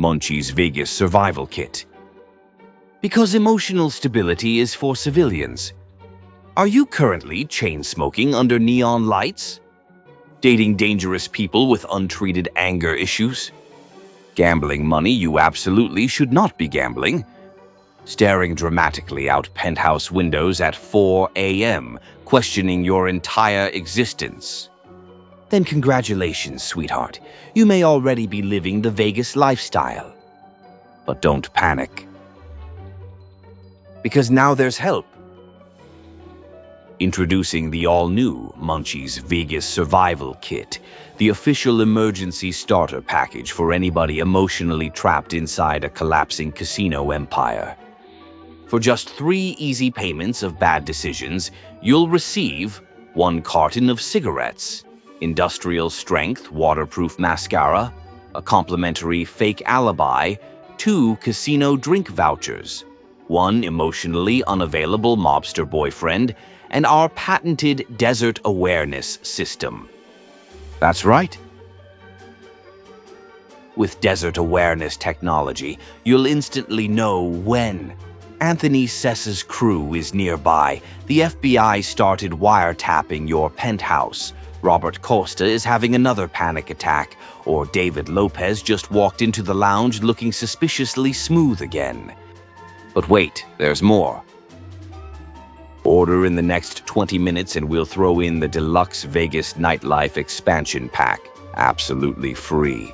Munchie's Vegas Survival Kit. Because emotional stability is for civilians. Are you currently chain-smoking under neon lights? Dating dangerous people with untreated anger issues? Gambling money you absolutely should not be gambling? Staring dramatically out penthouse windows at 4 a.m., questioning your entire existence? Then congratulations, sweetheart. You may already be living the Vegas lifestyle. But don't panic. Because now there's help. Introducing the all-new Munchie's Vegas Survival Kit, the official emergency starter package for anybody emotionally trapped inside a collapsing casino empire. For just 3 easy payments of bad decisions, you'll receive 1 carton of cigarettes, industrial-strength waterproof mascara, a complimentary fake alibi, 2 casino drink vouchers, 1 emotionally unavailable mobster boyfriend, and our patented desert awareness system. That's right. With desert awareness technology, you'll instantly know when Anthony Sessa's crew is nearby. The FBI started wiretapping your penthouse. Robert Costa is having another panic attack, or David Lopez just walked into the lounge looking suspiciously smooth again. But wait, there's more. Order in the next 20 minutes and we'll throw in the Deluxe Vegas Nightlife Expansion Pack, absolutely free.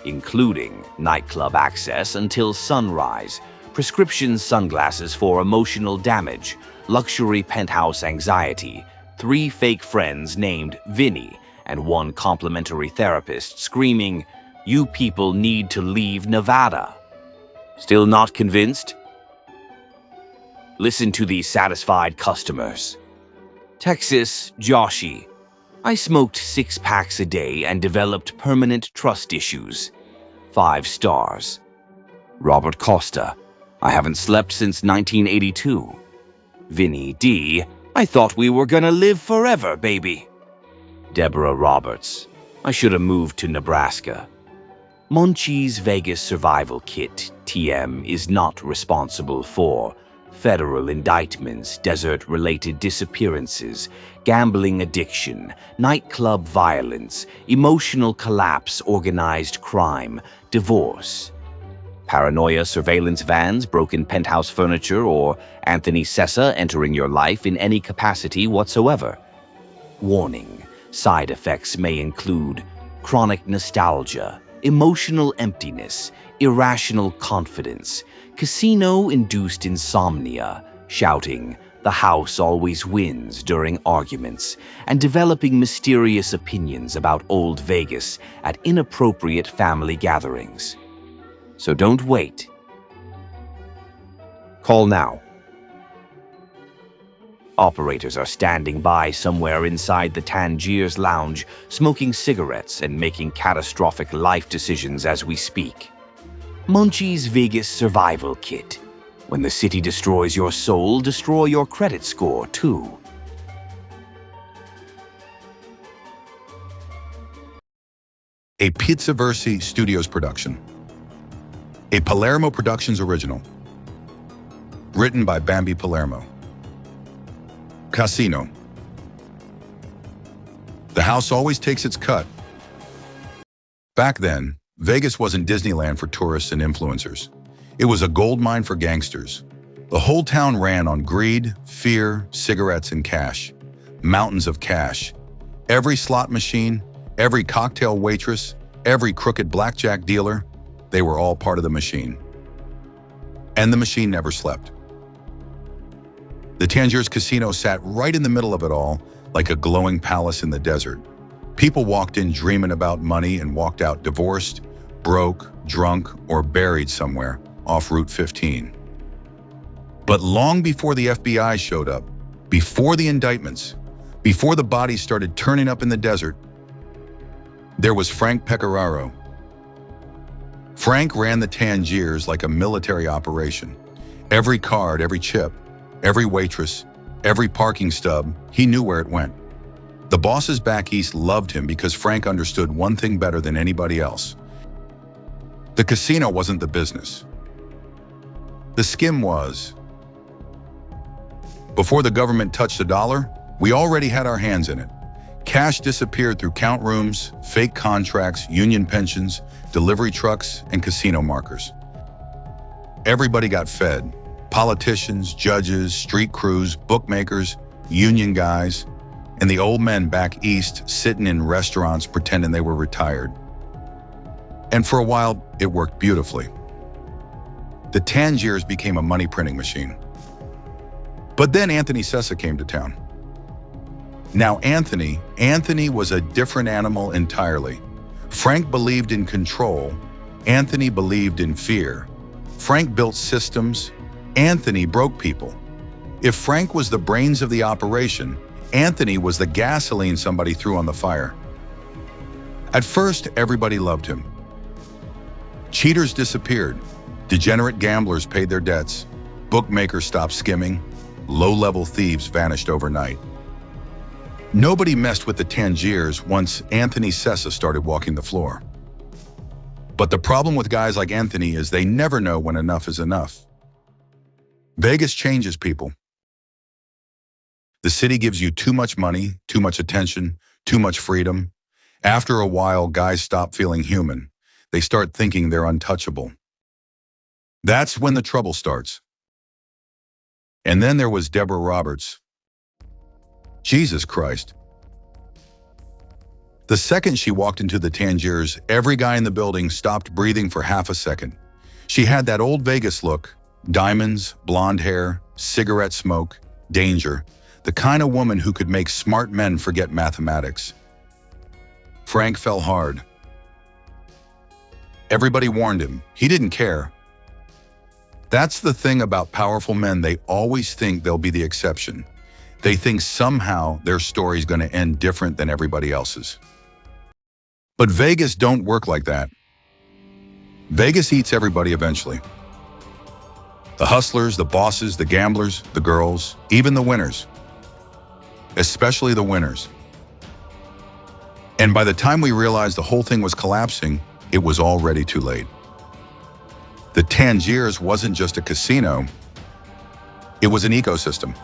Including nightclub access until sunrise, prescription sunglasses for emotional damage, luxury penthouse anxiety, 3 fake friends named Vinny, and 1 complimentary therapist screaming, "You people need to leave Nevada." Still not convinced? Listen to these satisfied customers. Texas Joshi. I smoked 6 packs a day and developed permanent trust issues. 5 stars. Robert Costa. I haven't slept since 1982. Vinny D. I thought we were gonna live forever, baby. Deborah Roberts. I should have moved to Nebraska. Munchie's Vegas Survival Kit, TM, is not responsible for federal indictments, desert-related disappearances, gambling addiction, nightclub violence, emotional collapse, organized crime, divorce, paranoia surveillance vans, broken penthouse furniture, or Anthony Sessa entering your life in any capacity whatsoever. Warning: side effects may include chronic nostalgia, emotional emptiness, irrational confidence, casino-induced insomnia, shouting, "The house always wins" during arguments, and developing mysterious opinions about old Vegas at inappropriate family gatherings. So don't wait. Call now. Operators are standing by somewhere inside the Tangiers lounge, smoking cigarettes and making catastrophic life decisions as we speak. Munchie's Vegas Survival Kit. When the city destroys your soul, destroy your credit score too. A Pizzaversi Studios production. A Palermo Productions original. Written by Bambi Palermo. Casino. The house always takes its cut. Back then, Vegas wasn't Disneyland for tourists and influencers. It was a gold mine for gangsters. The whole town ran on greed, fear, cigarettes, and cash. Mountains of cash. Every slot machine, every cocktail waitress, every crooked blackjack dealer, they were all part of the machine. And the machine never slept. The Tangiers Casino sat right in the middle of it all, like a glowing palace in the desert. People walked in dreaming about money and walked out divorced, broke, drunk, or buried somewhere off Route 15. But long before the FBI showed up, before the indictments, before the bodies started turning up in the desert, there was Frank Pecoraro. Frank ran the Tangiers like a military operation. Every card, every chip, every waitress, every parking stub, he knew where it went. The bosses back east loved him because Frank understood one thing better than anybody else. The casino wasn't the business. The skim was. Before the government touched a dollar, we already had our hands in it. Cash disappeared through count rooms, fake contracts, union pensions, delivery trucks, and casino markers. Everybody got fed. Politicians, judges, street crews, bookmakers, union guys, and the old men back east sitting in restaurants pretending they were retired. And for a while, it worked beautifully. The Tangiers became a money printing machine. But then Anthony Sessa came to town. Now Anthony was a different animal entirely. Frank believed in control. Anthony believed in fear. Frank built systems. Anthony broke people. If Frank was the brains of the operation, Anthony was the gasoline somebody threw on the fire. At first, everybody loved him. Cheaters disappeared. Degenerate gamblers paid their debts. Bookmakers stopped skimming. Low-level thieves vanished overnight. Nobody messed with the Tangiers once Anthony Sessa started walking the floor. But the problem with guys like Anthony is they never know when enough is enough. Vegas changes people. The city gives you too much money, too much attention, too much freedom. After a while, guys stop feeling human. They start thinking they're untouchable. That's when the trouble starts. And then there was Deborah Roberts. Jesus Christ. The second she walked into the Tangiers, every guy in the building stopped breathing for half a second. She had that old Vegas look, diamonds, blonde hair, cigarette smoke, danger, the kind of woman who could make smart men forget mathematics. Frank fell hard. Everybody warned him. He didn't care. That's the thing about powerful men. They always think they'll be the exception. They think somehow their story's going to end different than everybody else's. But Vegas don't work like that. Vegas eats everybody eventually. The hustlers, the bosses, the gamblers, the girls, even the winners. Especially the winners. And by the time we realized the whole thing was collapsing, it was already too late. The Tangiers wasn't just a casino, it was an ecosystem.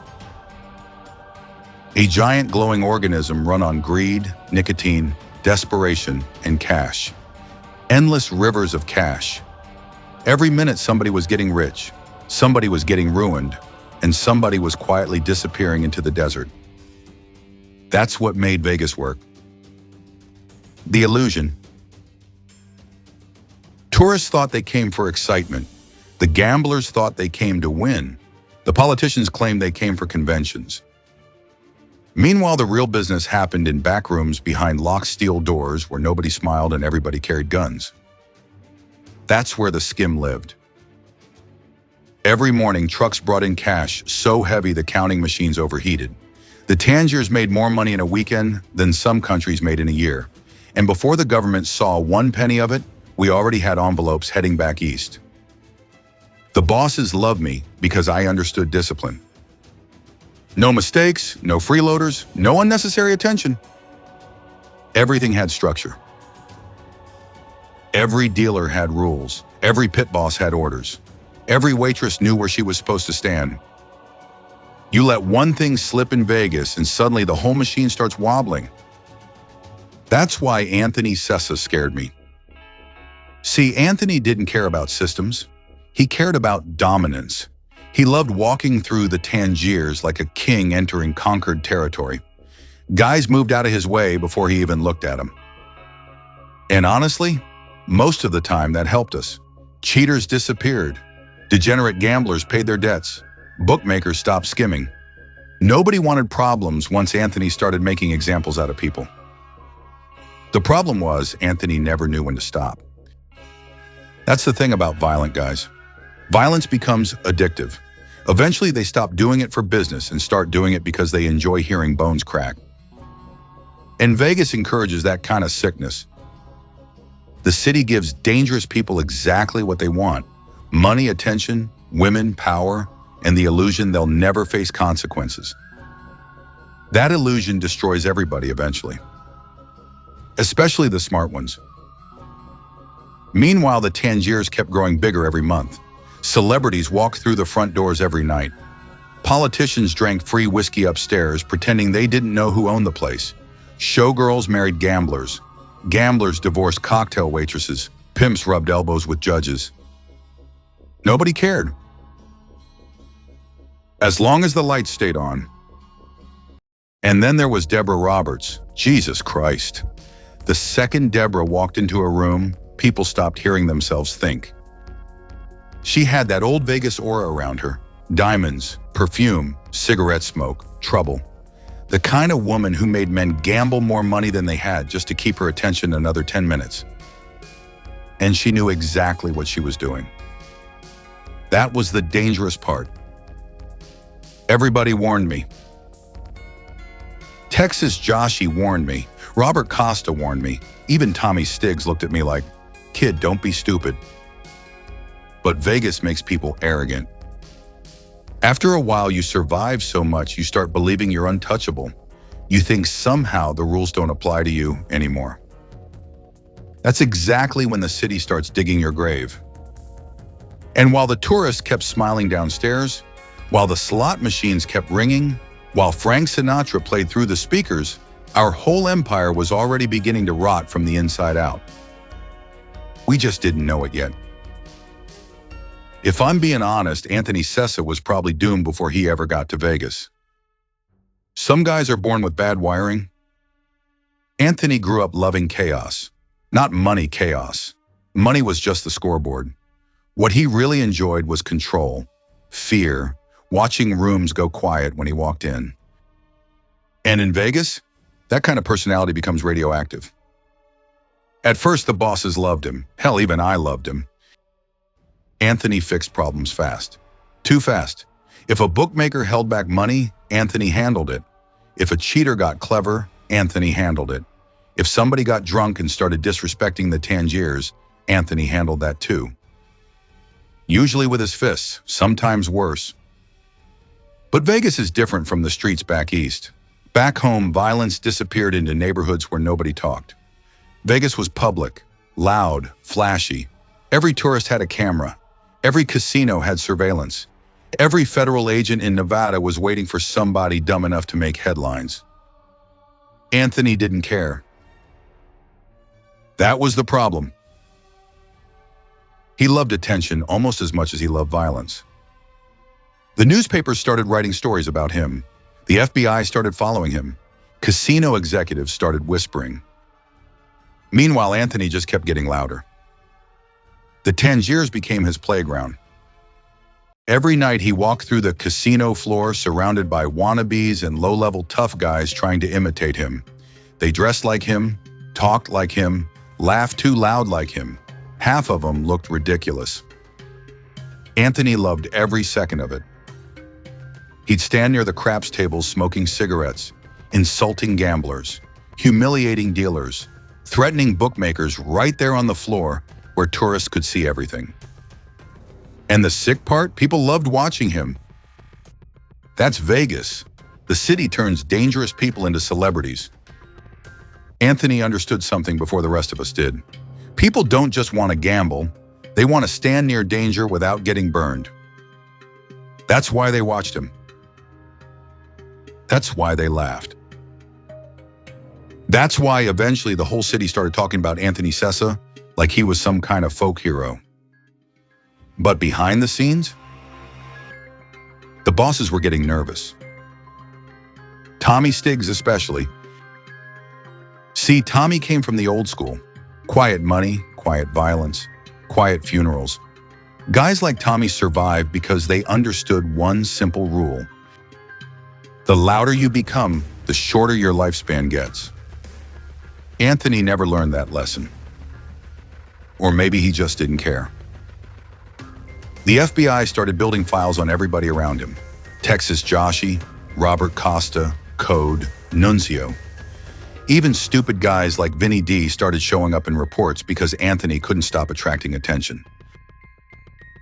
A giant glowing organism run on greed, nicotine, desperation, and cash. Endless rivers of cash. Every minute somebody was getting rich, somebody was getting ruined, and somebody was quietly disappearing into the desert. That's what made Vegas work. The illusion. Tourists thought they came for excitement. The gamblers thought they came to win. The politicians claimed they came for conventions. Meanwhile, the real business happened in back rooms behind locked steel doors where nobody smiled and everybody carried guns. That's where the skim lived. Every morning, trucks brought in cash so heavy the counting machines overheated. The Tangiers made more money in a weekend than some countries made in a year. And before the government saw one penny of it, we already had envelopes heading back east. The bosses loved me because I understood discipline. No mistakes, no freeloaders, no unnecessary attention. Everything had structure. Every dealer had rules. Every pit boss had orders. Every waitress knew where she was supposed to stand. You let one thing slip in Vegas and suddenly the whole machine starts wobbling. That's why Anthony Sessa scared me. See, Anthony didn't care about systems. He cared about dominance. He loved walking through the Tangiers like a king entering conquered territory. Guys moved out of his way before he even looked at them. And honestly, most of the time that helped us. Cheaters disappeared. Degenerate gamblers paid their debts. Bookmakers stopped skimming. Nobody wanted problems once Anthony started making examples out of people. The problem was Anthony never knew when to stop. That's the thing about violent guys. Violence becomes addictive. Eventually, they stop doing it for business and start doing it because they enjoy hearing bones crack. And Vegas encourages that kind of sickness. The city gives dangerous people exactly what they want: money, attention, women, power, and the illusion they'll never face consequences. That illusion destroys everybody eventually, especially the smart ones. Meanwhile, the Tangiers kept growing bigger every month. Celebrities walked through the front doors every night. Politicians drank free whiskey upstairs, pretending they didn't know who owned the place. Showgirls married gamblers. Gamblers divorced cocktail waitresses. Pimps rubbed elbows with judges. Nobody cared. As long as the lights stayed on. And then there was Deborah Roberts. Jesus Christ. The second Deborah walked into a room, people stopped hearing themselves think. She had that old Vegas aura around her. Diamonds, perfume, cigarette smoke, trouble. The kind of woman who made men gamble more money than they had just to keep her attention another 10 minutes. And she knew exactly what she was doing. That was the dangerous part. Everybody warned me. Texas Joshie warned me. Robert Costa warned me. Even Tommy Stiggs looked at me like, "Kid, don't be stupid." But Vegas makes people arrogant. After a while, you survive so much, you start believing you're untouchable. You think somehow the rules don't apply to you anymore. That's exactly when the city starts digging your grave. And while the tourists kept smiling downstairs, while the slot machines kept ringing, while Frank Sinatra played through the speakers, our whole empire was already beginning to rot from the inside out. We just didn't know it yet. If I'm being honest, Anthony Sessa was probably doomed before he ever got to Vegas. Some guys are born with bad wiring. Anthony grew up loving chaos. Not money chaos. Money was just the scoreboard. What he really enjoyed was control, fear, watching rooms go quiet when he walked in. And in Vegas, that kind of personality becomes radioactive. At first, the bosses loved him. Hell, even I loved him. Anthony fixed problems fast. Too fast. If a bookmaker held back money, Anthony handled it. If a cheater got clever, Anthony handled it. If somebody got drunk and started disrespecting the Tangiers, Anthony handled that too. Usually with his fists, sometimes worse. But Vegas is different from the streets back east. Back home, violence disappeared into neighborhoods where nobody talked. Vegas was public, loud, flashy. Every tourist had a camera. Every casino had surveillance. Every federal agent in Nevada was waiting for somebody dumb enough to make headlines. Anthony didn't care. That was the problem. He loved attention almost as much as he loved violence. The newspapers started writing stories about him. The FBI started following him. Casino executives started whispering. Meanwhile, Anthony just kept getting louder. The Tangiers became his playground. Every night he walked through the casino floor surrounded by wannabes and low-level tough guys trying to imitate him. They dressed like him, talked like him, laughed too loud like him. Half of them looked ridiculous. Anthony loved every second of it. He'd stand near the craps tables smoking cigarettes, insulting gamblers, humiliating dealers, threatening bookmakers right there on the floor where tourists could see everything. And the sick part, people loved watching him. That's Vegas. The city turns dangerous people into celebrities. Anthony understood something before the rest of us did. People don't just want to gamble, they want to stand near danger without getting burned. That's why they watched him. That's why they laughed. That's why eventually the whole city started talking about Anthony Sessa like he was some kind of folk hero. But behind the scenes, the bosses were getting nervous. Tommy Stiggs especially. See, Tommy came from the old school. Quiet money, quiet violence, quiet funerals. Guys like Tommy survived because they understood one simple rule. The louder you become, the shorter your lifespan gets. Anthony never learned that lesson. Or maybe he just didn't care. The FBI started building files on everybody around him. Texas Joshie, Robert Costa, Code, Nunzio. Even stupid guys like Vinny D started showing up in reports because Anthony couldn't stop attracting attention.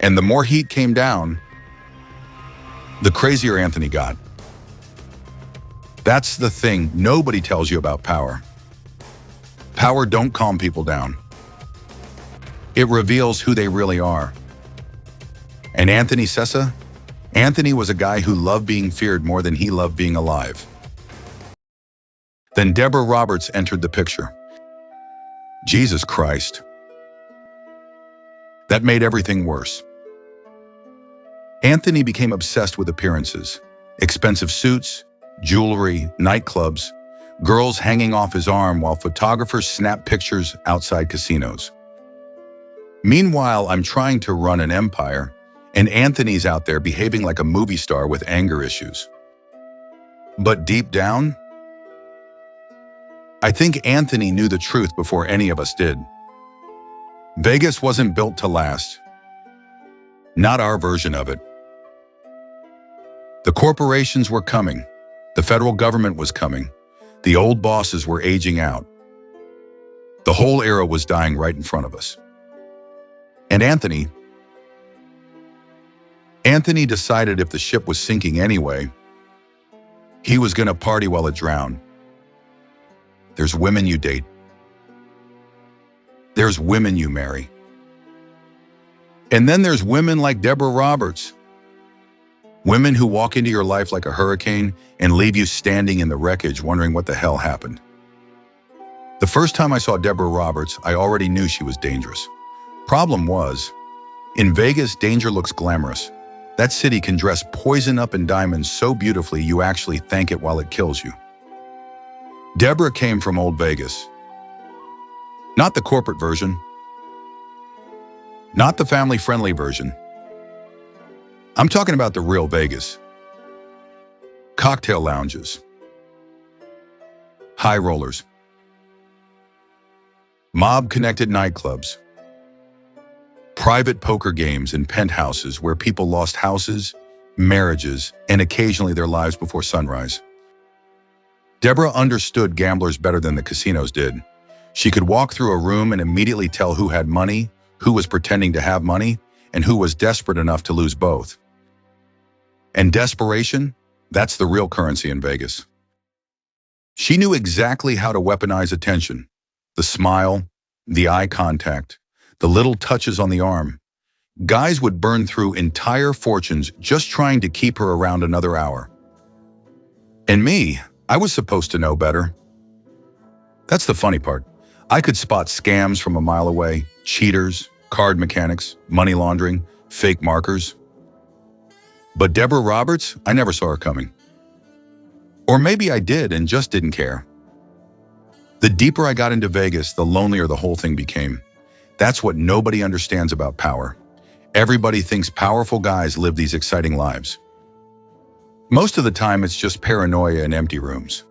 And the more heat came down, the crazier Anthony got. That's the thing nobody tells you about power. Power don't calm people down. It reveals who they really are. And Anthony Sessa? Anthony was a guy who loved being feared more than he loved being alive. Then Deborah Roberts entered the picture. Jesus Christ. That made everything worse. Anthony became obsessed with appearances. Expensive suits, jewelry, nightclubs, girls hanging off his arm while photographers snapped pictures outside casinos. Meanwhile, I'm trying to run an empire, and Anthony's out there behaving like a movie star with anger issues. But deep down, I think Anthony knew the truth before any of us did. Vegas wasn't built to last. Not our version of it. The corporations were coming. The federal government was coming. The old bosses were aging out. The whole era was dying right in front of us. And Anthony decided if the ship was sinking anyway, he was going to party while it drowned. There's women you date. There's women you marry. And then there's women like Deborah Roberts. Women who walk into your life like a hurricane and leave you standing in the wreckage wondering what the hell happened. The first time I saw Deborah Roberts, I already knew she was dangerous. Problem was, in Vegas, danger looks glamorous. That city can dress poison up in diamonds so beautifully you actually thank it while it kills you. Deborah came from old Vegas. Not the corporate version. Not the family-friendly version. I'm talking about the real Vegas. Cocktail lounges. High rollers. Mob-connected nightclubs. Private poker games in penthouses where people lost houses, marriages, and occasionally their lives before sunrise. Deborah understood gamblers better than the casinos did. She could walk through a room and immediately tell who had money, who was pretending to have money, and who was desperate enough to lose both. And desperation, that's the real currency in Vegas. She knew exactly how to weaponize attention. The smile, the eye contact, the little touches on the arm. Guys would burn through entire fortunes just trying to keep her around another hour. And me, I was supposed to know better. That's the funny part. I could spot scams from a mile away, cheaters, card mechanics, money laundering, fake markers. But Deborah Roberts, I never saw her coming. Or maybe I did and just didn't care. The deeper I got into Vegas, the lonelier the whole thing became. That's what nobody understands about power. Everybody thinks powerful guys live these exciting lives. Most of the time, it's just paranoia and empty rooms.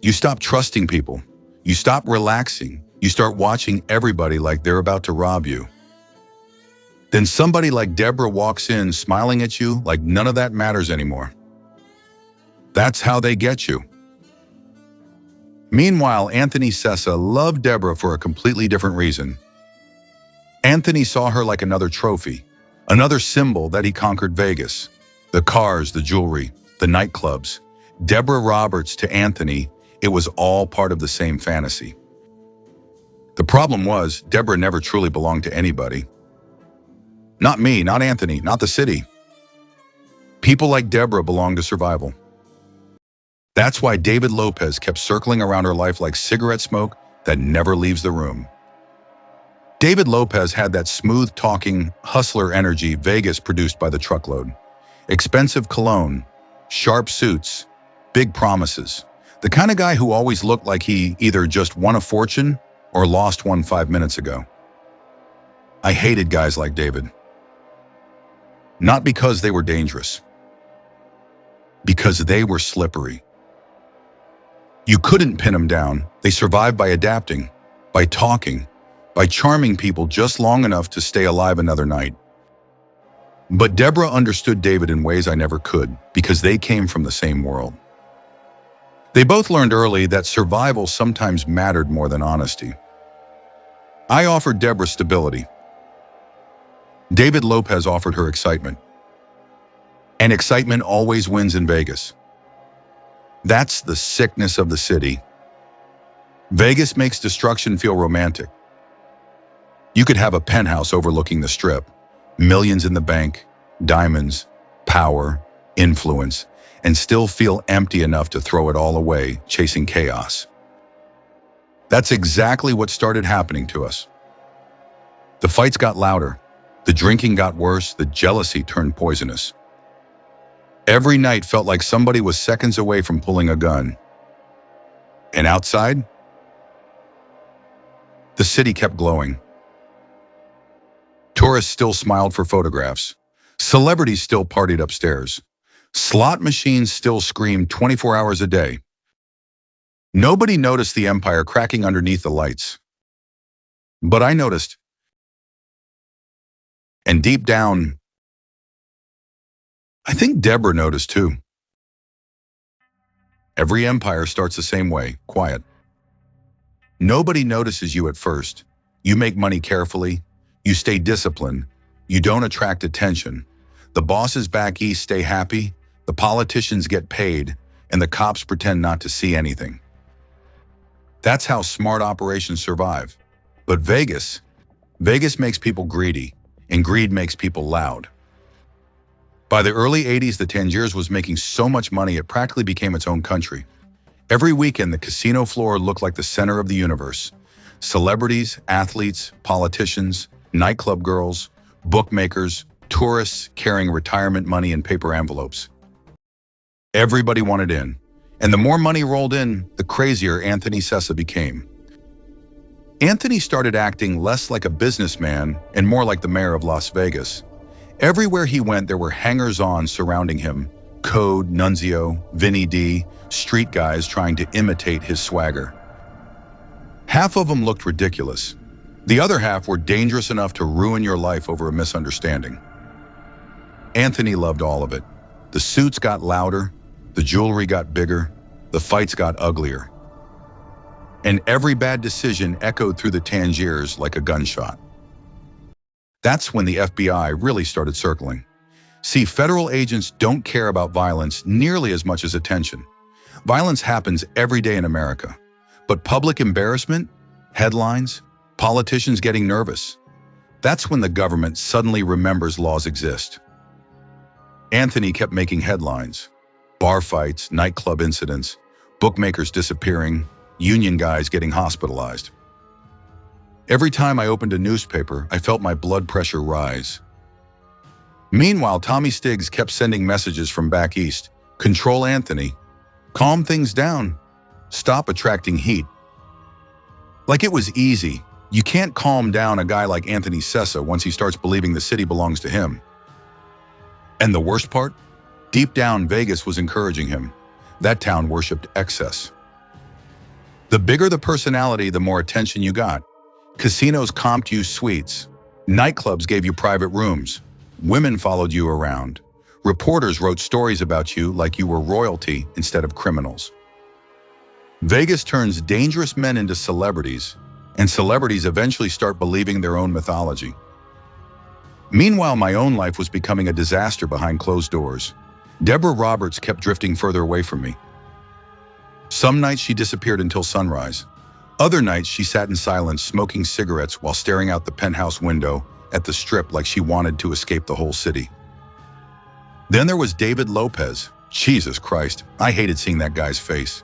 You stop trusting people. You stop relaxing. You start watching everybody like they're about to rob you. Then somebody like Deborah walks in smiling at you like none of that matters anymore. That's how they get you. Meanwhile, Anthony Sessa loved Deborah for a completely different reason. Anthony saw her like another trophy, another symbol that he conquered Vegas. The cars, the jewelry, the nightclubs. Deborah Roberts to Anthony, it was all part of the same fantasy. The problem was, Deborah never truly belonged to anybody. Not me, not Anthony, not the city. People like Deborah belong to survival. That's why David Lopez kept circling around her life like cigarette smoke that never leaves the room. David Lopez had that smooth-talking, hustler energy Vegas produced by the truckload. Expensive cologne, sharp suits, big promises. The kind of guy who always looked like he either just won a fortune or lost one 5 minutes ago. I hated guys like David. Not because they were dangerous. Because they were slippery. You couldn't pin them down. They survived by adapting, by talking, by charming people just long enough to stay alive another night. But Deborah understood David in ways I never could, because they came from the same world. They both learned early that survival sometimes mattered more than honesty. I offered Deborah stability. David Lopez offered her excitement. And excitement always wins in Vegas. That's the sickness of the city. Vegas makes destruction feel romantic. You could have a penthouse overlooking the strip, millions in the bank, diamonds, power, influence, and still feel empty enough to throw it all away, chasing chaos. That's exactly what started happening to us. The fights got louder, the drinking got worse, the jealousy turned poisonous. Every night felt like somebody was seconds away from pulling a gun. And outside, the city kept glowing. Tourists still smiled for photographs. Celebrities still partied upstairs. Slot machines still screamed 24 hours a day. Nobody noticed the empire cracking underneath the lights. But I noticed. And deep down, I think Deborah noticed too. Every empire starts the same way, quiet. Nobody notices you at first. You make money carefully. You stay disciplined. You don't attract attention. The bosses back east stay happy. The politicians get paid. And the cops pretend not to see anything. That's how smart operations survive. But Vegas makes people greedy. And greed makes people loud. By the early 80s, the Tangiers was making so much money it practically became its own country. Every weekend, the casino floor looked like the center of the universe. Celebrities, athletes, politicians, nightclub girls, bookmakers, tourists carrying retirement money in paper envelopes. Everybody wanted in. And the more money rolled in, the crazier Anthony Sessa became. Anthony started acting less like a businessman and more like the mayor of Las Vegas. Everywhere he went, there were hangers-on surrounding him. Code, Nunzio, Vinny D, street guys trying to imitate his swagger. Half of them looked ridiculous. The other half were dangerous enough to ruin your life over a misunderstanding. Anthony loved all of it. The suits got louder, the jewelry got bigger, the fights got uglier. And every bad decision echoed through the Tangiers like a gunshot. That's when the FBI really started circling. See, federal agents don't care about violence nearly as much as attention. Violence happens every day in America. But public embarrassment, headlines, politicians getting nervous, that's when the government suddenly remembers laws exist. Anthony kept making headlines. Bar fights, nightclub incidents, bookmakers disappearing, union guys getting hospitalized. Every time I opened a newspaper, I felt my blood pressure rise. Meanwhile, Tommy Stiggs kept sending messages from back east. Control Anthony. Calm things down. Stop attracting heat. Like it was easy. You can't calm down a guy like Anthony Sessa once he starts believing the city belongs to him. And the worst part? Deep down, Vegas was encouraging him. That town worshipped excess. The bigger the personality, the more attention you got. Casinos comped you suites. Nightclubs gave you private rooms. Women followed you around. Reporters wrote stories about you like you were royalty instead of criminals. Vegas turns dangerous men into celebrities, and celebrities eventually start believing their own mythology. Meanwhile, my own life was becoming a disaster behind closed doors. Deborah Roberts kept drifting further away from me. Some nights she disappeared until sunrise. Other nights she sat in silence, smoking cigarettes while staring out the penthouse window at the strip like she wanted to escape the whole city. Then there was David Lopez. Jesus Christ, I hated seeing that guy's face.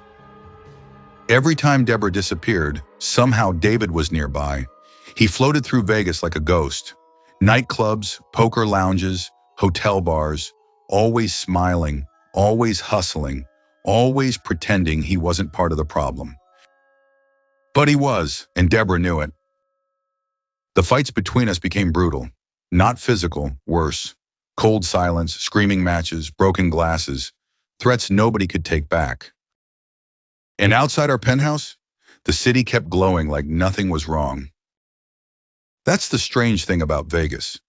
Every time Deborah disappeared, somehow David was nearby. He floated through Vegas like a ghost. Nightclubs, poker lounges, hotel bars, always smiling, always hustling, always pretending he wasn't part of the problem. But he was, and Deborah knew it. The fights between us became brutal. Not physical, worse. Cold silence, screaming matches, broken glasses, threats nobody could take back. And outside our penthouse, the city kept glowing like nothing was wrong. That's the strange thing about Vegas.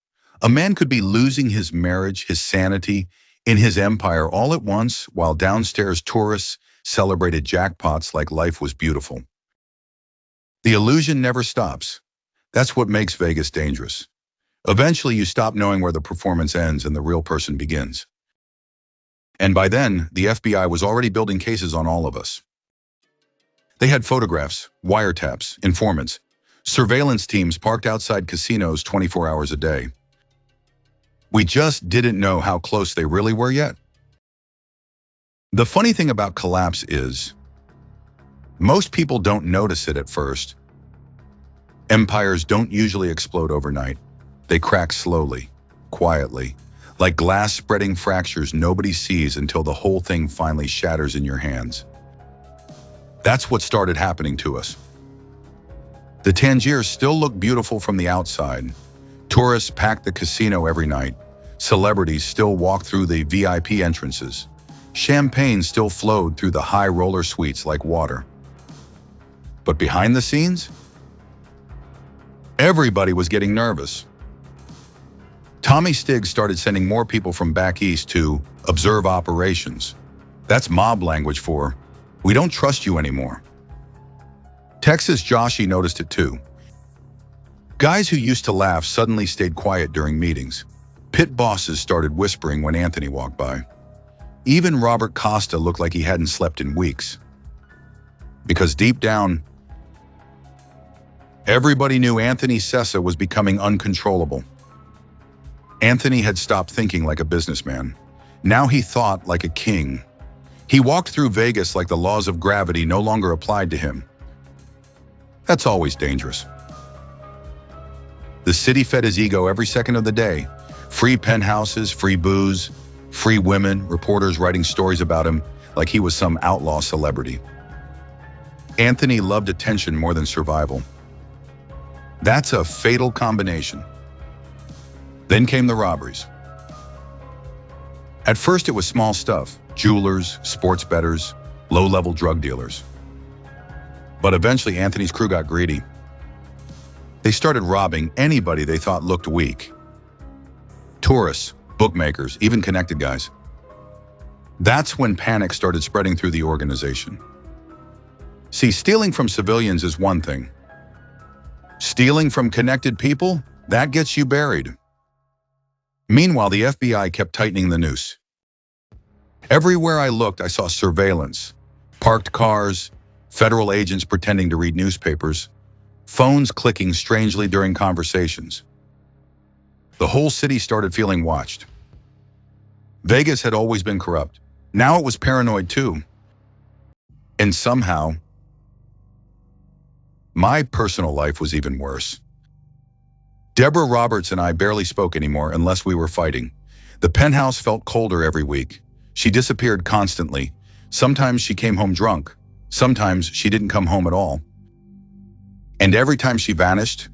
A man could be losing his marriage, his sanity, in his empire all at once, while downstairs tourists celebrated jackpots like life was beautiful. The illusion never stops. That's what makes Vegas dangerous. Eventually, you stop knowing where the performance ends and the real person begins. And by then, the FBI was already building cases on all of us. They had photographs, wiretaps, informants. Surveillance teams parked outside casinos 24 hours a day. We just didn't know how close they really were yet. The funny thing about collapse is, most people don't notice it at first. Empires don't usually explode overnight. They crack slowly, quietly, like glass spreading fractures nobody sees until the whole thing finally shatters in your hands. That's what started happening to us. The Tangiers still look beautiful from the outside. Tourists packed the casino every night. Celebrities still walked through the VIP entrances. Champagne still flowed through the high roller suites like water. But behind the scenes, everybody was getting nervous. Tommy Stiggs started sending more people from back east to observe operations. That's mob language for, we don't trust you anymore. Texas Joshi noticed it too. Guys who used to laugh suddenly stayed quiet during meetings. Pit bosses started whispering when Anthony walked by. Even Robert Costa looked like he hadn't slept in weeks. Because deep down, everybody knew Anthony Sessa was becoming uncontrollable. Anthony had stopped thinking like a businessman. Now he thought like a king. He walked through Vegas like the laws of gravity no longer applied to him. That's always dangerous. The city fed his ego every second of the day. Free penthouses, free booze, free women, reporters writing stories about him like he was some outlaw celebrity. Anthony loved attention more than survival. That's a fatal combination. Then came the robberies. At first it was small stuff, jewelers, sports bettors, low-level drug dealers. But eventually Anthony's crew got greedy. They started robbing anybody they thought looked weak. Tourists, bookmakers, even connected guys. That's when panic started spreading through the organization. See, stealing from civilians is one thing. Stealing from connected people, that gets you buried. Meanwhile, the FBI kept tightening the noose. Everywhere I looked, I saw surveillance, parked cars, federal agents pretending to read newspapers, phones clicking strangely during conversations. The whole city started feeling watched. Vegas had always been corrupt. Now it was paranoid too. And somehow, my personal life was even worse. Deborah Roberts and I barely spoke anymore unless we were fighting. The penthouse felt colder every week. She disappeared constantly. Sometimes she came home drunk. Sometimes she didn't come home at all. And every time she vanished,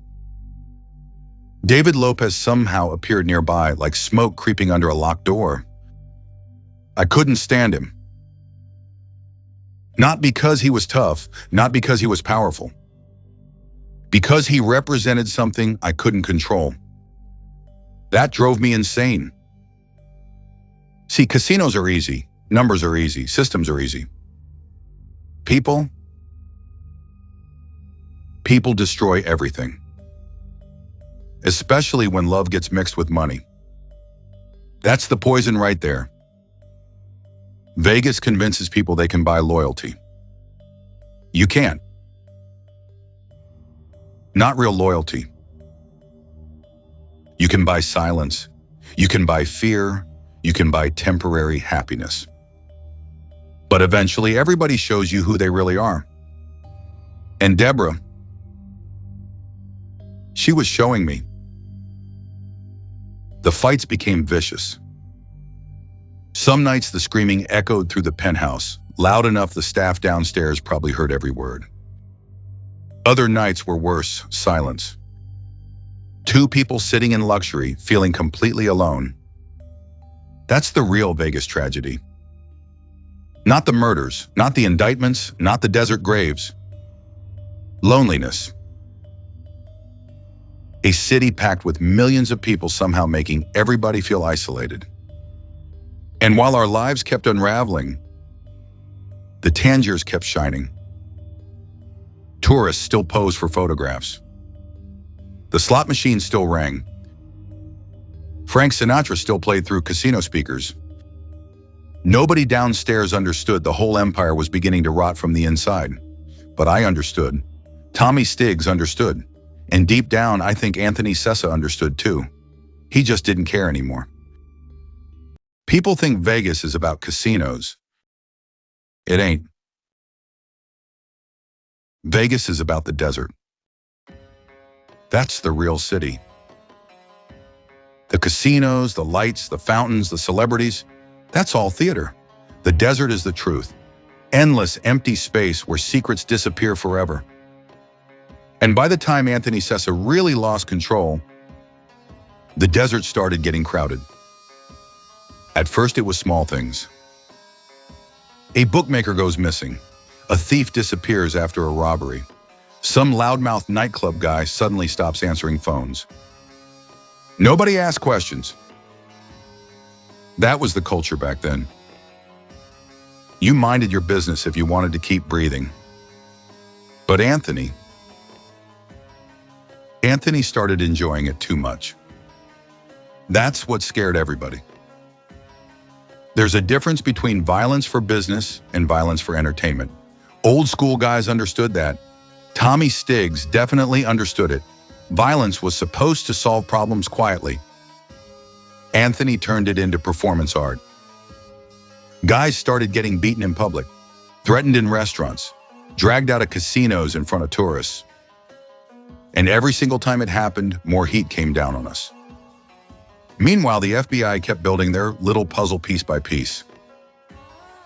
David Lopez somehow appeared nearby like smoke creeping under a locked door. I couldn't stand him. Not because he was tough, not because he was powerful. Because he represented something I couldn't control. That drove me insane. See, casinos are easy, numbers are easy, systems are easy. People destroy everything. Especially when love gets mixed with money. That's the poison right there. Vegas convinces people they can buy loyalty. You can't. Not real loyalty. You can buy silence. You can buy fear. You can buy temporary happiness. But eventually, everybody shows you who they really are. And Deborah, she was showing me. The fights became vicious. Some nights the screaming echoed through the penthouse, loud enough the staff downstairs probably heard every word. Other nights were worse, silence. Two people sitting in luxury, feeling completely alone. That's the real Vegas tragedy. Not the murders, not the indictments, not the desert graves. Loneliness. A city packed with millions of people somehow making everybody feel isolated. And while our lives kept unraveling, the Tangiers kept shining. Tourists still posed for photographs. The slot machines still rang. Frank Sinatra still played through casino speakers. Nobody downstairs understood the whole empire was beginning to rot from the inside. But I understood. Tommy Stiggs understood. And deep down, I think Anthony Sessa understood too. He just didn't care anymore. People think Vegas is about casinos. It ain't. Vegas is about the desert. That's the real city. The casinos, the lights, the fountains, the celebrities, that's all theater. The desert is the truth. Endless, empty space where secrets disappear forever. And by the time Anthony Sessa really lost control, the desert started getting crowded. At first, it was small things. A bookmaker goes missing. A thief disappears after a robbery. Some loudmouth nightclub guy suddenly stops answering phones. Nobody asked questions. That was the culture back then. You minded your business if you wanted to keep breathing. But Anthony started enjoying it too much. That's what scared everybody. There's a difference between violence for business and violence for entertainment. Old school guys understood that. Tommy Stiggs definitely understood it. Violence was supposed to solve problems quietly. Anthony turned it into performance art. Guys started getting beaten in public, threatened in restaurants, dragged out of casinos in front of tourists. And every single time it happened, more heat came down on us. Meanwhile, the FBI kept building their little puzzle piece by piece.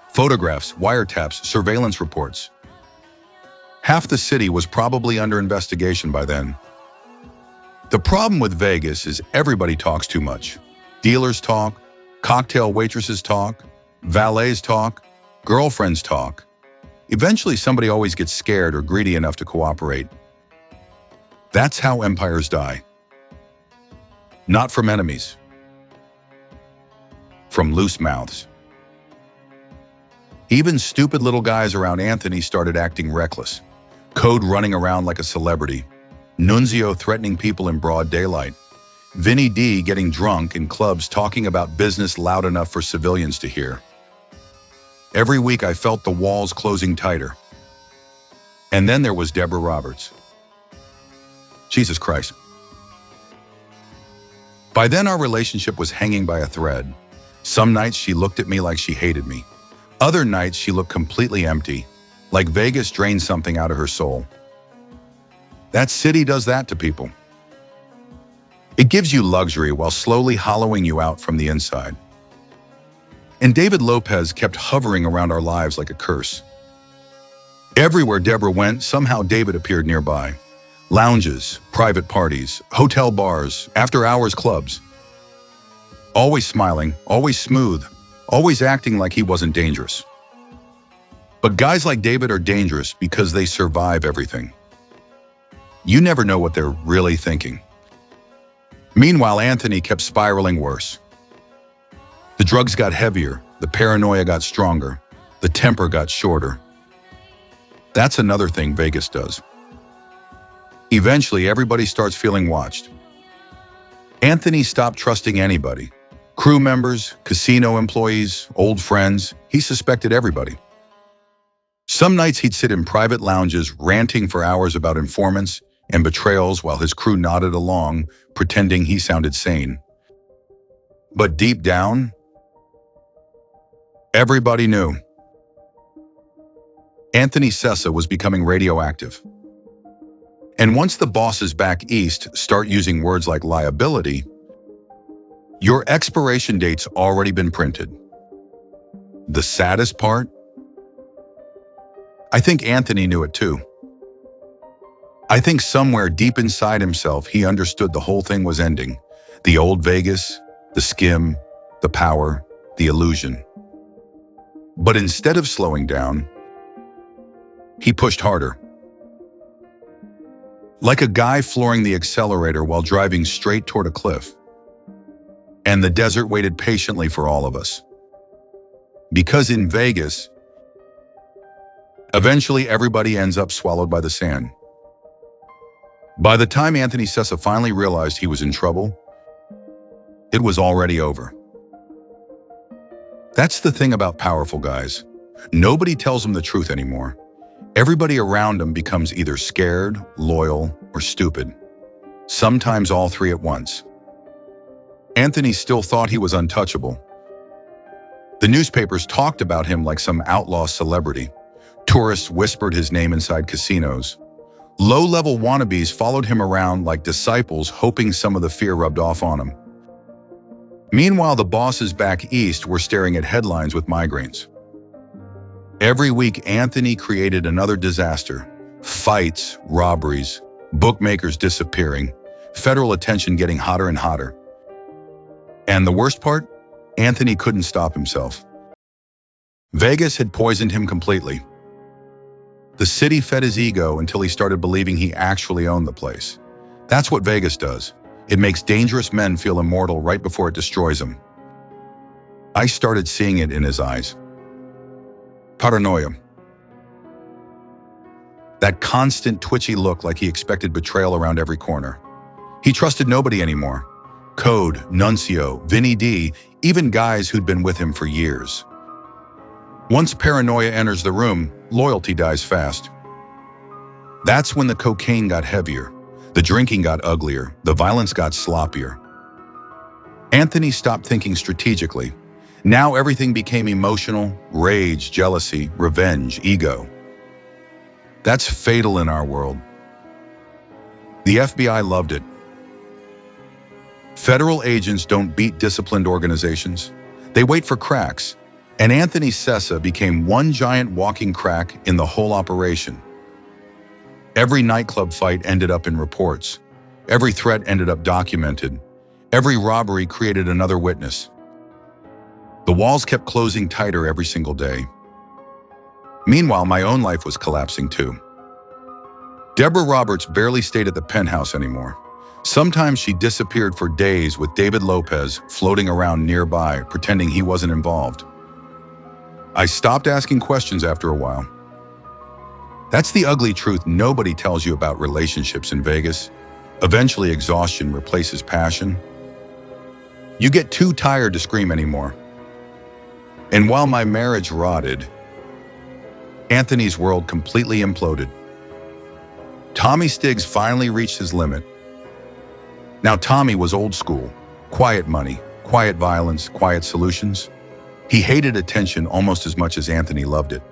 Photographs, wiretaps, surveillance reports. Half the city was probably under investigation by then. The problem with Vegas is everybody talks too much. Dealers talk, cocktail waitresses talk, valets talk, girlfriends talk. Eventually, somebody always gets scared or greedy enough to cooperate. That's how empires die. Not from enemies. From loose mouths. Even stupid little guys around Anthony started acting reckless. Code running around like a celebrity. Nunzio threatening people in broad daylight. Vinny D getting drunk in clubs talking about business loud enough for civilians to hear. Every week I felt the walls closing tighter. And then there was Deborah Roberts. Jesus Christ. By then our relationship was hanging by a thread. Some nights she looked at me like she hated me. Other nights she looked completely empty, like Vegas drained something out of her soul. That city does that to people. It gives you luxury while slowly hollowing you out from the inside. And David Lopez kept hovering around our lives like a curse. Everywhere Deborah went, somehow David appeared nearby. Lounges, private parties, hotel bars, after-hours clubs. Always smiling, always smooth, always acting like he wasn't dangerous. But guys like David are dangerous because they survive everything. You never know what they're really thinking. Meanwhile, Anthony kept spiraling worse. The drugs got heavier, the paranoia got stronger, the temper got shorter. That's another thing Vegas does. Eventually, everybody starts feeling watched. Anthony stopped trusting anybody. Crew members, casino employees, old friends, he suspected everybody. Some nights he'd sit in private lounges ranting for hours about informants and betrayals while his crew nodded along, pretending he sounded sane. But deep down, everybody knew. Anthony Sessa was becoming radioactive. And once the bosses back east start using words like liability, your expiration date's already been printed. The saddest part? I think Anthony knew it too. I think somewhere deep inside himself, he understood the whole thing was ending. The old Vegas, the skim, the power, the illusion. But instead of slowing down, he pushed harder. Like a guy flooring the accelerator while driving straight toward a cliff. And the desert waited patiently for all of us. Because in Vegas, eventually everybody ends up swallowed by the sand. By the time Anthony Sessa finally realized he was in trouble, it was already over. That's the thing about powerful guys. Nobody tells them the truth anymore. Everybody around them becomes either scared, loyal, or stupid. sometimes all three at once. Anthony still thought he was untouchable. The newspapers talked about him like some outlaw celebrity. Tourists whispered his name inside casinos. Low-level wannabes followed him around like disciples, hoping some of the fear rubbed off on him. Meanwhile, the bosses back east were staring at headlines with migraines. Every week, Anthony created another disaster. Fights, robberies, bookmakers disappearing, federal attention getting hotter and hotter. And the worst part? Anthony couldn't stop himself. Vegas had poisoned him completely. The city fed his ego until he started believing he actually owned the place. That's what Vegas does. It makes dangerous men feel immortal right before it destroys them. I started seeing it in his eyes. Paranoia. That constant twitchy look like he expected betrayal around every corner. He trusted nobody anymore. Code, Nuncio, Vinny D, even guys who'd been with him for years. Once paranoia enters the room, loyalty dies fast. That's when the cocaine got heavier, the drinking got uglier, the violence got sloppier. Anthony stopped thinking strategically. Now everything became emotional, rage, jealousy, revenge, ego. That's fatal in our world. The FBI loved it. Federal agents don't beat disciplined organizations. They wait for cracks. And Anthony Sessa became one giant walking crack in the whole operation. Every nightclub fight ended up in reports. Every threat ended up documented. Every robbery created another witness. The walls kept closing tighter every single day. Meanwhile, my own life was collapsing too. Deborah Roberts barely stayed at the penthouse anymore. Sometimes she disappeared for days with David Lopez floating around nearby, pretending he wasn't involved. I stopped asking questions after a while. That's the ugly truth nobody tells you about relationships in Vegas. Eventually, exhaustion replaces passion. You get too tired to scream anymore. And while my marriage rotted, Anthony's world completely imploded. Tommy Stiggs finally reached his limit. Now, Tommy was old school. Quiet money, quiet violence, quiet solutions. He hated attention almost as much as Anthony loved it.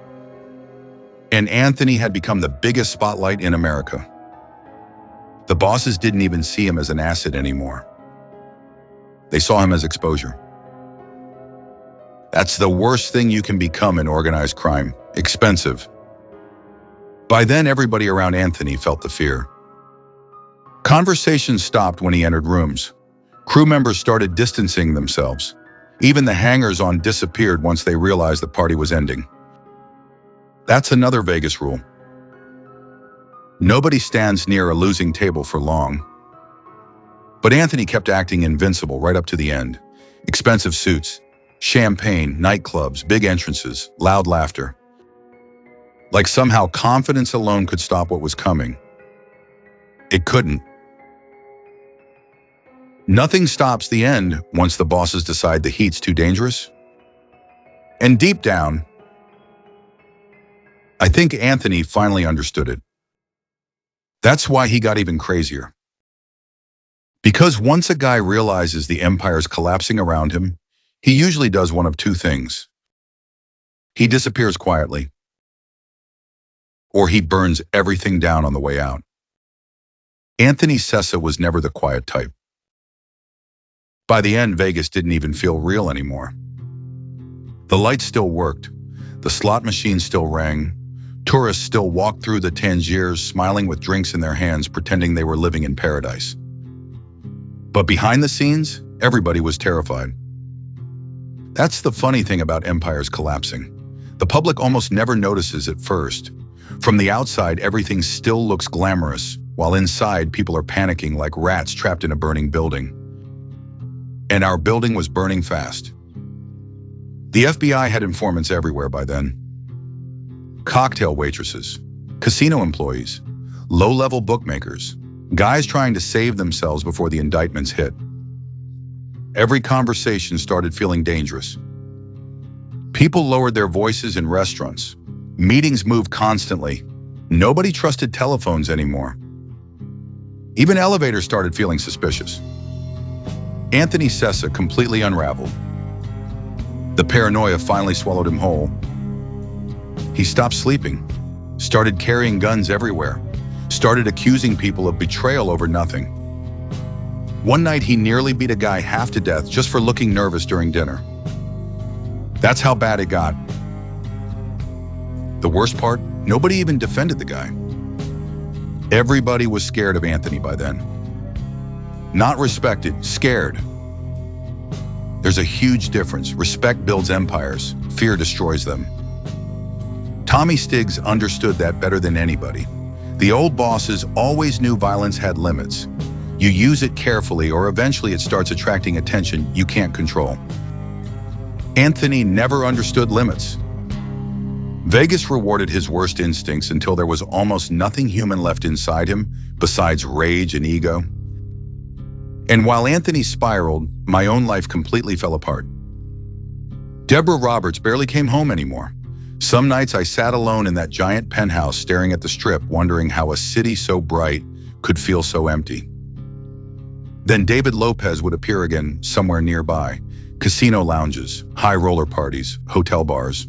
And Anthony had become the biggest spotlight in America. The bosses didn't even see him as an asset anymore. They saw him as exposure. That's the worst thing you can become in organized crime. Expensive. By then, everybody around Anthony felt the fear. Conversations stopped when he entered rooms. Crew members started distancing themselves. Even the hangers-on disappeared once they realized the party was ending. That's another Vegas rule. Nobody stands near a losing table for long. But Anthony kept acting invincible right up to the end. Expensive suits, champagne, nightclubs, big entrances, loud laughter. Like somehow confidence alone could stop what was coming. It couldn't. Nothing stops the end once the bosses decide the heat's too dangerous. And deep down, I think Anthony finally understood it. That's why he got even crazier. Because once a guy realizes the empire's collapsing around him, he usually does one of two things. He disappears quietly, or he burns everything down on the way out. Anthony Sessa was never the quiet type. By the end, Vegas didn't even feel real anymore. The lights still worked, the slot machines still rang, tourists still walked through the Tangiers smiling with drinks in their hands, pretending they were living in paradise. But behind the scenes, everybody was terrified. That's the funny thing about empires collapsing. The public almost never notices at first. From the outside, everything still looks glamorous, while inside, people are panicking like rats trapped in a burning building. And our building was burning fast. The FBI had informants everywhere by then. Cocktail waitresses, casino employees, low-level bookmakers, guys trying to save themselves before the indictments hit. Every conversation started feeling dangerous. People lowered their voices in restaurants. Meetings moved constantly. Nobody trusted telephones anymore. Even elevators started feeling suspicious. Anthony Sessa completely unraveled. The paranoia finally swallowed him whole. He stopped sleeping, started carrying guns everywhere, started accusing people of betrayal over nothing. One night he nearly beat a guy half to death just for looking nervous during dinner. That's how bad it got. The worst part, nobody even defended the guy. Everybody was scared of Anthony by then. Not respected, scared. There's a huge difference. Respect builds empires, fear destroys them. Tommy Stiggs understood that better than anybody. The old bosses always knew violence had limits. You use it carefully or eventually it starts attracting attention you can't control. Anthony never understood limits. Vegas rewarded his worst instincts until there was almost nothing human left inside him besides rage and ego. And while Anthony spiraled, my own life completely fell apart. Deborah Roberts barely came home anymore. Some nights I sat alone in that giant penthouse staring at the Strip, wondering how a city so bright could feel so empty. Then David Lopez would appear again somewhere nearby. Casino lounges, high roller parties, hotel bars.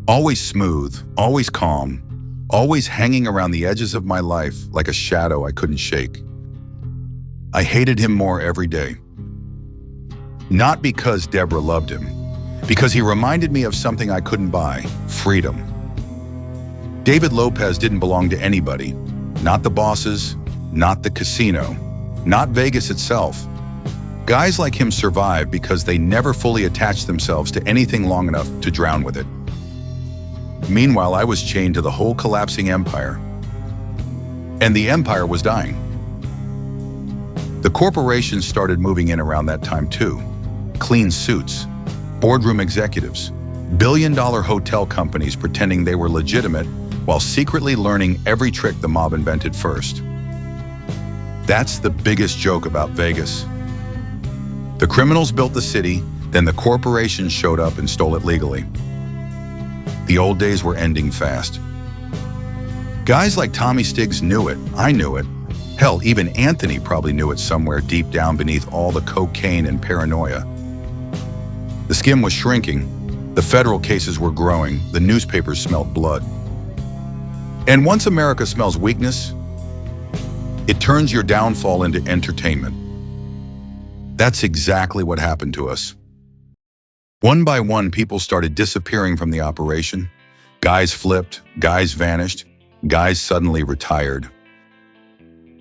Always smooth, always calm, always hanging around the edges of my life like a shadow I couldn't shake. I hated him more every day. Not because Deborah loved him, because he reminded me of something I couldn't buy, freedom. David Lopez didn't belong to anybody, not the bosses, not the casino, not Vegas itself. Guys like him survived because they never fully attached themselves to anything long enough to drown with it. Meanwhile, I was chained to the whole collapsing empire. And the empire was dying. The corporations started moving in around that time too. Clean suits, boardroom executives, billion-dollar hotel companies pretending they were legitimate while secretly learning every trick the mob invented first. That's the biggest joke about Vegas. The criminals built the city, then the corporations showed up and stole it legally. The old days were ending fast. Guys like Tommy Stiggs knew it. I knew it. Hell, even Anthony probably knew it somewhere deep down beneath all the cocaine and paranoia. The skim was shrinking. The federal cases were growing. The newspapers smelled blood. And once America smells weakness, it turns your downfall into entertainment. That's exactly what happened to us. One by one, people started disappearing from the operation. Guys flipped, guys vanished, guys suddenly retired.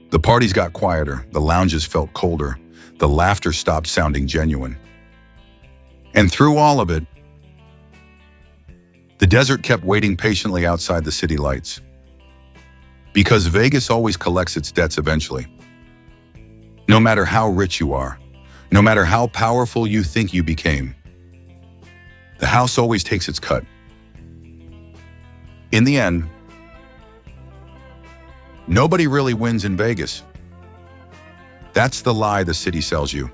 The parties got quieter, the lounges felt colder, the laughter stopped sounding genuine. And through all of it, the desert kept waiting patiently outside the city lights. Because Vegas always collects its debts eventually. No matter how rich you are, no matter how powerful you think you became, the house always takes its cut. In the end, nobody really wins in Vegas. That's the lie the city sells you.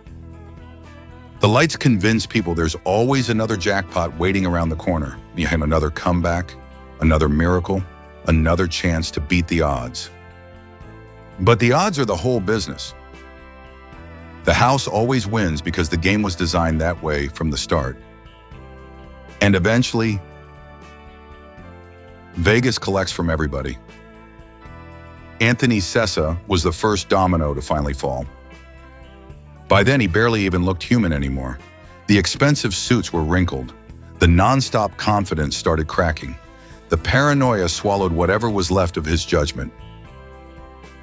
The lights convince people there's always another jackpot waiting around the corner. You have another comeback, another miracle, another chance to beat the odds. But the odds are the whole business. The house always wins because the game was designed that way from the start. And eventually, Vegas collects from everybody. Anthony Sessa was the first domino to finally fall. By then, he barely even looked human anymore. The expensive suits were wrinkled. The nonstop confidence started cracking. The paranoia swallowed whatever was left of his judgment.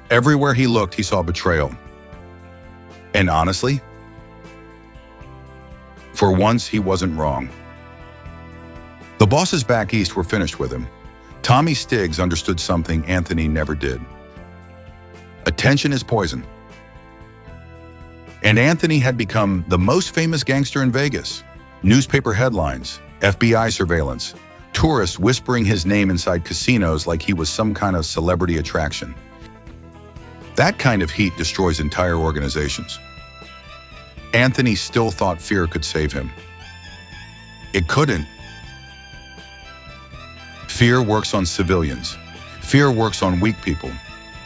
Everywhere he looked, he saw betrayal. And honestly, for once, he wasn't wrong. The bosses back east were finished with him. Tommy Stiggs understood something Anthony never did. Attention is poison. And Anthony had become the most famous gangster in Vegas. Newspaper headlines, FBI surveillance, tourists whispering his name inside casinos like he was some kind of celebrity attraction. That kind of heat destroys entire organizations. Anthony still thought fear could save him. It couldn't. Fear works on civilians. Fear works on weak people.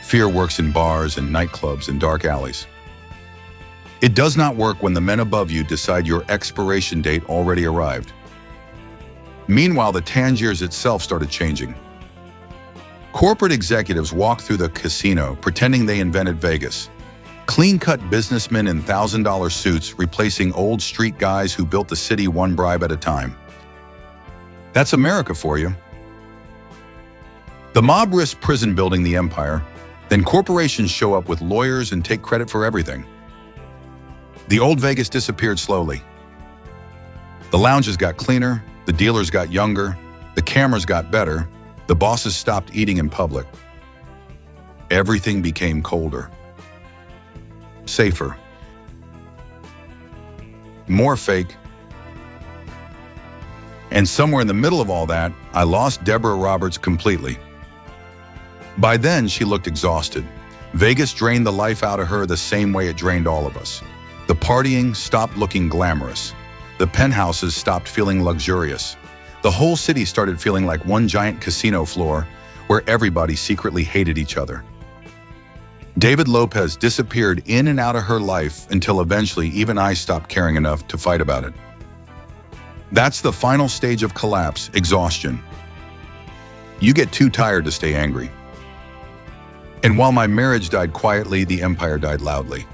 Fear works in bars and nightclubs and dark alleys. It does not work when the men above you decide your expiration date already arrived. Meanwhile, the Tangiers itself started changing. Corporate executives walked through the casino pretending they invented Vegas. Clean-cut businessmen in $1,000 suits replacing old street guys who built the city one bribe at a time. That's America for you. The mob risks prison building the empire, then corporations show up with lawyers and take credit for everything. The old Vegas disappeared slowly. The lounges got cleaner, the dealers got younger, the cameras got better, the bosses stopped eating in public. Everything became colder. Safer. More fake. And somewhere in the middle of all that, I lost Deborah Roberts completely. By then, she looked exhausted. Vegas drained the life out of her the same way it drained all of us. The partying stopped looking glamorous. The penthouses stopped feeling luxurious. The whole city started feeling like one giant casino floor where everybody secretly hated each other. David Lopez disappeared in and out of her life until eventually even I stopped caring enough to fight about it. That's the final stage of collapse, exhaustion. You get too tired to stay angry. And while my marriage died quietly, the empire died loudly.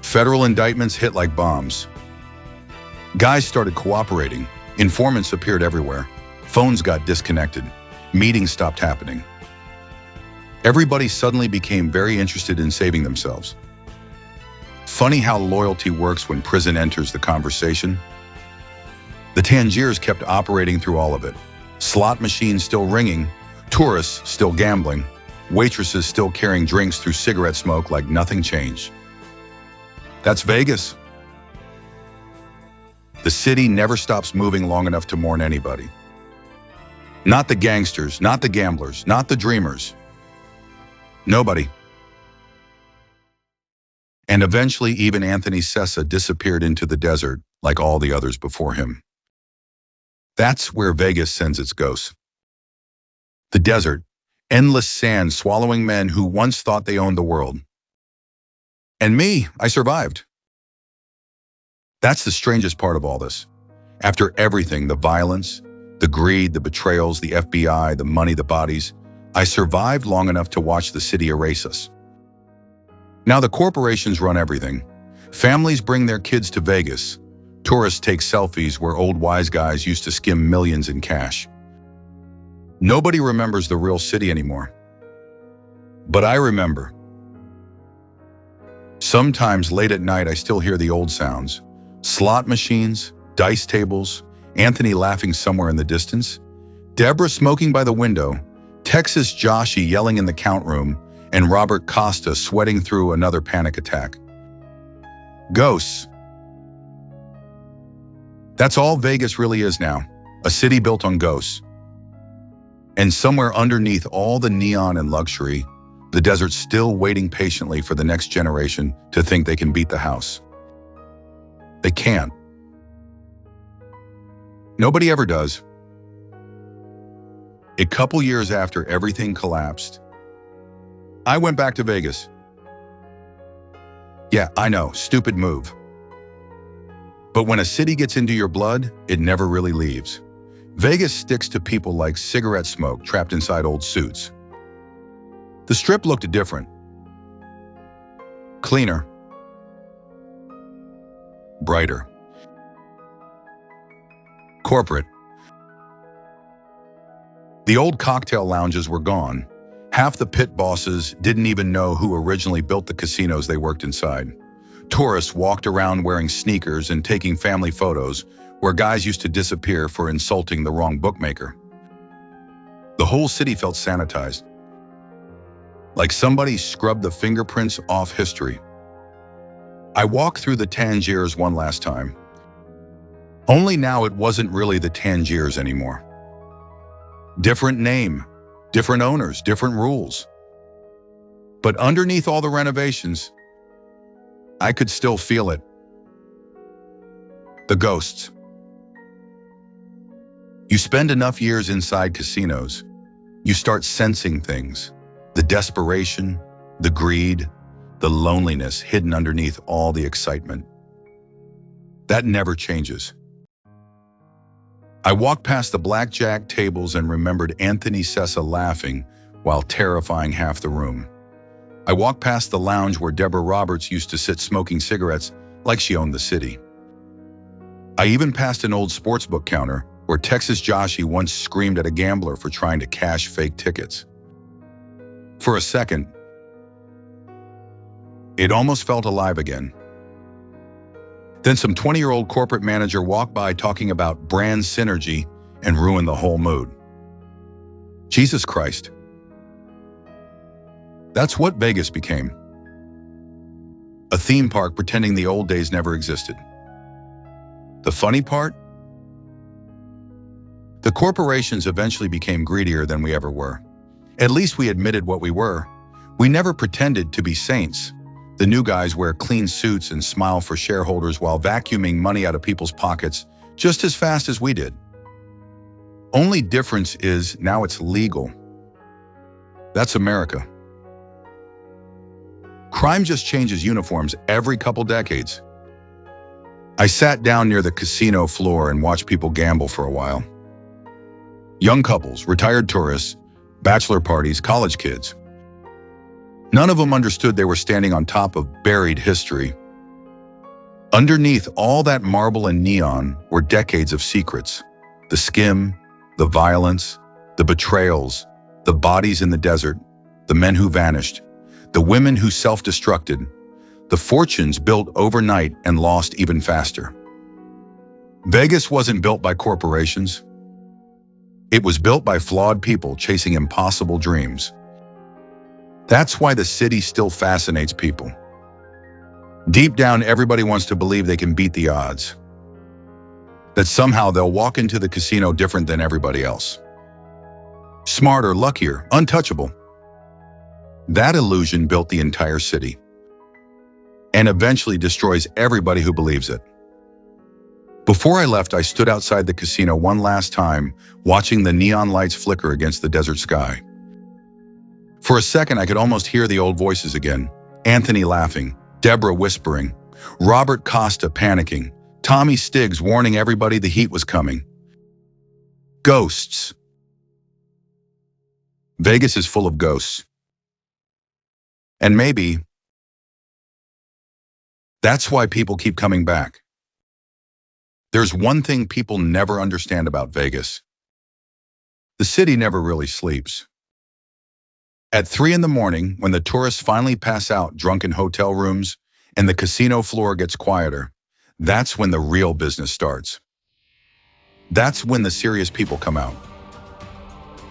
Federal indictments hit like bombs. Guys started cooperating. Informants appeared everywhere. Phones got disconnected. Meetings stopped happening. Everybody suddenly became very interested in saving themselves. Funny how loyalty works when prison enters the conversation. The Tangiers kept operating through all of it. Slot machines still ringing, tourists still gambling, waitresses still carrying drinks through cigarette smoke like nothing changed. That's Vegas. The city never stops moving long enough to mourn anybody. Not the gangsters, not the gamblers, not the dreamers. Nobody. And eventually even Anthony Sessa disappeared into the desert like all the others before him. That's where Vegas sends its ghosts. The desert, endless sand swallowing men who once thought they owned the world. And me, I survived. That's the strangest part of all this. After everything, the violence, the greed, the betrayals, the FBI, the money, the bodies, I survived long enough to watch the city erase us. Now the corporations run everything. Families bring their kids to Vegas. Tourists take selfies where old wise guys used to skim millions in cash. Nobody remembers the real city anymore. But I remember. Sometimes late at night I still hear the old sounds. Slot machines, dice tables, Anthony laughing somewhere in the distance, Deborah smoking by the window, Texas Joshy yelling in the count room, and Robert Costa sweating through another panic attack. Ghosts. That's all Vegas really is now, a city built on ghosts. And somewhere underneath all the neon and luxury, the desert's still waiting patiently for the next generation to think they can beat the house. They can't. Nobody ever does. A couple years after everything collapsed, I went back to Vegas. Yeah, I know, stupid move. But when a city gets into your blood, it never really leaves. Vegas sticks to people like cigarette smoke trapped inside old suits. The Strip looked different. Cleaner. Brighter. Corporate. The old cocktail lounges were gone. Half the pit bosses didn't even know who originally built the casinos they worked inside. Tourists walked around wearing sneakers and taking family photos where guys used to disappear for insulting the wrong bookmaker. The whole city felt sanitized. Like somebody scrubbed the fingerprints off history. I walked through the Tangiers one last time. Only now it wasn't really the Tangiers anymore. Different name, different owners, different rules. But underneath all the renovations, I could still feel it. The ghosts. You spend enough years inside casinos, you start sensing things. The desperation, the greed, the loneliness hidden underneath all the excitement. That never changes. I walked past the blackjack tables and remembered Anthony Sessa laughing while terrifying half the room. I walked past the lounge where Deborah Roberts used to sit smoking cigarettes like she owned the city. I even passed an old sportsbook counter where Texas Joshie once screamed at a gambler for trying to cash fake tickets. For a second, it almost felt alive again. Then some 20-year-old corporate manager walked by talking about brand synergy and ruined the whole mood. Jesus Christ. That's what Vegas became. A theme park pretending the old days never existed. The funny part? The corporations eventually became greedier than we ever were. At least we admitted what we were. We never pretended to be saints. The new guys wear clean suits and smile for shareholders while vacuuming money out of people's pockets just as fast as we did. Only difference is now it's legal. That's America. Crime just changes uniforms every couple decades. I sat down near the casino floor and watched people gamble for a while. Young couples, retired tourists, bachelor parties, college kids. None of them understood they were standing on top of buried history. Underneath all that marble and neon were decades of secrets. The skim, the violence, the betrayals, the bodies in the desert, the men who vanished, the women who self-destructed, the fortunes built overnight and lost even faster. Vegas wasn't built by corporations. It was built by flawed people chasing impossible dreams. That's why the city still fascinates people. Deep down, everybody wants to believe they can beat the odds. That somehow they'll walk into the casino different than everybody else. Smarter, luckier, untouchable. That illusion built the entire city. And eventually destroys everybody who believes it. Before I left, I stood outside the casino one last time, watching the neon lights flicker against the desert sky. For a second, I could almost hear the old voices again. Anthony laughing, Deborah whispering, Robert Costa panicking, Tommy Stiggs warning everybody the heat was coming. Ghosts. Vegas is full of ghosts. And maybe that's why people keep coming back. There's one thing people never understand about Vegas. The city never really sleeps. At 3 a.m, when the tourists finally pass out drunk in hotel rooms and the casino floor gets quieter, that's when the real business starts. That's when the serious people come out.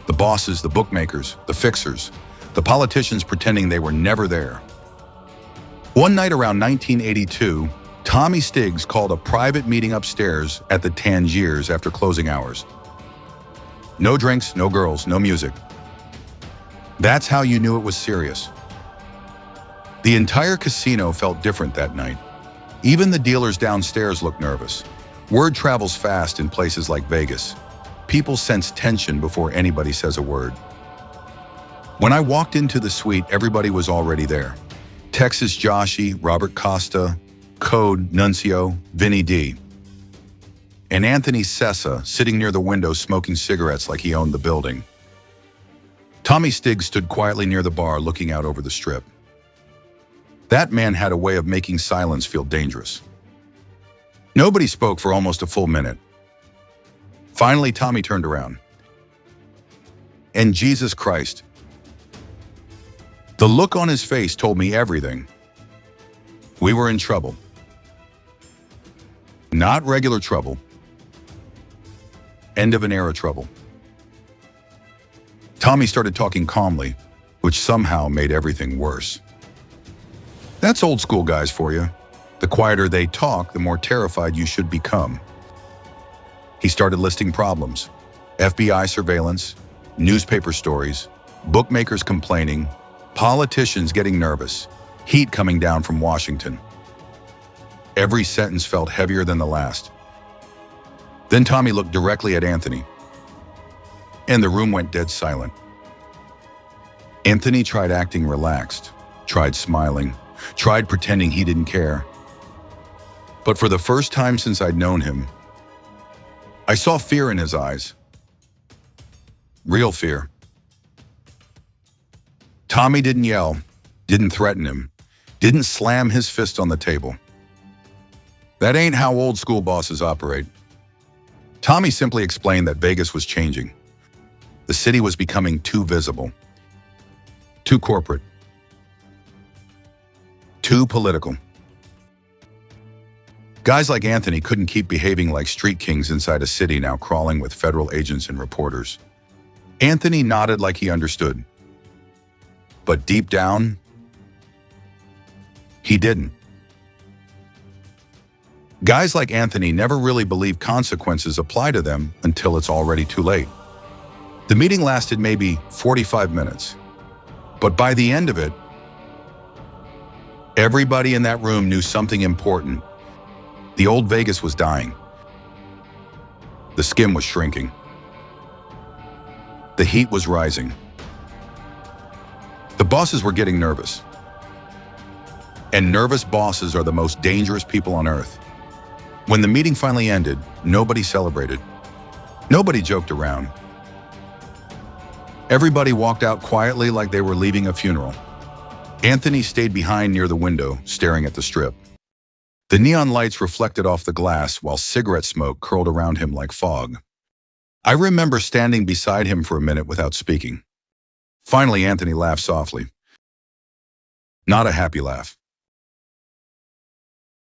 The bosses, the bookmakers, the fixers, the politicians pretending they were never there. One night around 1982, Tommy Stiggs called a private meeting upstairs at the Tangiers after closing hours. No drinks, no girls, no music. That's how you knew it was serious. The entire casino felt different that night. Even the dealers downstairs looked nervous. Word travels fast in places like Vegas. People sense tension before anybody says a word. When I walked into the suite, everybody was already there. Texas Joshie, Robert Costa, Code, Nuncio, Vinny D. And Anthony Sessa sitting near the window smoking cigarettes like he owned the building. Tommy Stiggs stood quietly near the bar looking out over the strip. That man had a way of making silence feel dangerous. Nobody spoke for almost a full minute. Finally, Tommy turned around. And Jesus Christ. The look on his face told me everything. We were in trouble. Not regular trouble. End of an era trouble. Tommy started talking calmly, which somehow made everything worse. That's old school guys for you. The quieter they talk, the more terrified you should become. He started listing problems. FBI surveillance, newspaper stories, bookmakers complaining, politicians getting nervous, heat coming down from Washington. Every sentence felt heavier than the last. Then Tommy looked directly at Anthony, and the room went dead silent. Anthony tried acting relaxed, tried smiling, tried pretending he didn't care. But for the first time since I'd known him, I saw fear in his eyes. Real fear. Tommy didn't yell, didn't threaten him, didn't slam his fist on the table. That ain't how old school bosses operate. Tommy simply explained that Vegas was changing. The city was becoming too visible, too corporate, too political. Guys like Anthony couldn't keep behaving like street kings inside a city now crawling with federal agents and reporters. Anthony nodded like he understood. But deep down, he didn't. Guys like Anthony never really believe consequences apply to them until it's already too late. The meeting lasted maybe 45 minutes. But by the end of it, everybody in that room knew something important. The old Vegas was dying. The skim was shrinking. The heat was rising. The bosses were getting nervous. And nervous bosses are the most dangerous people on earth. When the meeting finally ended, nobody celebrated. Nobody joked around. Everybody walked out quietly like they were leaving a funeral. Anthony stayed behind near the window, staring at the strip. The neon lights reflected off the glass while cigarette smoke curled around him like fog. I remember standing beside him for a minute without speaking. Finally, Anthony laughed softly. Not a happy laugh.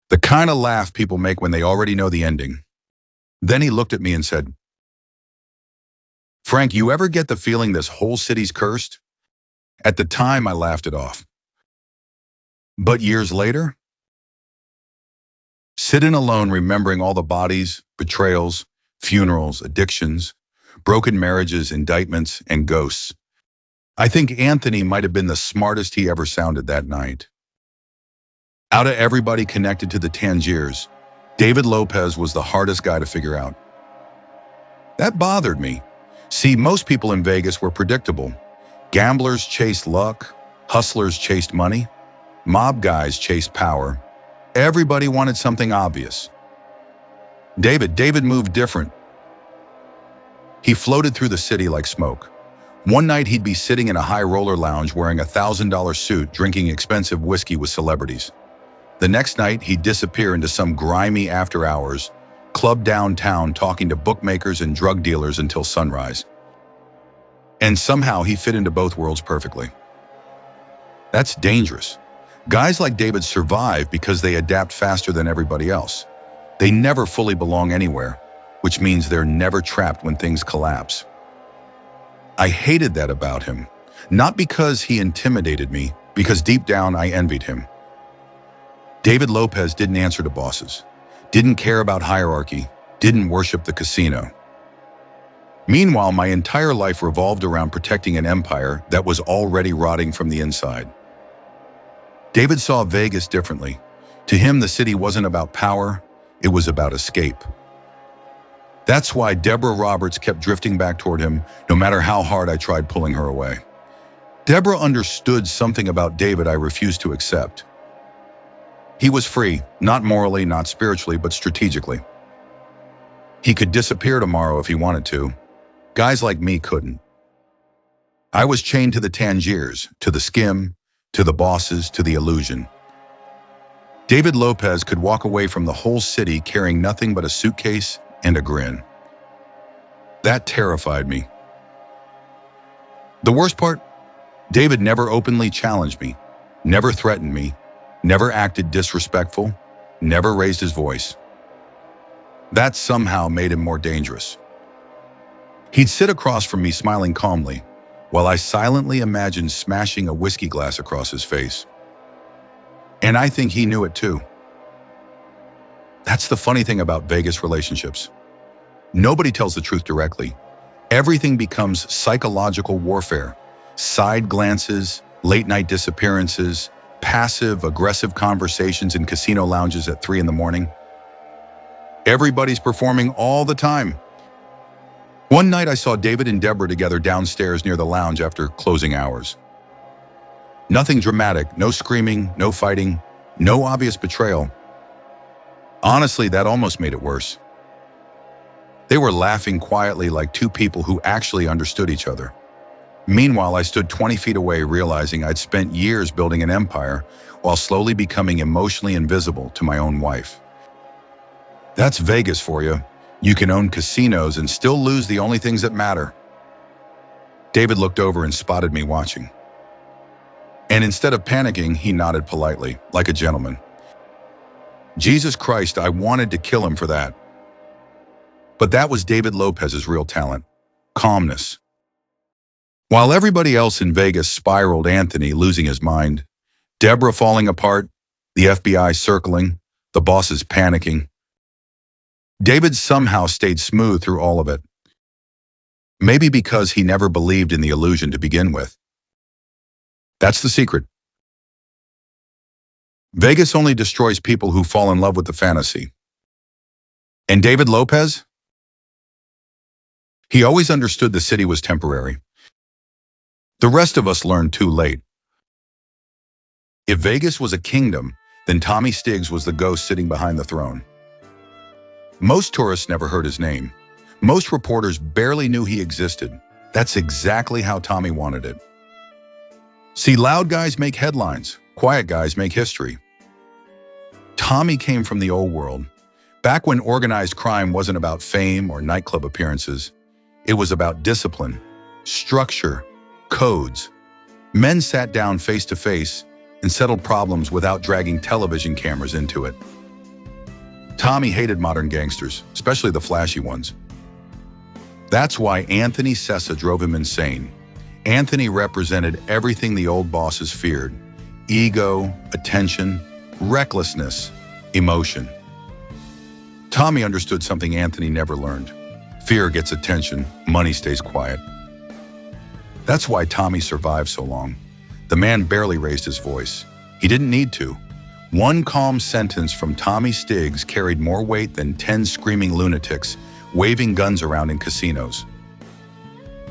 The kind of laugh people make when they already know the ending. Then he looked at me and said, "Frank, you ever get the feeling this whole city's cursed?" At the time, I laughed it off. But years later, sitting alone remembering all the bodies, betrayals, funerals, addictions, broken marriages, indictments, and ghosts, I think Anthony might have been the smartest he ever sounded that night. Out of everybody connected to the Tangiers, David Lopez was the hardest guy to figure out. That bothered me. See, most people in Vegas were predictable. Gamblers chased luck, hustlers chased money, mob guys chased power. Everybody wanted something obvious. David moved different. He floated through the city like smoke. One night he'd be sitting in a high roller lounge wearing a $1,000 suit, drinking expensive whiskey with celebrities. The next night he'd disappear into some grimy after hours club downtown talking to bookmakers and drug dealers until sunrise. And somehow he fit into both worlds perfectly. That's dangerous. Guys like David survive because they adapt faster than everybody else. They never fully belong anywhere, which means they're never trapped when things collapse. I hated that about him, not because he intimidated me, because deep down I envied him. David Lopez didn't answer to bosses, didn't care about hierarchy, didn't worship the casino. Meanwhile, my entire life revolved around protecting an empire that was already rotting from the inside. David saw Vegas differently. To him, the city wasn't about power, it was about escape. That's why Deborah Roberts kept drifting back toward him, no matter how hard I tried pulling her away. Deborah understood something about David I refused to accept. He was free, not morally, not spiritually, but strategically. He could disappear tomorrow if he wanted to. Guys like me couldn't. I was chained to the Tangiers, to the skim, to the bosses, to the illusion. David Lopez could walk away from the whole city carrying nothing but a suitcase and a grin. That terrified me. The worst part? David never openly challenged me, never threatened me, never acted disrespectful, never raised his voice. That somehow made him more dangerous. He'd sit across from me smiling calmly, while I silently imagined smashing a whiskey glass across his face. And I think he knew it too. That's the funny thing about Vegas relationships. Nobody tells the truth directly. Everything becomes psychological warfare. Side glances, late-night disappearances, passive-aggressive conversations in casino lounges at 3 a.m. Everybody's performing all the time. One night I saw David and Deborah together downstairs near the lounge after closing hours. Nothing dramatic, no screaming, no fighting, no obvious betrayal. Honestly, that almost made it worse. They were laughing quietly like two people who actually understood each other. Meanwhile, I stood 20 feet away, realizing I'd spent years building an empire while slowly becoming emotionally invisible to my own wife. That's Vegas for you. You can own casinos and still lose the only things that matter. David looked over and spotted me watching. And instead of panicking, he nodded politely, like a gentleman. Jesus Christ, I wanted to kill him for that. But that was David Lopez's real talent: calmness. While everybody else in Vegas spiraled, Anthony losing his mind, Deborah falling apart, the FBI circling, the bosses panicking, David somehow stayed smooth through all of it. Maybe because he never believed in the illusion to begin with. That's the secret. Vegas only destroys people who fall in love with the fantasy. And David Lopez? He always understood the city was temporary. The rest of us learned too late. If Vegas was a kingdom, then Tommy Stiggs was the ghost sitting behind the throne. Most tourists never heard his name. Most reporters barely knew he existed. That's exactly how Tommy wanted it. See, loud guys make headlines. Quiet guys make history. Tommy came from the old world, back when organized crime wasn't about fame or nightclub appearances. It was about discipline, structure, codes. Men sat down face to face and settled problems without dragging television cameras into it. Tommy hated modern gangsters, especially the flashy ones. That's why Anthony Sessa drove him insane. Anthony represented everything the old bosses feared: ego, attention, recklessness, emotion. Tommy understood something Anthony never learned. Fear gets attention, money stays quiet. That's why Tommy survived so long. The man barely raised his voice. He didn't need to. One calm sentence from Tommy Stiggs carried more weight than 10 screaming lunatics waving guns around in casinos.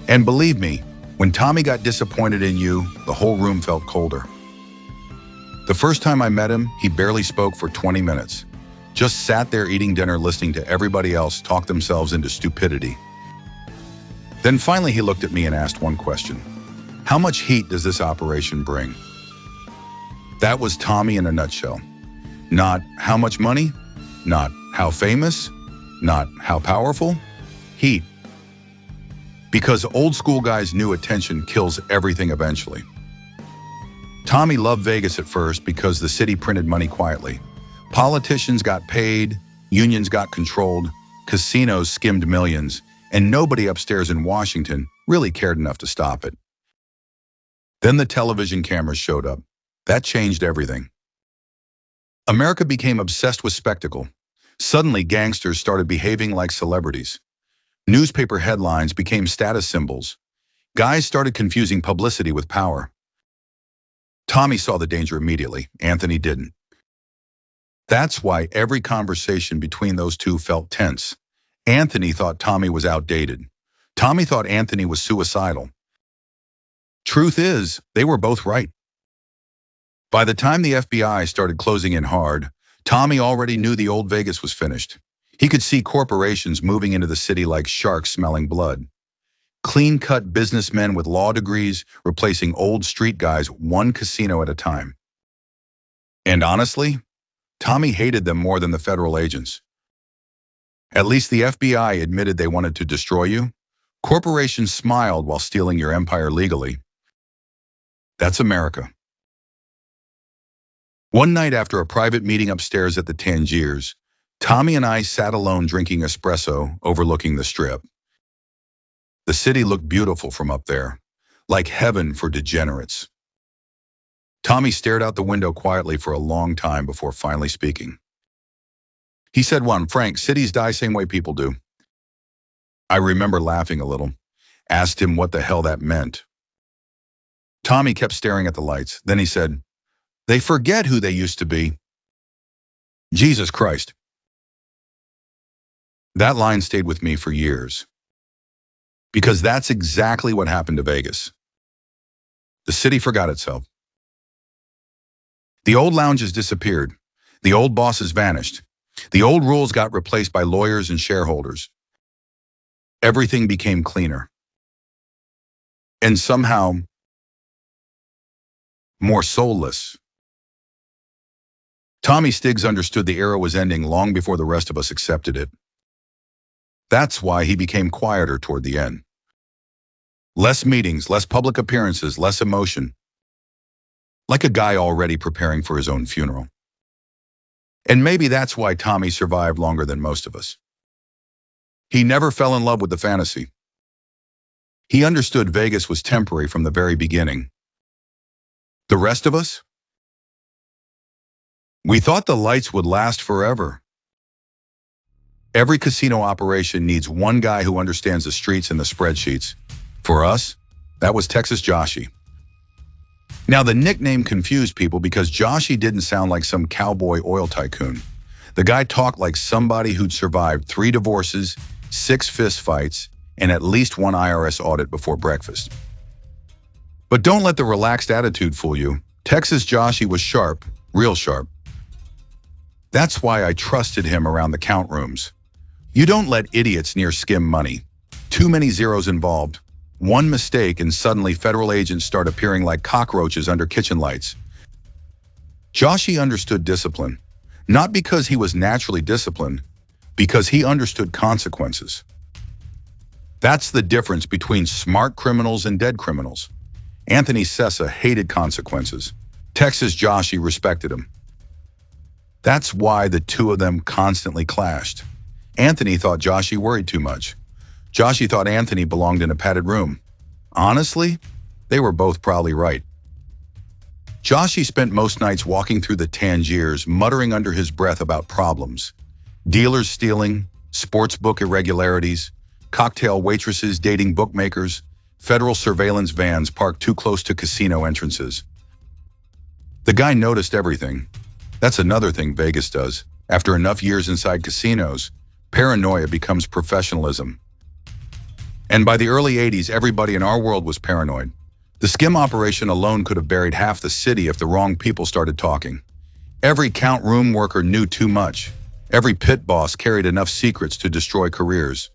And believe me, when Tommy got disappointed in you, the whole room felt colder. The first time I met him, he barely spoke for 20 minutes. Just sat there eating dinner, listening to everybody else talk themselves into stupidity. Then finally he looked at me and asked one question: how much heat does this operation bring? That was Tommy in a nutshell. Not how much money, not how famous, not how powerful. Heat. Because old school guys knew attention kills everything eventually. Tommy loved Vegas at first because the city printed money quietly. Politicians got paid, unions got controlled, casinos skimmed millions, and nobody upstairs in Washington really cared enough to stop it. Then the television cameras showed up. That changed everything. America became obsessed with spectacle. Suddenly, gangsters started behaving like celebrities. Newspaper headlines became status symbols. Guys started confusing publicity with power. Tommy saw the danger immediately. Anthony didn't. That's why every conversation between those two felt tense. Anthony thought Tommy was outdated. Tommy thought Anthony was suicidal. Truth is, they were both right. By the time the FBI started closing in hard, Tommy already knew the old Vegas was finished. He could see corporations moving into the city like sharks smelling blood. Clean-cut businessmen with law degrees replacing old street guys one casino at a time. And honestly, Tommy hated them more than the federal agents. At least the FBI admitted they wanted to destroy you. Corporations smiled while stealing your empire legally. That's America. One night after a private meeting upstairs at the Tangiers, Tommy and I sat alone drinking espresso overlooking the Strip. The city looked beautiful from up there, like heaven for degenerates. Tommy stared out the window quietly for a long time before finally speaking. He said, Frank, cities die same way people do." I remember laughing a little, asked him what the hell that meant. Tommy kept staring at the lights. Then he said, "They forget who they used to be." Jesus Christ. That line stayed with me for years. Because that's exactly what happened to Vegas. The city forgot itself. The old lounges disappeared. The old bosses vanished. The old rules got replaced by lawyers and shareholders. Everything became cleaner. And somehow, more soulless. Tommy Stiggs understood the era was ending long before the rest of us accepted it. That's why he became quieter toward the end. Less meetings, less public appearances, less emotion. Like a guy already preparing for his own funeral. And maybe that's why Tommy survived longer than most of us. He never fell in love with the fantasy. He understood Vegas was temporary from the very beginning. The rest of us? We thought the lights would last forever. Every casino operation needs one guy who understands the streets and the spreadsheets. For us, that was Texas Joshy. Now, the nickname confused people because Joshy didn't sound like some cowboy oil tycoon. The guy talked like somebody who'd survived 3 divorces, 6 fistfights, and at least 1 IRS audit before breakfast. But don't let the relaxed attitude fool you. Texas Joshy was sharp, real sharp. That's why I trusted him around the count rooms. You don't let idiots near skim money. Too many zeros involved. One mistake and suddenly federal agents start appearing like cockroaches under kitchen lights. Joshy understood discipline, not because he was naturally disciplined, because he understood consequences. That's the difference between smart criminals and dead criminals. Anthony Sessa hated consequences. Texas Joshy respected him. That's why the two of them constantly clashed. Anthony thought Joshy worried too much. Joshy thought Anthony belonged in a padded room. Honestly, they were both probably right. Joshy spent most nights walking through the Tangiers, muttering under his breath about problems. Dealers stealing, sportsbook irregularities, cocktail waitresses dating bookmakers, federal surveillance vans parked too close to casino entrances. The guy noticed everything. That's another thing Vegas does. After enough years inside casinos, paranoia becomes professionalism. And by the early 80s, everybody in our world was paranoid. The skim operation alone could have buried half the city if the wrong people started talking. Every count room worker knew too much. Every pit boss carried enough secrets to destroy careers.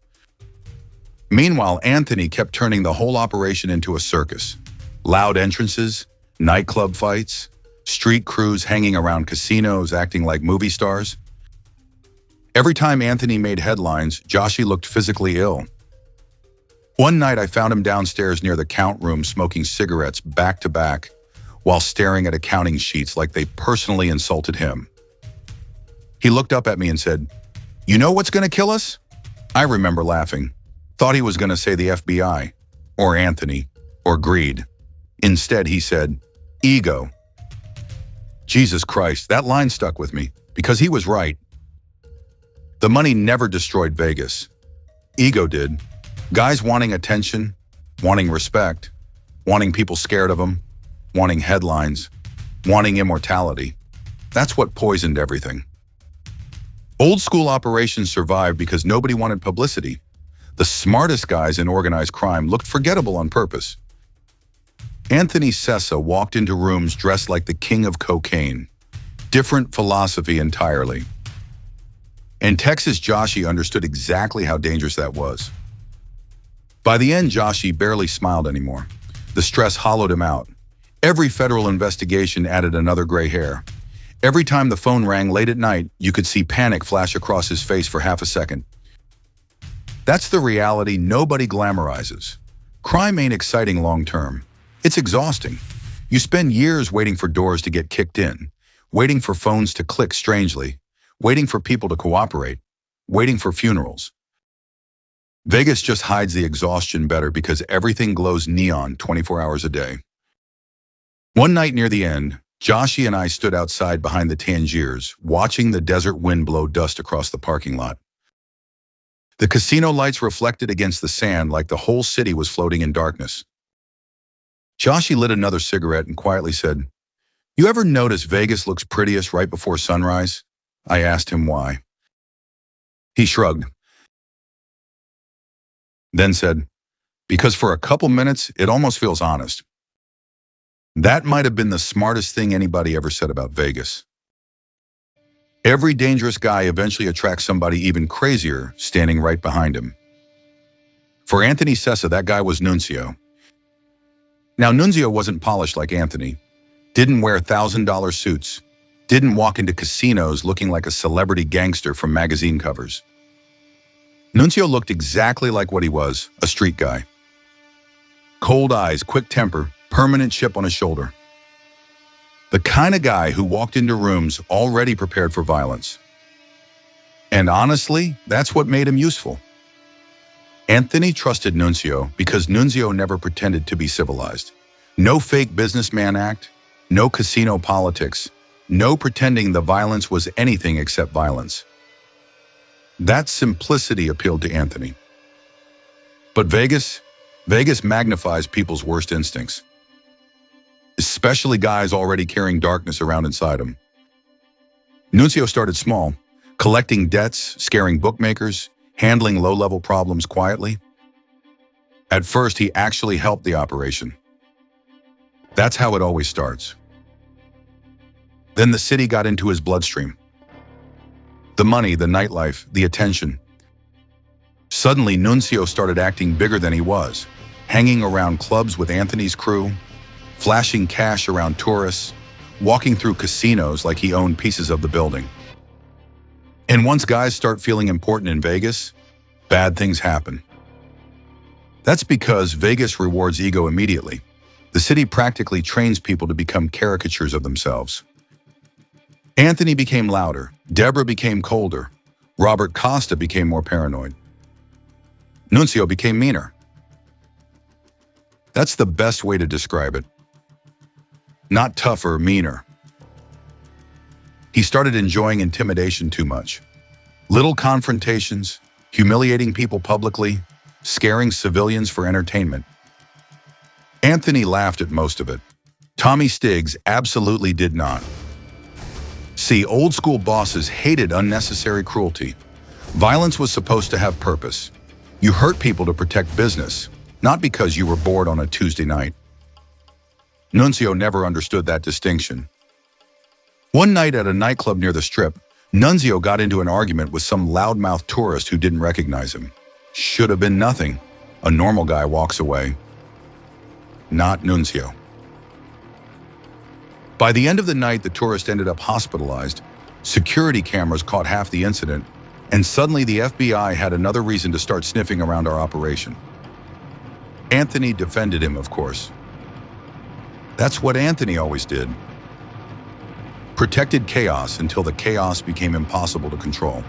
Meanwhile, Anthony kept turning the whole operation into a circus. Loud entrances, nightclub fights, street crews hanging around casinos acting like movie stars. Every time Anthony made headlines, Joshy looked physically ill. One night I found him downstairs near the count room smoking cigarettes back to back while staring at accounting sheets like they personally insulted him. He looked up at me and said, "You know what's going to kill us?" I remember laughing. Thought he was going to say the FBI, or Anthony, or greed. Instead, he said, ego. Jesus Christ, that line stuck with me, because he was right. The money never destroyed Vegas. Ego did. Guys wanting attention, wanting respect, wanting people scared of them, wanting headlines, wanting immortality. That's what poisoned everything. Old school operations survived because nobody wanted publicity. The smartest guys in organized crime looked forgettable on purpose. Anthony Sessa walked into rooms dressed like the king of cocaine. Different philosophy entirely. And Texas Joshy understood exactly how dangerous that was. By the end, Joshy barely smiled anymore. The stress hollowed him out. Every federal investigation added another gray hair. Every time the phone rang late at night, you could see panic flash across his face for half a second. That's the reality nobody glamorizes. Crime ain't exciting long term. It's exhausting. You spend years waiting for doors to get kicked in, waiting for phones to click strangely, waiting for people to cooperate, waiting for funerals. Vegas just hides the exhaustion better because everything glows neon 24 hours a day. One night near the end, Joshy and I stood outside behind the Tangiers, watching the desert wind blow dust across the parking lot. The casino lights reflected against the sand like the whole city was floating in darkness. Joshy lit another cigarette and quietly said, "You ever notice Vegas looks prettiest right before sunrise?" I asked him why. He shrugged, then said, "Because for a couple minutes, it almost feels honest." That might have been the smartest thing anybody ever said about Vegas. Every dangerous guy eventually attracts somebody even crazier standing right behind him. For Anthony Sessa, that guy was Nunzio. Now, Nunzio wasn't polished like Anthony, didn't wear $1,000 suits, didn't walk into casinos looking like a celebrity gangster from magazine covers. Nunzio looked exactly like what he was, a street guy. Cold eyes, quick temper, permanent chip on his shoulder. The kind of guy who walked into rooms already prepared for violence. And honestly, that's what made him useful. Anthony trusted Nunzio because Nunzio never pretended to be civilized. No fake businessman act, no casino politics, no pretending the violence was anything except violence. That simplicity appealed to Anthony. But Vegas magnifies people's worst instincts, especially guys already carrying darkness around inside them. Nunzio started small, collecting debts, scaring bookmakers, handling low-level problems quietly. At first, he actually helped the operation. That's how it always starts. Then the city got into his bloodstream. The money, the nightlife, the attention. Suddenly, Nunzio started acting bigger than he was, hanging around clubs with Anthony's crew, flashing cash around tourists, walking through casinos like he owned pieces of the building. And once guys start feeling important in Vegas, bad things happen. That's because Vegas rewards ego immediately. The city practically trains people to become caricatures of themselves. Anthony became louder, Deborah became colder, Robert Costa became more paranoid. Nunzio became meaner. That's the best way to describe it. Not tougher, meaner. He started enjoying intimidation too much. Little confrontations, humiliating people publicly, scaring civilians for entertainment. Anthony laughed at most of it. Tommy Stiggs absolutely did not. See, old school bosses hated unnecessary cruelty. Violence was supposed to have purpose. You hurt people to protect business, not because you were bored on a Tuesday night. Nunzio never understood that distinction. One night at a nightclub near the Strip, Nunzio got into an argument with some loudmouth tourist who didn't recognize him. Should have been nothing. A normal guy walks away. Not Nunzio. By the end of the night, the tourist ended up hospitalized. Security cameras caught half the incident, and suddenly the FBI had another reason to start sniffing around our operation. Anthony defended him, of course. That's what Anthony always did. Protected chaos until the chaos became impossible to control.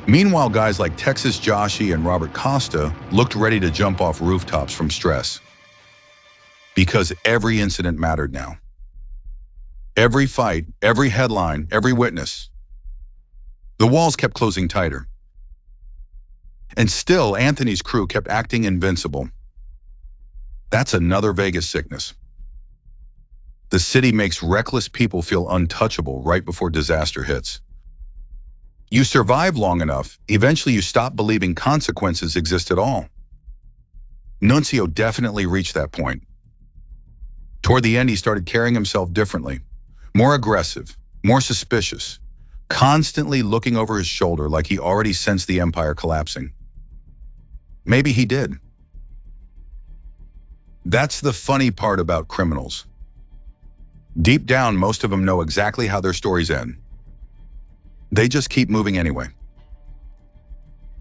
Meanwhile, guys like Texas Joshi and Robert Costa looked ready to jump off rooftops from stress. Because every incident mattered now. Every fight, every headline, every witness. The walls kept closing tighter. And still, Anthony's crew kept acting invincible. That's another Vegas sickness. The city makes reckless people feel untouchable right before disaster hits. You survive long enough, eventually you stop believing consequences exist at all. Nunzio definitely reached that point. Toward the end, he started carrying himself differently, more aggressive, more suspicious, constantly looking over his shoulder like he already sensed the empire collapsing. Maybe he did. That's the funny part about criminals. Deep down, most of them know exactly how their stories end. They just keep moving anyway.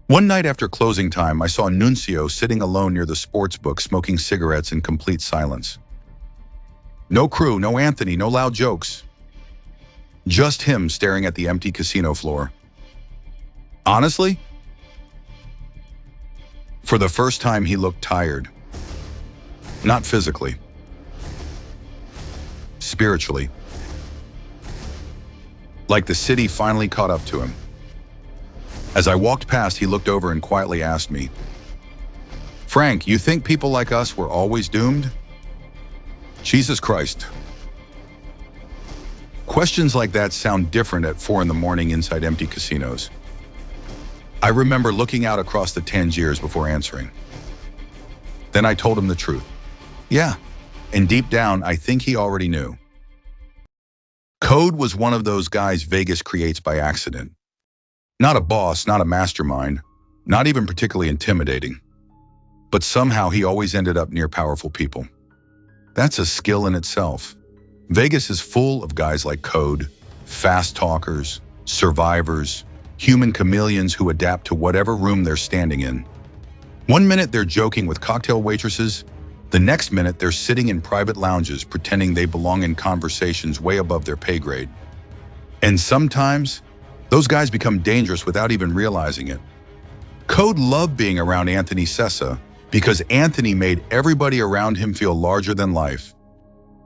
One night after closing time, I saw Nunzio sitting alone near the sports book smoking cigarettes in complete silence. No crew, no Anthony, no loud jokes. Just him staring at the empty casino floor. Honestly, for the first time he looked tired. Not physically. Spiritually. Like the city finally caught up to him. As I walked past, he looked over and quietly asked me, "Frank, you think people like us were always doomed?" Jesus Christ. Questions like that sound different at 4 a.m. inside empty casinos. I remember looking out across the Tangiers before answering. Then I told him the truth. Yeah, And deep down, I think he already knew. Code was one of those guys Vegas creates by accident. Not a boss, not a mastermind, not even particularly intimidating. But somehow he always ended up near powerful people. That's a skill in itself. Vegas is full of guys like Code, fast talkers, survivors, human chameleons who adapt to whatever room they're standing in. One minute they're joking with cocktail waitresses, the next minute they're sitting in private lounges pretending they belong in conversations way above their pay grade. And sometimes, those guys become dangerous without even realizing it. Code loved being around Anthony Sessa because Anthony made everybody around him feel larger than life.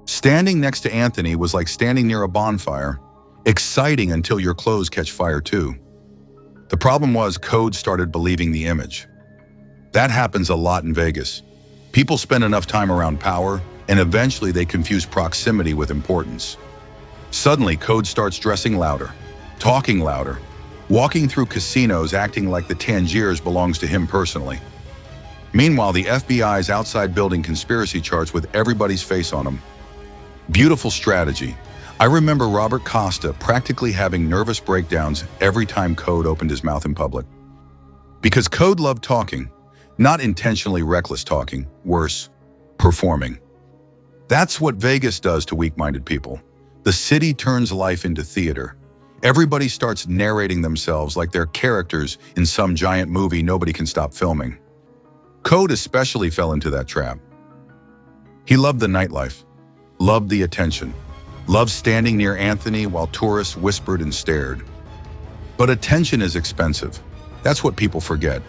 Standing next to Anthony was like standing near a bonfire, exciting until your clothes catch fire too. The problem was Code started believing the image. That happens a lot in Vegas. People spend enough time around power, and eventually they confuse proximity with importance. Suddenly, Code starts dressing louder, talking louder, walking through casinos acting like the Tangiers belongs to him personally. Meanwhile, the FBI's outside building conspiracy charts with everybody's face on them. Beautiful strategy. I remember Robert Costa practically having nervous breakdowns every time Code opened his mouth in public. Because Code loved talking, not intentionally reckless talking, worse, performing. That's what Vegas does to weak-minded people. The city turns life into theater. Everybody starts narrating themselves like they're characters in some giant movie nobody can stop filming. Code especially fell into that trap. He loved the nightlife, loved the attention, loved standing near Anthony while tourists whispered and stared. But attention is expensive. That's what people forget.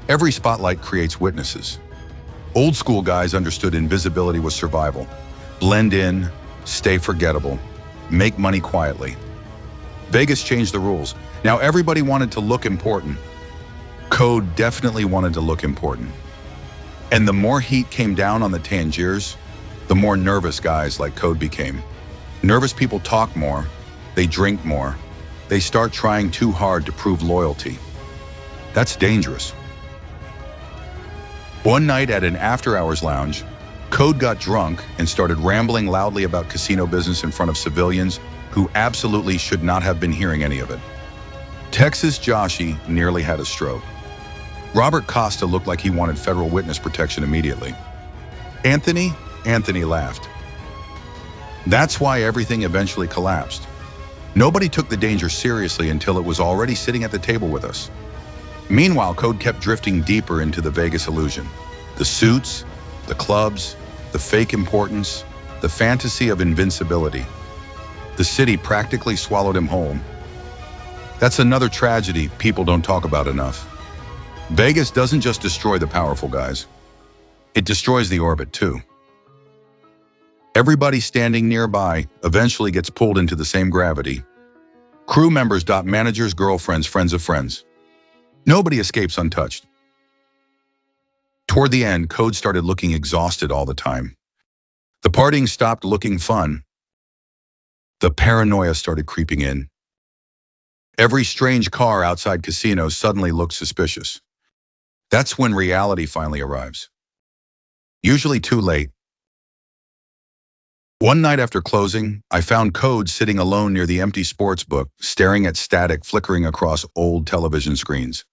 Every spotlight creates witnesses. Old school guys understood invisibility was survival. Blend in, stay forgettable, make money quietly. Vegas changed the rules. Now everybody wanted to look important. Code definitely wanted to look important. And the more heat came down on the Tangiers, the more nervous guys like Code became. Nervous people talk more, they drink more, they start trying too hard to prove loyalty. That's dangerous. One night at an after-hours lounge, Code got drunk and started rambling loudly about casino business in front of civilians who absolutely should not have been hearing any of it. Texas Joshy nearly had a stroke. Robert Costa looked like he wanted federal witness protection immediately. Anthony laughed. That's why everything eventually collapsed. Nobody took the danger seriously until it was already sitting at the table with us. Meanwhile, Code kept drifting deeper into the Vegas illusion. The suits, the clubs, the fake importance, the fantasy of invincibility. The city practically swallowed him whole. That's another tragedy people don't talk about enough. Vegas doesn't just destroy the powerful guys. It destroys the orbit too. Everybody standing nearby eventually gets pulled into the same gravity. Crew members, managers, girlfriends, friends of friends. Nobody escapes untouched. Toward the end, Code started looking exhausted all the time. The partying stopped looking fun. The paranoia started creeping in. Every strange car outside casinos suddenly looked suspicious. That's when reality finally arrives. Usually too late. One night after closing, I found Code sitting alone near the empty sports book, staring at static flickering across old television screens.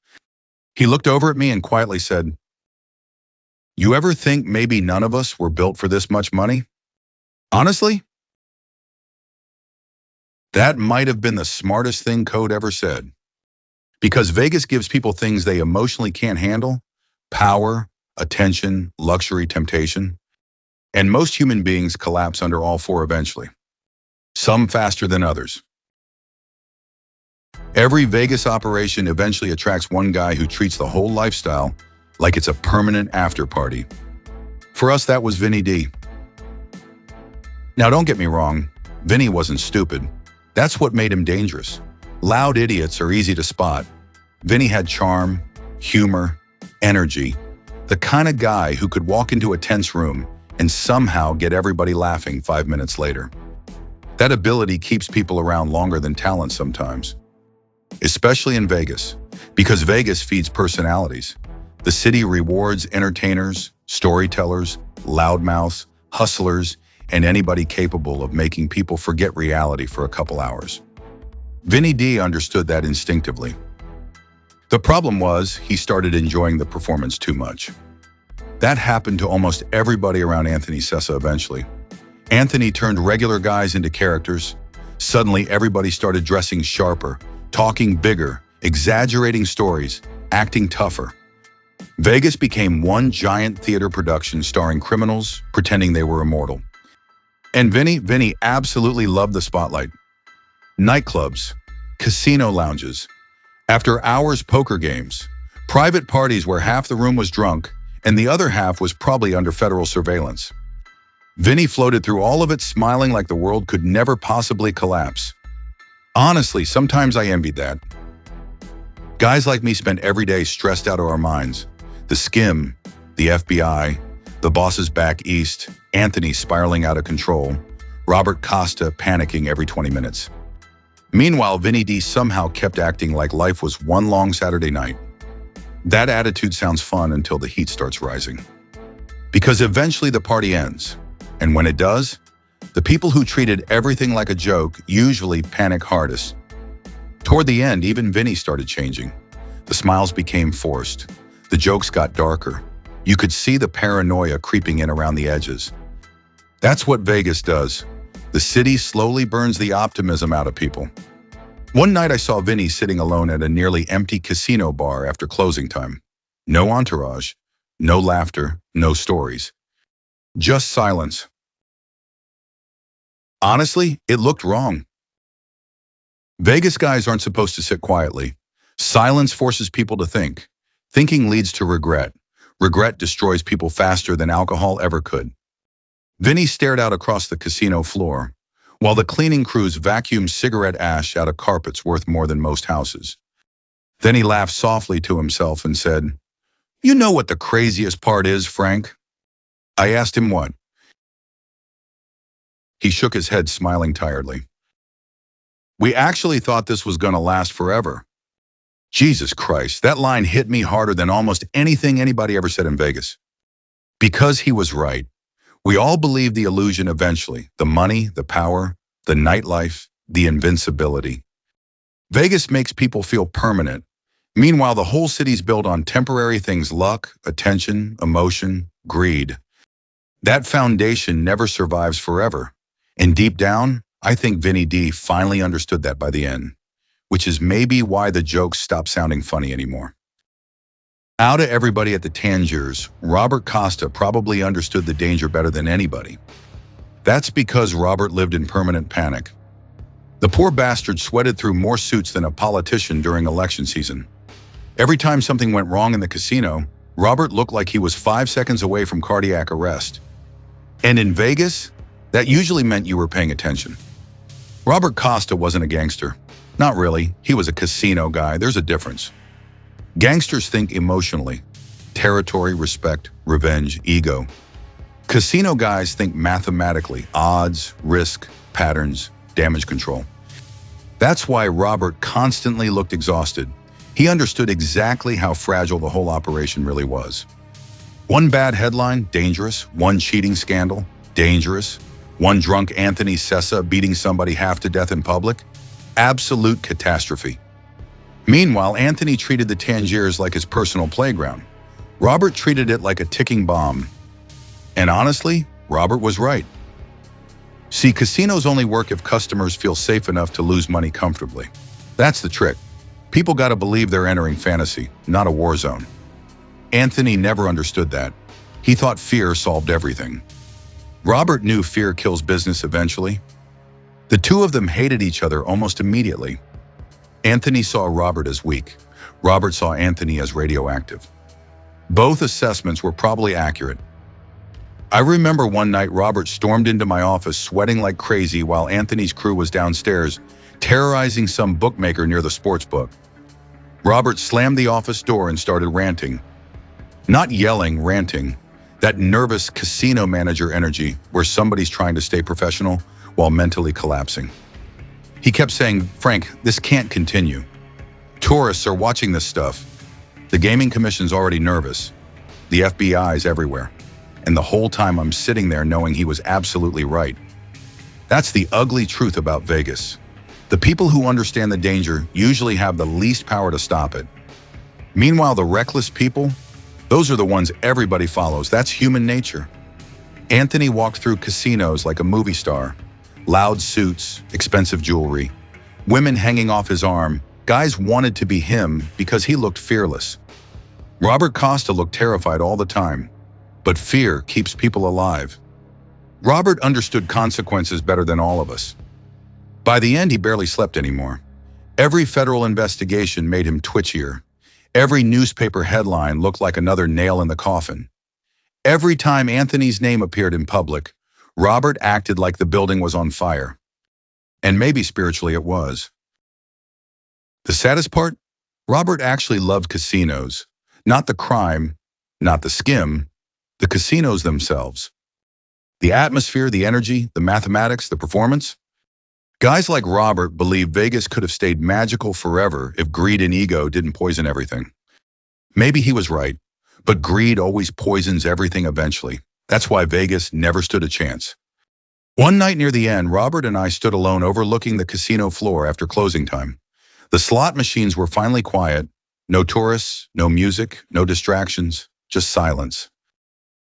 He looked over at me and quietly said, "You ever think maybe none of us were built for this much money? Honestly?" That might have been the smartest thing Code ever said. Because Vegas gives people things they emotionally can't handle: power, attention, luxury, temptation. And most human beings collapse under all four eventually. Some faster than others. Every Vegas operation eventually attracts one guy who treats the whole lifestyle like it's a permanent after party. For us, that was Vinny D. Now don't get me wrong, Vinny wasn't stupid. That's what made him dangerous. Loud idiots are easy to spot. Vinny had charm, humor, energy, the kind of guy who could walk into a tense room and somehow get everybody laughing 5 minutes later. That ability keeps people around longer than talent sometimes. Especially in Vegas, because Vegas feeds personalities. The city rewards entertainers, storytellers, loudmouths, hustlers, and anybody capable of making people forget reality for a couple hours. Vinny D understood that instinctively. The problem was he started enjoying the performance too much. That happened to almost everybody around Anthony Sessa eventually. Anthony turned regular guys into characters. Suddenly, everybody started dressing sharper, talking bigger, exaggerating stories, acting tougher. Vegas became one giant theater production starring criminals pretending they were immortal. And Vinny absolutely loved the spotlight. Nightclubs, casino lounges, after-hours poker games, private parties where half the room was drunk and the other half was probably under federal surveillance. Vinny floated through all of it smiling like the world could never possibly collapse. Honestly, sometimes I envied that. Guys like me spent every day stressed out of our minds. The skim, the FBI, the bosses back east, Anthony spiraling out of control, Robert Costa panicking every 20 minutes. Meanwhile, Vinny D somehow kept acting like life was one long Saturday night. That attitude sounds fun until the heat starts rising. Because eventually the party ends. And when it does, the people who treated everything like a joke usually panic hardest. Toward the end, even Vinny started changing. The smiles became forced. The jokes got darker. You could see the paranoia creeping in around the edges. That's what Vegas does. The city slowly burns the optimism out of people. One night I saw Vinny sitting alone at a nearly empty casino bar after closing time. No entourage, no laughter, no stories. Just silence. Honestly, it looked wrong. Vegas guys aren't supposed to sit quietly. Silence forces people to think. Thinking leads to regret. Regret destroys people faster than alcohol ever could. Vinny stared out across the casino floor, while the cleaning crews vacuumed cigarette ash out of carpets worth more than most houses. Then he laughed softly to himself and said, "You know what the craziest part is, Frank?" I asked him what. He shook his head, smiling tiredly. "We actually thought this was going to last forever." Jesus Christ, that line hit me harder than almost anything anybody ever said in Vegas. Because he was right. We all believed the illusion eventually. The money, the power, the nightlife, the invincibility. Vegas makes people feel permanent. Meanwhile, the whole city's built on temporary things: luck, attention, emotion, greed. That foundation never survives forever. And deep down, I think Vinny D finally understood that by the end, which is maybe why the jokes stopped sounding funny anymore. Out of everybody at the Tangiers, Robert Costa probably understood the danger better than anybody. That's because Robert lived in permanent panic. The poor bastard sweated through more suits than a politician during election season. Every time something went wrong in the casino, Robert looked like he was 5 seconds away from cardiac arrest. And in Vegas, that usually meant you were paying attention. Robert Costa wasn't a gangster. Not really. He was a casino guy. There's a difference. Gangsters think emotionally. Territory, respect, revenge, ego. Casino guys think mathematically. Odds, risk, patterns, damage control. That's why Robert constantly looked exhausted. He understood exactly how fragile the whole operation really was. One bad headline, dangerous. One cheating scandal, dangerous. One drunk Anthony Sessa beating somebody half to death in public, absolute catastrophe. Meanwhile, Anthony treated the Tangiers like his personal playground. Robert treated it like a ticking bomb. And honestly, Robert was right. See, casinos only work if customers feel safe enough to lose money comfortably. That's the trick. People gotta believe they're entering fantasy, not a war zone. Anthony never understood that. He thought fear solved everything. Robert knew fear kills business eventually. The two of them hated each other almost immediately. Anthony saw Robert as weak. Robert saw Anthony as radioactive. Both assessments were probably accurate. I remember one night Robert stormed into my office sweating like crazy while Anthony's crew was downstairs, terrorizing some bookmaker near the sports book. Robert slammed the office door and started ranting. Not yelling, ranting. That nervous casino manager energy where somebody's trying to stay professional while mentally collapsing. He kept saying, "Frank, this can't continue. Tourists are watching this stuff. The gaming commission's already nervous. The FBI's everywhere. And the whole time I'm sitting there knowing he was absolutely right. That's the ugly truth about Vegas. The people who understand the danger usually have the least power to stop it. Meanwhile, the reckless people, those are the ones everybody follows. That's human nature. Anthony walked through casinos like a movie star. Loud suits, expensive jewelry, women hanging off his arm. Guys wanted to be him because he looked fearless. Robert Costa looked terrified all the time, but fear keeps people alive. Robert understood consequences better than all of us. By the end, he barely slept anymore. Every federal investigation made him twitchier. Every newspaper headline looked like another nail in the coffin. Every time Anthony's name appeared in public, Robert acted like the building was on fire. And maybe spiritually it was. The saddest part? Robert actually loved casinos. Not the crime, not the skim, the casinos themselves. The atmosphere, the energy, the mathematics, the performance. Guys like Robert believed Vegas could have stayed magical forever if greed and ego didn't poison everything. Maybe he was right, but greed always poisons everything eventually. That's why Vegas never stood a chance. One night near the end, Robert and I stood alone overlooking the casino floor after closing time. The slot machines were finally quiet. No tourists, no music, no distractions, just silence.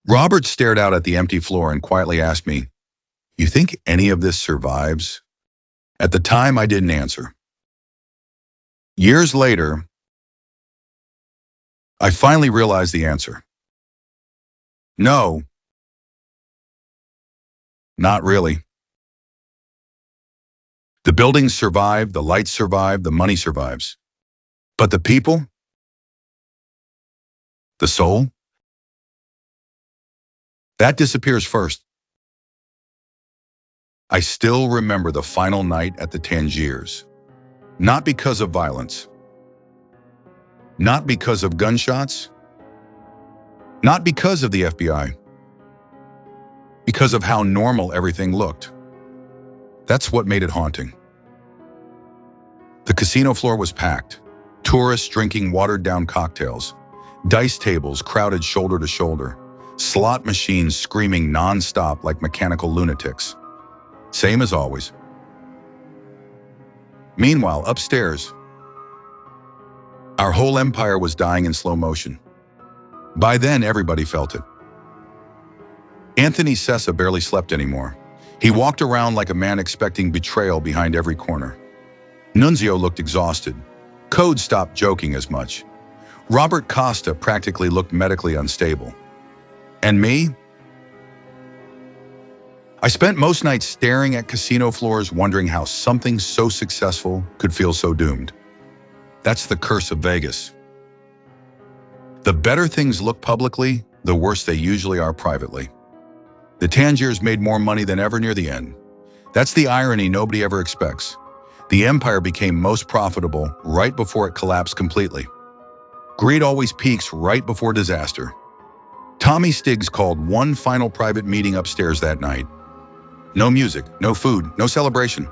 Robert stared out at the empty floor and quietly asked me, "You think any of this survives?" At the time, I didn't answer. Years later, I finally realized the answer. No, not really. The buildings survive, the lights survive, the money survives. But the people? The soul? That disappears first. I still remember the final night at the Tangiers. Not because of violence. Not because of gunshots. Not because of the FBI. Because of how normal everything looked. That's what made it haunting. The casino floor was packed. Tourists drinking watered-down cocktails. Dice tables crowded shoulder to shoulder. Slot machines screaming non-stop like mechanical lunatics. Same as always. Meanwhile, upstairs, our whole empire was dying in slow motion. By then, everybody felt it. Anthony Sessa barely slept anymore. He walked around like a man expecting betrayal behind every corner. Nunzio looked exhausted. Code stopped joking as much. Robert Costa practically looked medically unstable. And me? I spent most nights staring at casino floors wondering how something so successful could feel so doomed. That's the curse of Vegas. The better things look publicly, the worse they usually are privately. The Tangiers made more money than ever near the end. That's the irony nobody ever expects. The empire became most profitable right before it collapsed completely. Greed always peaks right before disaster. Tommy Stiggs called one final private meeting upstairs that night. No music, no food, no celebration.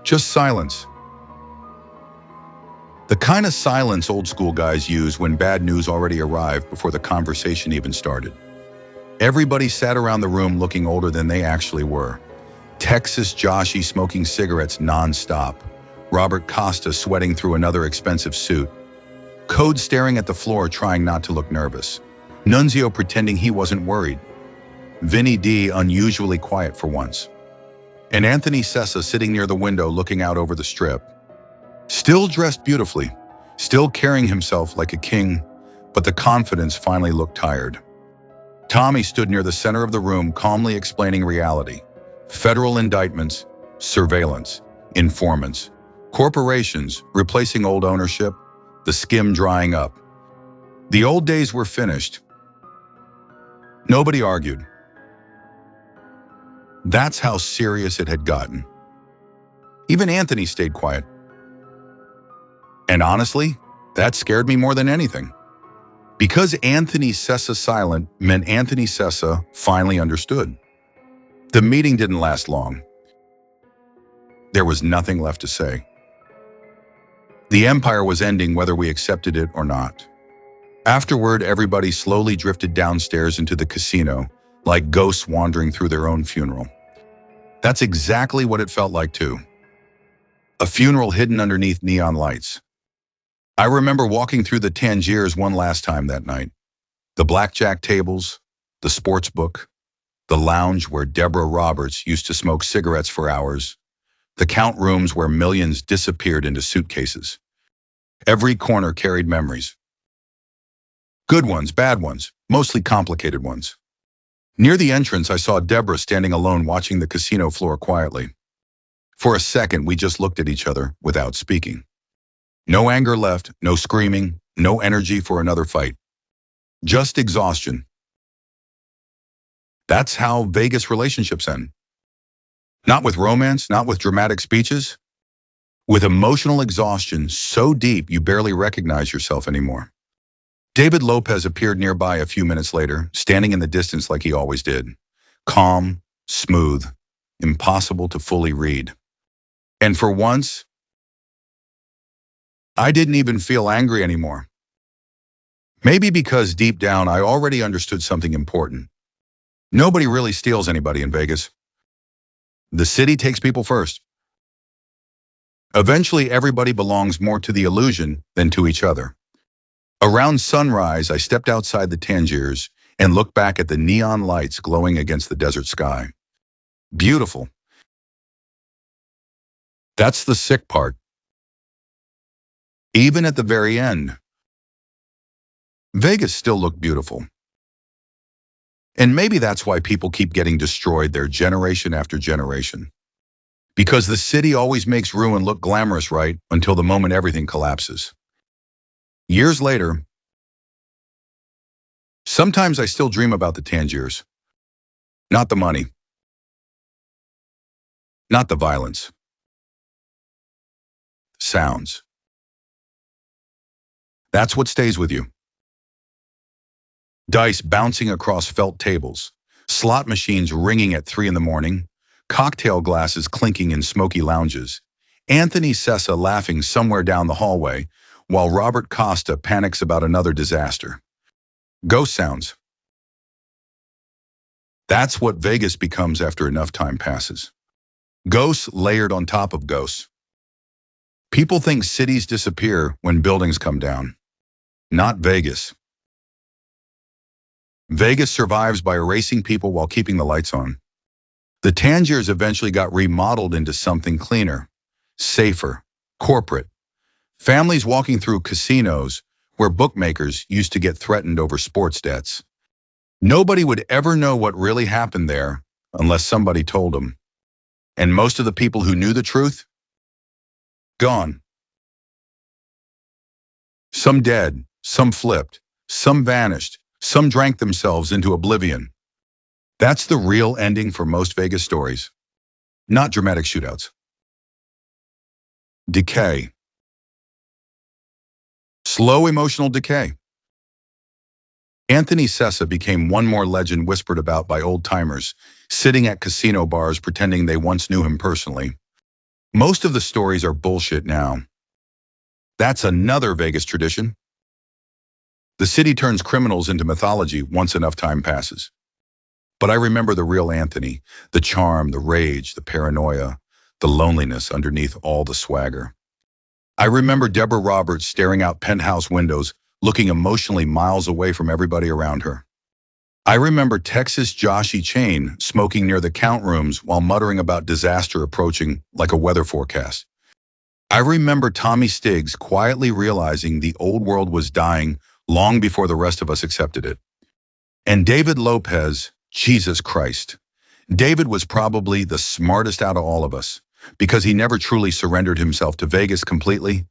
Just silence. The kind of silence old school guys use when bad news already arrived before the conversation even started. Everybody sat around the room looking older than they actually were. Texas Joshy smoking cigarettes non-stop. Robert Costa sweating through another expensive suit. Code staring at the floor trying not to look nervous. Nunzio pretending he wasn't worried. Vinny D unusually quiet for once. And Anthony Sessa sitting near the window looking out over the strip. Still dressed beautifully, still carrying himself like a king, but the confidence finally looked tired. Tommy stood near the center of the room calmly explaining reality. Federal indictments, surveillance, informants, corporations replacing old ownership, the skim drying up. The old days were finished. Nobody argued. That's how serious it had gotten. Even Anthony stayed quiet. And honestly, that scared me more than anything. Because Anthony Sessa silent meant Anthony Sessa finally understood. The meeting didn't last long. There was nothing left to say. The empire was ending whether we accepted it or not. Afterward, everybody slowly drifted downstairs into the casino, like ghosts wandering through their own funeral. That's exactly what it felt like too. A funeral hidden underneath neon lights. I remember walking through the Tangiers one last time that night. The blackjack tables, the sports book, the lounge where Deborah Roberts used to smoke cigarettes for hours, the count rooms where millions disappeared into suitcases. Every corner carried memories. Good ones, bad ones, mostly complicated ones. Near the entrance, I saw Deborah standing alone watching the casino floor quietly. For a second, we just looked at each other without speaking. No anger left, no screaming, no energy for another fight. Just exhaustion. That's how Vegas relationships end. Not with romance, not with dramatic speeches, with emotional exhaustion so deep you barely recognize yourself anymore. David Lopez appeared nearby a few minutes later, standing in the distance like he always did. Calm, smooth, impossible to fully read. And for once, I didn't even feel angry anymore. Maybe because deep down I already understood something important. Nobody really steals anybody in Vegas. The city takes people first. Eventually, everybody belongs more to the illusion than to each other. Around sunrise, I stepped outside the Tangiers and looked back at the neon lights glowing against the desert sky. Beautiful. That's the sick part. Even at the very end, Vegas still looked beautiful. And maybe that's why people keep getting destroyed there generation after generation. Because the city always makes ruin look glamorous, right, until the moment everything collapses. Years later, sometimes I still dream about the Tangiers. Not the money, not the violence. Sounds. That's what stays with you. Dice bouncing across felt tables, slot machines ringing at 3 in the morning, cocktail glasses clinking in smoky lounges, Anthony Sessa laughing somewhere down the hallway, while Robert Costa panics about another disaster. Ghost sounds. That's what Vegas becomes after enough time passes. Ghosts layered on top of ghosts. People think cities disappear when buildings come down. Not Vegas. Vegas survives by erasing people while keeping the lights on. The Tangiers eventually got remodeled into something cleaner, safer, corporate. Families walking through casinos where bookmakers used to get threatened over sports debts. Nobody would ever know what really happened there unless somebody told them. And most of the people who knew the truth? Gone. Some dead, some flipped, some vanished, some drank themselves into oblivion. That's the real ending for most Vegas stories. Not dramatic shootouts. Decay. Slow emotional decay. Anthony Sessa became one more legend whispered about by old-timers, sitting at casino bars pretending they once knew him personally. Most of the stories are bullshit now. That's another Vegas tradition. The city turns criminals into mythology once enough time passes. But I remember the real Anthony, the charm, the rage, the paranoia, the loneliness underneath all the swagger. I remember Deborah Roberts staring out penthouse windows, looking emotionally miles away from everybody around her. I remember Texas Joshy Chain smoking near the count rooms while muttering about disaster approaching like a weather forecast. I remember Tommy Stiggs quietly realizing the old world was dying long before the rest of us accepted it. And David Lopez, Jesus Christ. David was probably the smartest out of all of us because he never truly surrendered himself to Vegas completely.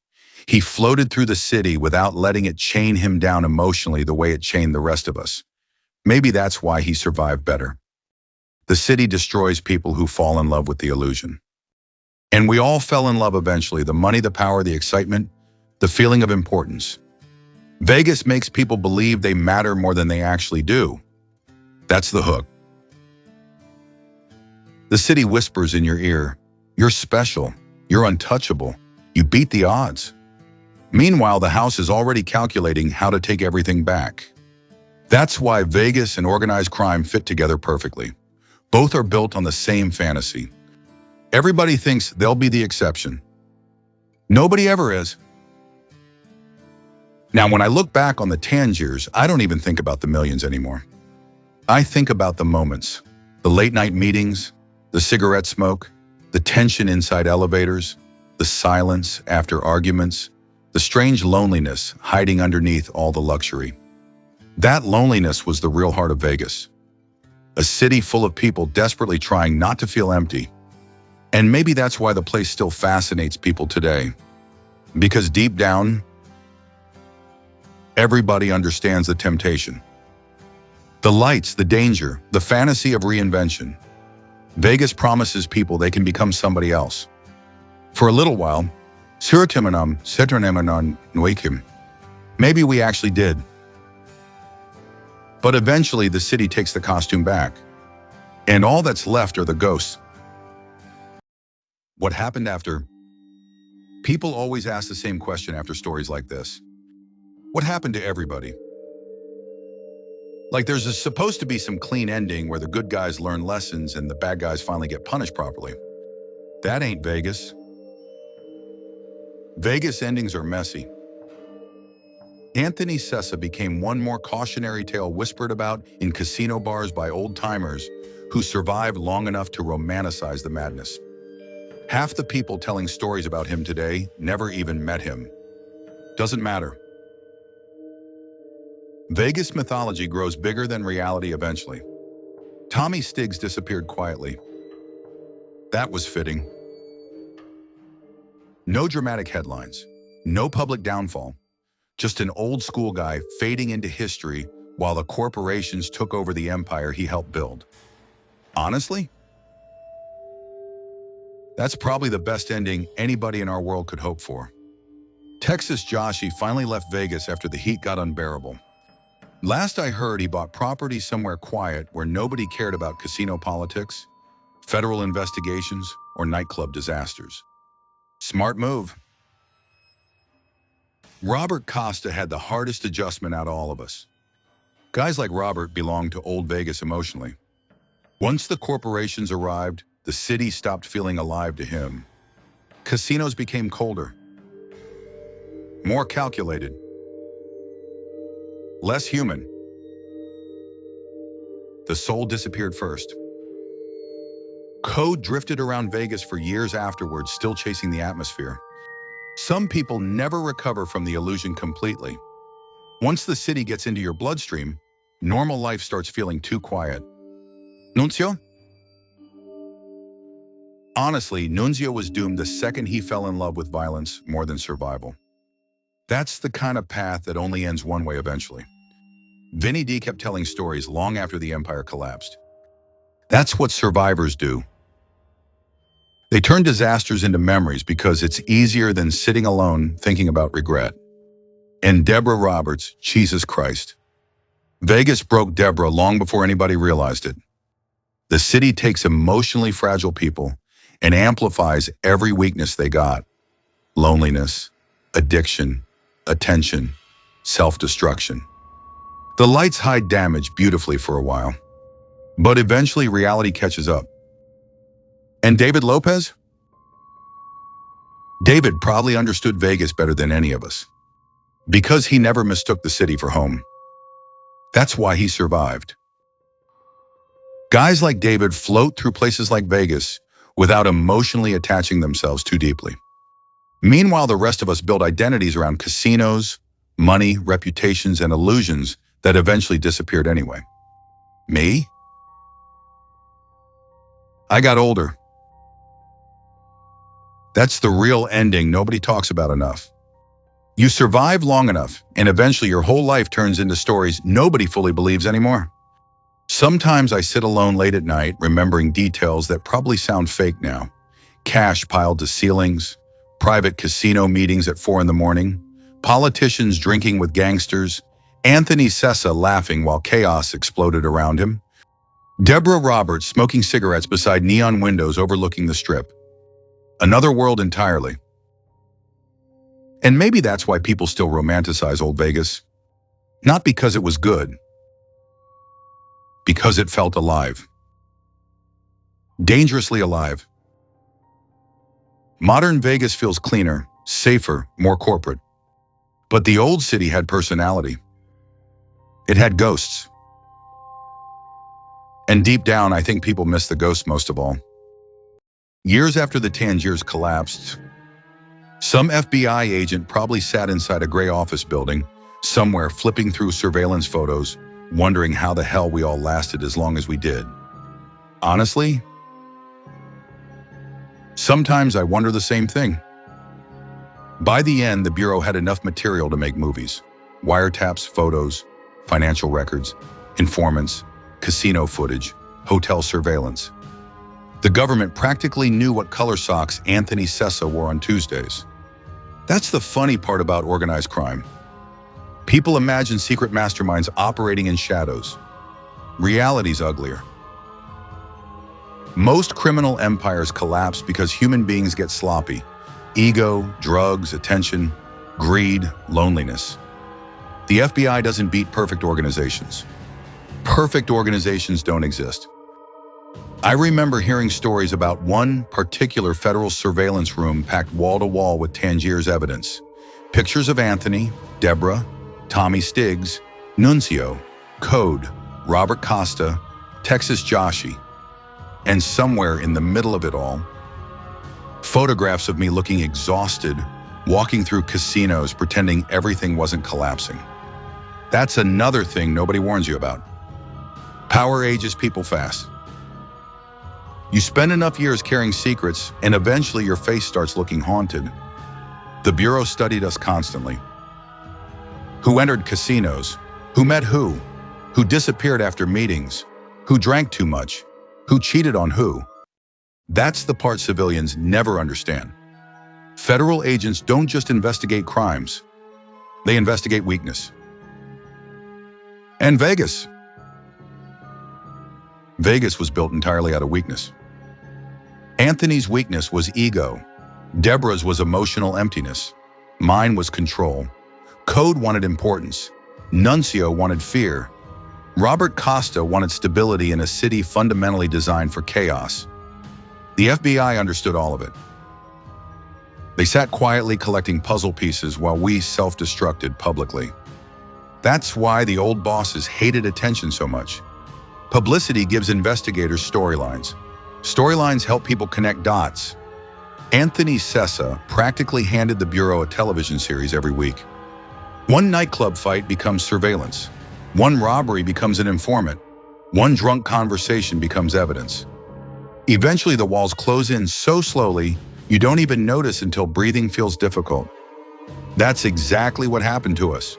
He floated through the city without letting it chain him down emotionally the way it chained the rest of us. Maybe that's why he survived better. The city destroys people who fall in love with the illusion. And we all fell in love eventually, the money, the power, the excitement, the feeling of importance. Vegas makes people believe they matter more than they actually do. That's the hook. The city whispers in your ear, you're special, you're untouchable, you beat the odds. Meanwhile, the house is already calculating how to take everything back. That's why Vegas and organized crime fit together perfectly. Both are built on the same fantasy. Everybody thinks they'll be the exception. Nobody ever is. Now, when I look back on the Tangiers, I don't even think about the millions anymore. I think about the moments, the late-night meetings, the cigarette smoke, the tension inside elevators, the silence after arguments, the strange loneliness hiding underneath all the luxury. That loneliness was the real heart of Vegas. A city full of people desperately trying not to feel empty. And maybe that's why the place still fascinates people today. Because deep down, everybody understands the temptation. The lights, the danger, the fantasy of reinvention. Vegas promises people they can become somebody else. For a little while, maybe we actually did. But eventually the city takes the costume back. And all that's left are the ghosts. What happened after? People always ask the same question after stories like this. What happened to everybody? Like there's supposed to be some clean ending where the good guys learn lessons and the bad guys finally get punished properly. That ain't Vegas. Vegas endings are messy. Anthony Sessa became one more cautionary tale whispered about in casino bars by old-timers who survived long enough to romanticize the madness. Half the people telling stories about him today never even met him. Doesn't matter. Vegas mythology grows bigger than reality eventually. Tommy Stiggs disappeared quietly. That was fitting. No dramatic headlines, no public downfall, just an old school guy fading into history while the corporations took over the empire he helped build. Honestly, that's probably the best ending anybody in our world could hope for. Texas Joshi finally left Vegas after the heat got unbearable. Last I heard, he bought property somewhere quiet where nobody cared about casino politics, federal investigations, or nightclub disasters. Smart move. Robert Costa had the hardest adjustment out of all of us. Guys like Robert belonged to old Vegas emotionally. Once the corporations arrived, the city stopped feeling alive to him. Casinos became colder, more calculated, less human. The soul disappeared first. Code drifted around Vegas for years afterwards, still chasing the atmosphere. Some people never recover from the illusion completely. Once the city gets into your bloodstream, normal life starts feeling too quiet. Nunzio? Honestly, Nunzio was doomed the second he fell in love with violence more than survival. That's the kind of path that only ends one way eventually. Vinny D kept telling stories long after the empire collapsed. That's what survivors do. They turn disasters into memories because it's easier than sitting alone thinking about regret. And Deborah Roberts, Jesus Christ. Vegas broke Deborah long before anybody realized it. The city takes emotionally fragile people and amplifies every weakness they got. Loneliness, addiction, attention, self-destruction. The lights hide damage beautifully for a while, but eventually reality catches up. And David Lopez? David probably understood Vegas better than any of us, because he never mistook the city for home. That's why he survived. Guys like David float through places like Vegas without emotionally attaching themselves too deeply. Meanwhile, the rest of us build identities around casinos, money, reputations, and illusions that eventually disappeared anyway. Me? I got older. That's the real ending nobody talks about enough. You survive long enough, and eventually your whole life turns into stories nobody fully believes anymore. Sometimes I sit alone late at night, remembering details that probably sound fake now. Cash piled to ceilings, private casino meetings at 4 a.m, politicians drinking with gangsters, Anthony Sessa laughing while chaos exploded around him, Deborah Roberts smoking cigarettes beside neon windows overlooking the strip. Another world entirely. And maybe that's why people still romanticize old Vegas. Not because it was good, because it felt alive. Dangerously alive. Modern Vegas feels cleaner, safer, more corporate. But the old city had personality. It had ghosts. And deep down, I think people miss the ghosts most of all. Years after the Tangiers collapsed, some FBI agent probably sat inside a gray office building, somewhere flipping through surveillance photos, wondering how the hell we all lasted as long as we did. Honestly, sometimes I wonder the same thing. By the end, the Bureau had enough material to make movies. Wiretaps, photos, financial records, informants, casino footage, hotel surveillance. The government practically knew what color socks Anthony Sessa wore on Tuesdays. That's the funny part about organized crime. People imagine secret masterminds operating in shadows. Reality's uglier. Most criminal empires collapse because human beings get sloppy. Ego, drugs, attention, greed, loneliness. The FBI doesn't beat perfect organizations. Perfect organizations don't exist. I remember hearing stories about one particular federal surveillance room packed wall to wall with Tangiers evidence. Pictures of Anthony, Deborah, Tommy Stiggs, Nuncio, Code, Robert Costa, Texas Joshi, and somewhere in the middle of it all, photographs of me looking exhausted, walking through casinos pretending everything wasn't collapsing. That's another thing nobody warns you about. Power ages people fast. You spend enough years carrying secrets, and eventually your face starts looking haunted. The Bureau studied us constantly. Who entered casinos? Who met who? Who disappeared after meetings? Who drank too much? Who cheated on who? That's the part civilians never understand. Federal agents don't just investigate crimes. They investigate weakness. And Vegas. Vegas was built entirely out of weakness. Anthony's weakness was ego. Deborah's was emotional emptiness. Mine was control. Code wanted importance. Nuncio wanted fear. Robert Costa wanted stability in a city fundamentally designed for chaos. The FBI understood all of it. They sat quietly collecting puzzle pieces while we self-destructed publicly. That's why the old bosses hated attention so much. Publicity gives investigators storylines. Storylines help people connect dots. Anthony Sessa practically handed the Bureau a television series every week. One nightclub fight becomes surveillance. One robbery becomes an informant. One drunk conversation becomes evidence. Eventually, the walls close in so slowly, you don't even notice until breathing feels difficult. That's exactly what happened to us.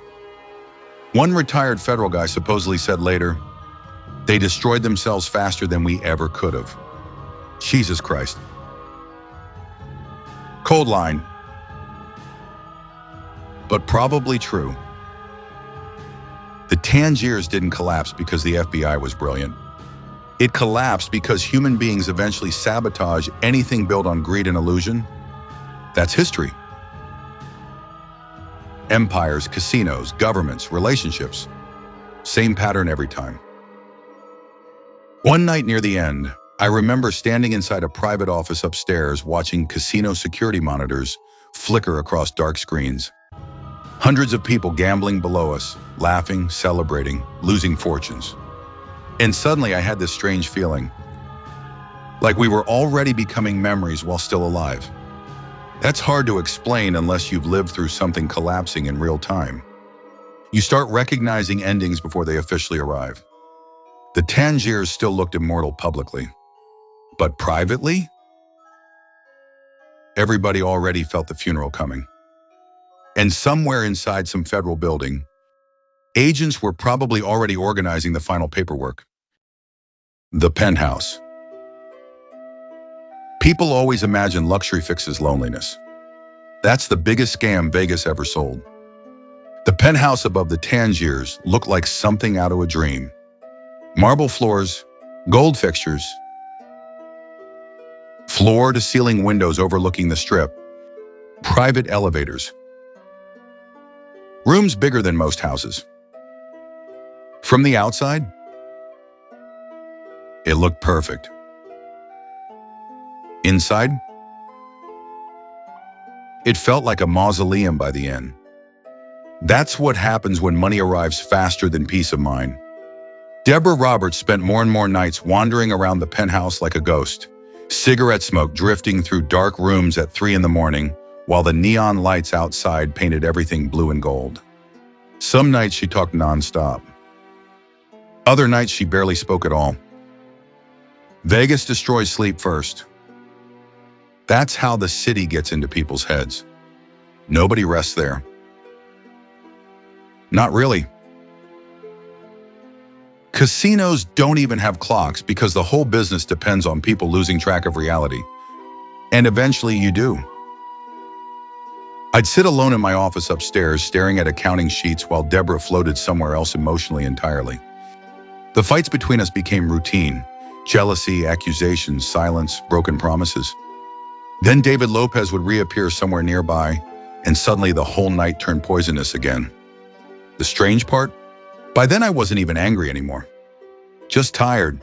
One retired federal guy supposedly said later, "They destroyed themselves faster than we ever could have." Jesus Christ. Cold line. But probably true. The Tangiers didn't collapse because the FBI was brilliant. It collapsed because human beings eventually sabotage anything built on greed and illusion. That's history. Empires, casinos, governments, relationships. Same pattern every time. One night near the end, I remember standing inside a private office upstairs watching casino security monitors flicker across dark screens. Hundreds of people gambling below us, laughing, celebrating, losing fortunes. And suddenly I had this strange feeling, like we were already becoming memories while still alive. That's hard to explain unless you've lived through something collapsing in real time. You start recognizing endings before they officially arrive. The Tangiers still looked immortal publicly. But privately, everybody already felt the funeral coming. And somewhere inside some federal building, agents were probably already organizing the final paperwork. The penthouse. People always imagine luxury fixes loneliness. That's the biggest scam Vegas ever sold. The penthouse above the Tangiers looked like something out of a dream. Marble floors, gold fixtures, floor-to-ceiling windows overlooking the strip, private elevators, Rooms bigger than most houses. From the outside, it looked perfect. Inside, it felt like a mausoleum by the end. That's what happens when money arrives faster than peace of mind. Deborah Roberts spent more and more nights wandering around the penthouse like a ghost, cigarette smoke drifting through dark rooms at 3 in the morning, while the neon lights outside painted everything blue and gold. Some nights she talked nonstop. Other nights she barely spoke at all. Vegas destroys sleep first. That's how the city gets into people's heads. Nobody rests there. Not really. Casinos don't even have clocks because the whole business depends on people losing track of reality. And eventually you do. I'd sit alone in my office upstairs staring at accounting sheets while Deborah floated somewhere else emotionally entirely. The fights between us became routine. Jealousy, accusations, silence, broken promises. Then David Lopez would reappear somewhere nearby, and suddenly the whole night turned poisonous again. The strange part? By then I wasn't even angry anymore. Just tired.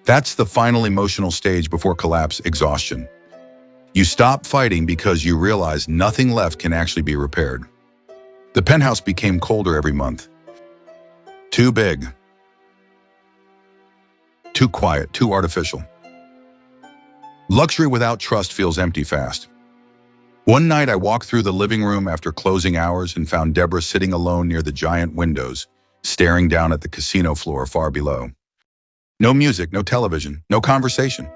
That's the final emotional stage before collapse, exhaustion. You stop fighting because you realize nothing left can actually be repaired. The penthouse became colder every month. Too big. Too quiet, too artificial. Luxury without trust feels empty fast. One night I walked through the living room after closing hours and found Deborah sitting alone near the giant windows, staring down at the casino floor far below. No music, no television, no conversation.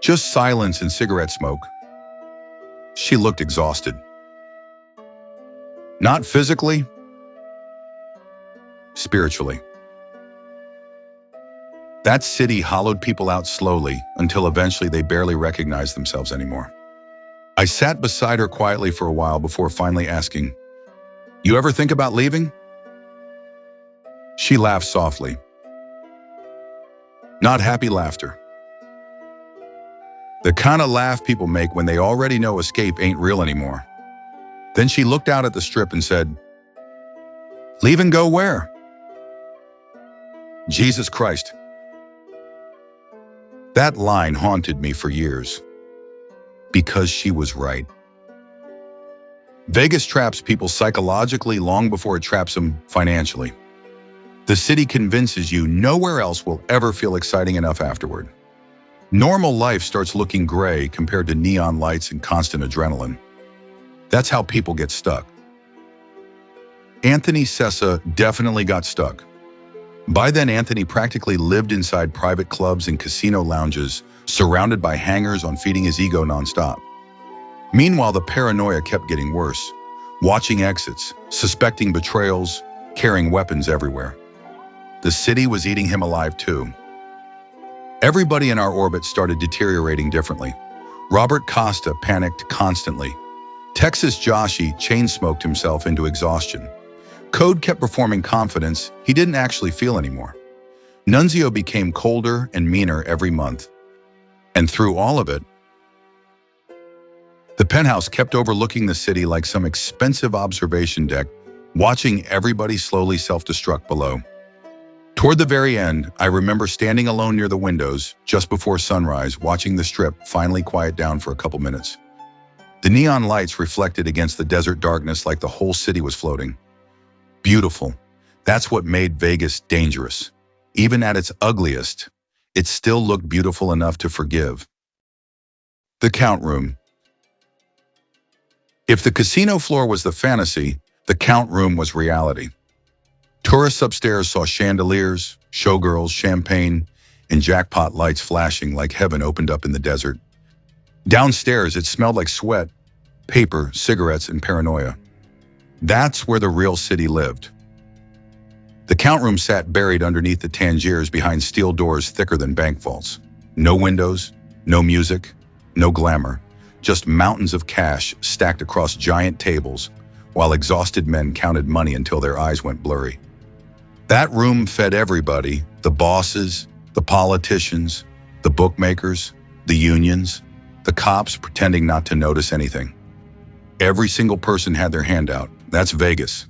Just silence and cigarette smoke. She looked exhausted. Not physically, spiritually. That city hollowed people out slowly until eventually they barely recognized themselves anymore. I sat beside her quietly for a while before finally asking, "You ever think about leaving?" She laughed softly. Not happy laughter. The kind of laugh people make when they already know escape ain't real anymore. Then she looked out at the strip and said, "Leave and go where?" Jesus Christ. That line haunted me for years. Because she was right. Vegas traps people psychologically long before it traps them financially. The city convinces you nowhere else will ever feel exciting enough afterward. Normal life starts looking gray compared to neon lights and constant adrenaline. That's how people get stuck. Anthony Sessa definitely got stuck. By then, Anthony practically lived inside private clubs and casino lounges, surrounded by hangers on feeding his ego nonstop. Meanwhile, the paranoia kept getting worse, watching exits, suspecting betrayals, carrying weapons everywhere. The city was eating him alive too. Everybody in our orbit started deteriorating differently. Robert Costa panicked constantly. Texas Joshi chain-smoked himself into exhaustion. Code kept performing confidence he didn't actually feel anymore. Nunzio became colder and meaner every month. And through all of it, the penthouse kept overlooking the city like some expensive observation deck, watching everybody slowly self-destruct below. Toward the very end, I remember standing alone near the windows, just before sunrise, watching the strip finally quiet down for a couple minutes. The neon lights reflected against the desert darkness like the whole city was floating. Beautiful. That's what made Vegas dangerous. Even at its ugliest, it still looked beautiful enough to forgive. The count room. If the casino floor was the fantasy, the count room was reality. Tourists upstairs saw chandeliers, showgirls, champagne, and jackpot lights flashing like heaven opened up in the desert. Downstairs, it smelled like sweat, paper, cigarettes, and paranoia. That's where the real city lived. The count room sat buried underneath the Tangiers behind steel doors thicker than bank vaults. No windows, no music, no glamour, just mountains of cash stacked across giant tables, while exhausted men counted money until their eyes went blurry. That room fed everybody, the bosses, the politicians, the bookmakers, the unions, the cops pretending not to notice anything. Every single person had their hand out. That's Vegas.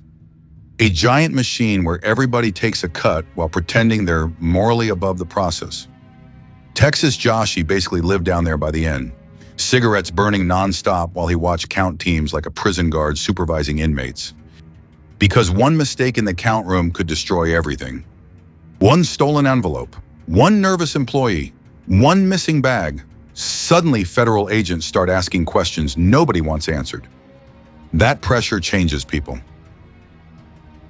A giant machine where everybody takes a cut while pretending they're morally above the process. Texas Joshy basically lived down there by the end. Cigarettes burning nonstop while he watched count teams like a prison guard supervising inmates. Because one mistake in the count room could destroy everything. One stolen envelope, one nervous employee, one missing bag. Suddenly, federal agents start asking questions nobody wants answered. That pressure changes people.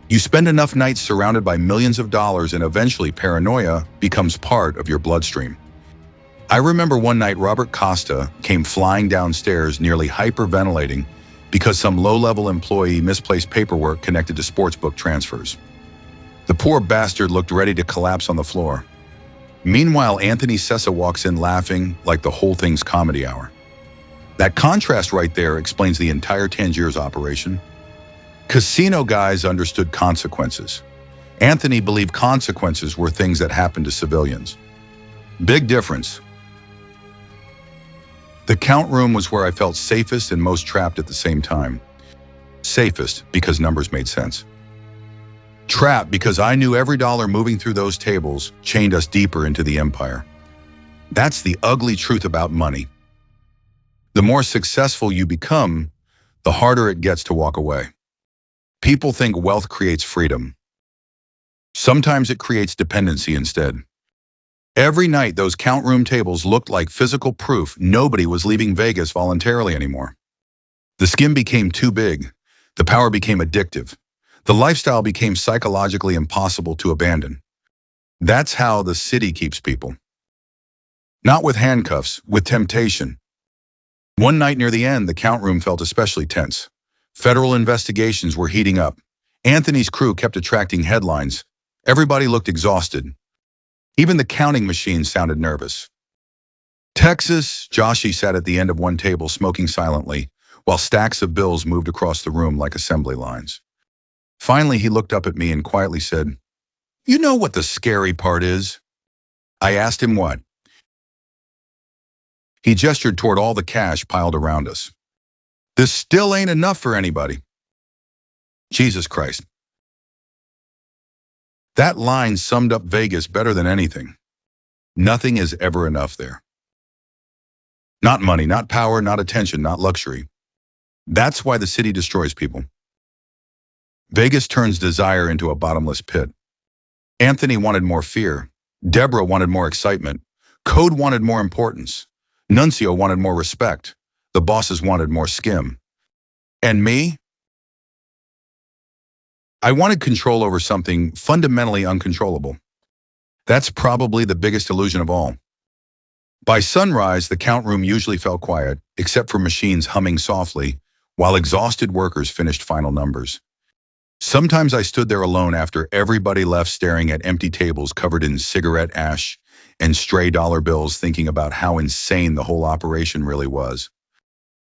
You spend enough nights surrounded by millions of dollars and eventually paranoia becomes part of your bloodstream. I remember one night Robert Costa came flying downstairs nearly hyperventilating because some low-level employee misplaced paperwork connected to sportsbook transfers. The poor bastard looked ready to collapse on the floor. Meanwhile, Anthony Sessa walks in laughing like the whole thing's comedy hour. That contrast right there explains the entire Tangiers operation. Casino guys understood consequences. Anthony believed consequences were things that happened to civilians. Big difference. The count room was where I felt safest and most trapped at the same time. Safest because numbers made sense. Trapped because I knew every dollar moving through those tables chained us deeper into the empire. That's the ugly truth about money. The more successful you become, the harder it gets to walk away. People think wealth creates freedom. Sometimes it creates dependency instead. Every night, those count room tables looked like physical proof nobody was leaving Vegas voluntarily anymore. The skim became too big. The power became addictive. The lifestyle became psychologically impossible to abandon. That's how the city keeps people. Not with handcuffs, with temptation. One night near the end, the count room felt especially tense. Federal investigations were heating up. Anthony's crew kept attracting headlines. Everybody looked exhausted. Even the counting machine sounded nervous. Texas Joshy sat at the end of one table smoking silently, while stacks of bills moved across the room like assembly lines. Finally, he looked up at me and quietly said, "You know what the scary part is?" I asked him what. He gestured toward all the cash piled around us. "This still ain't enough for anybody." Jesus Christ. That line summed up Vegas better than anything. Nothing is ever enough there. Not money, not power, not attention, not luxury. That's why the city destroys people. Vegas turns desire into a bottomless pit. Anthony wanted more fear. Deborah wanted more excitement. Code wanted more importance. Nuncio wanted more respect. The bosses wanted more skim. And me? I wanted control over something fundamentally uncontrollable. That's probably the biggest illusion of all. By sunrise, the count room usually felt quiet, except for machines humming softly, while exhausted workers finished final numbers. Sometimes I stood there alone after everybody left, staring at empty tables covered in cigarette ash and stray dollar bills, thinking about how insane the whole operation really was.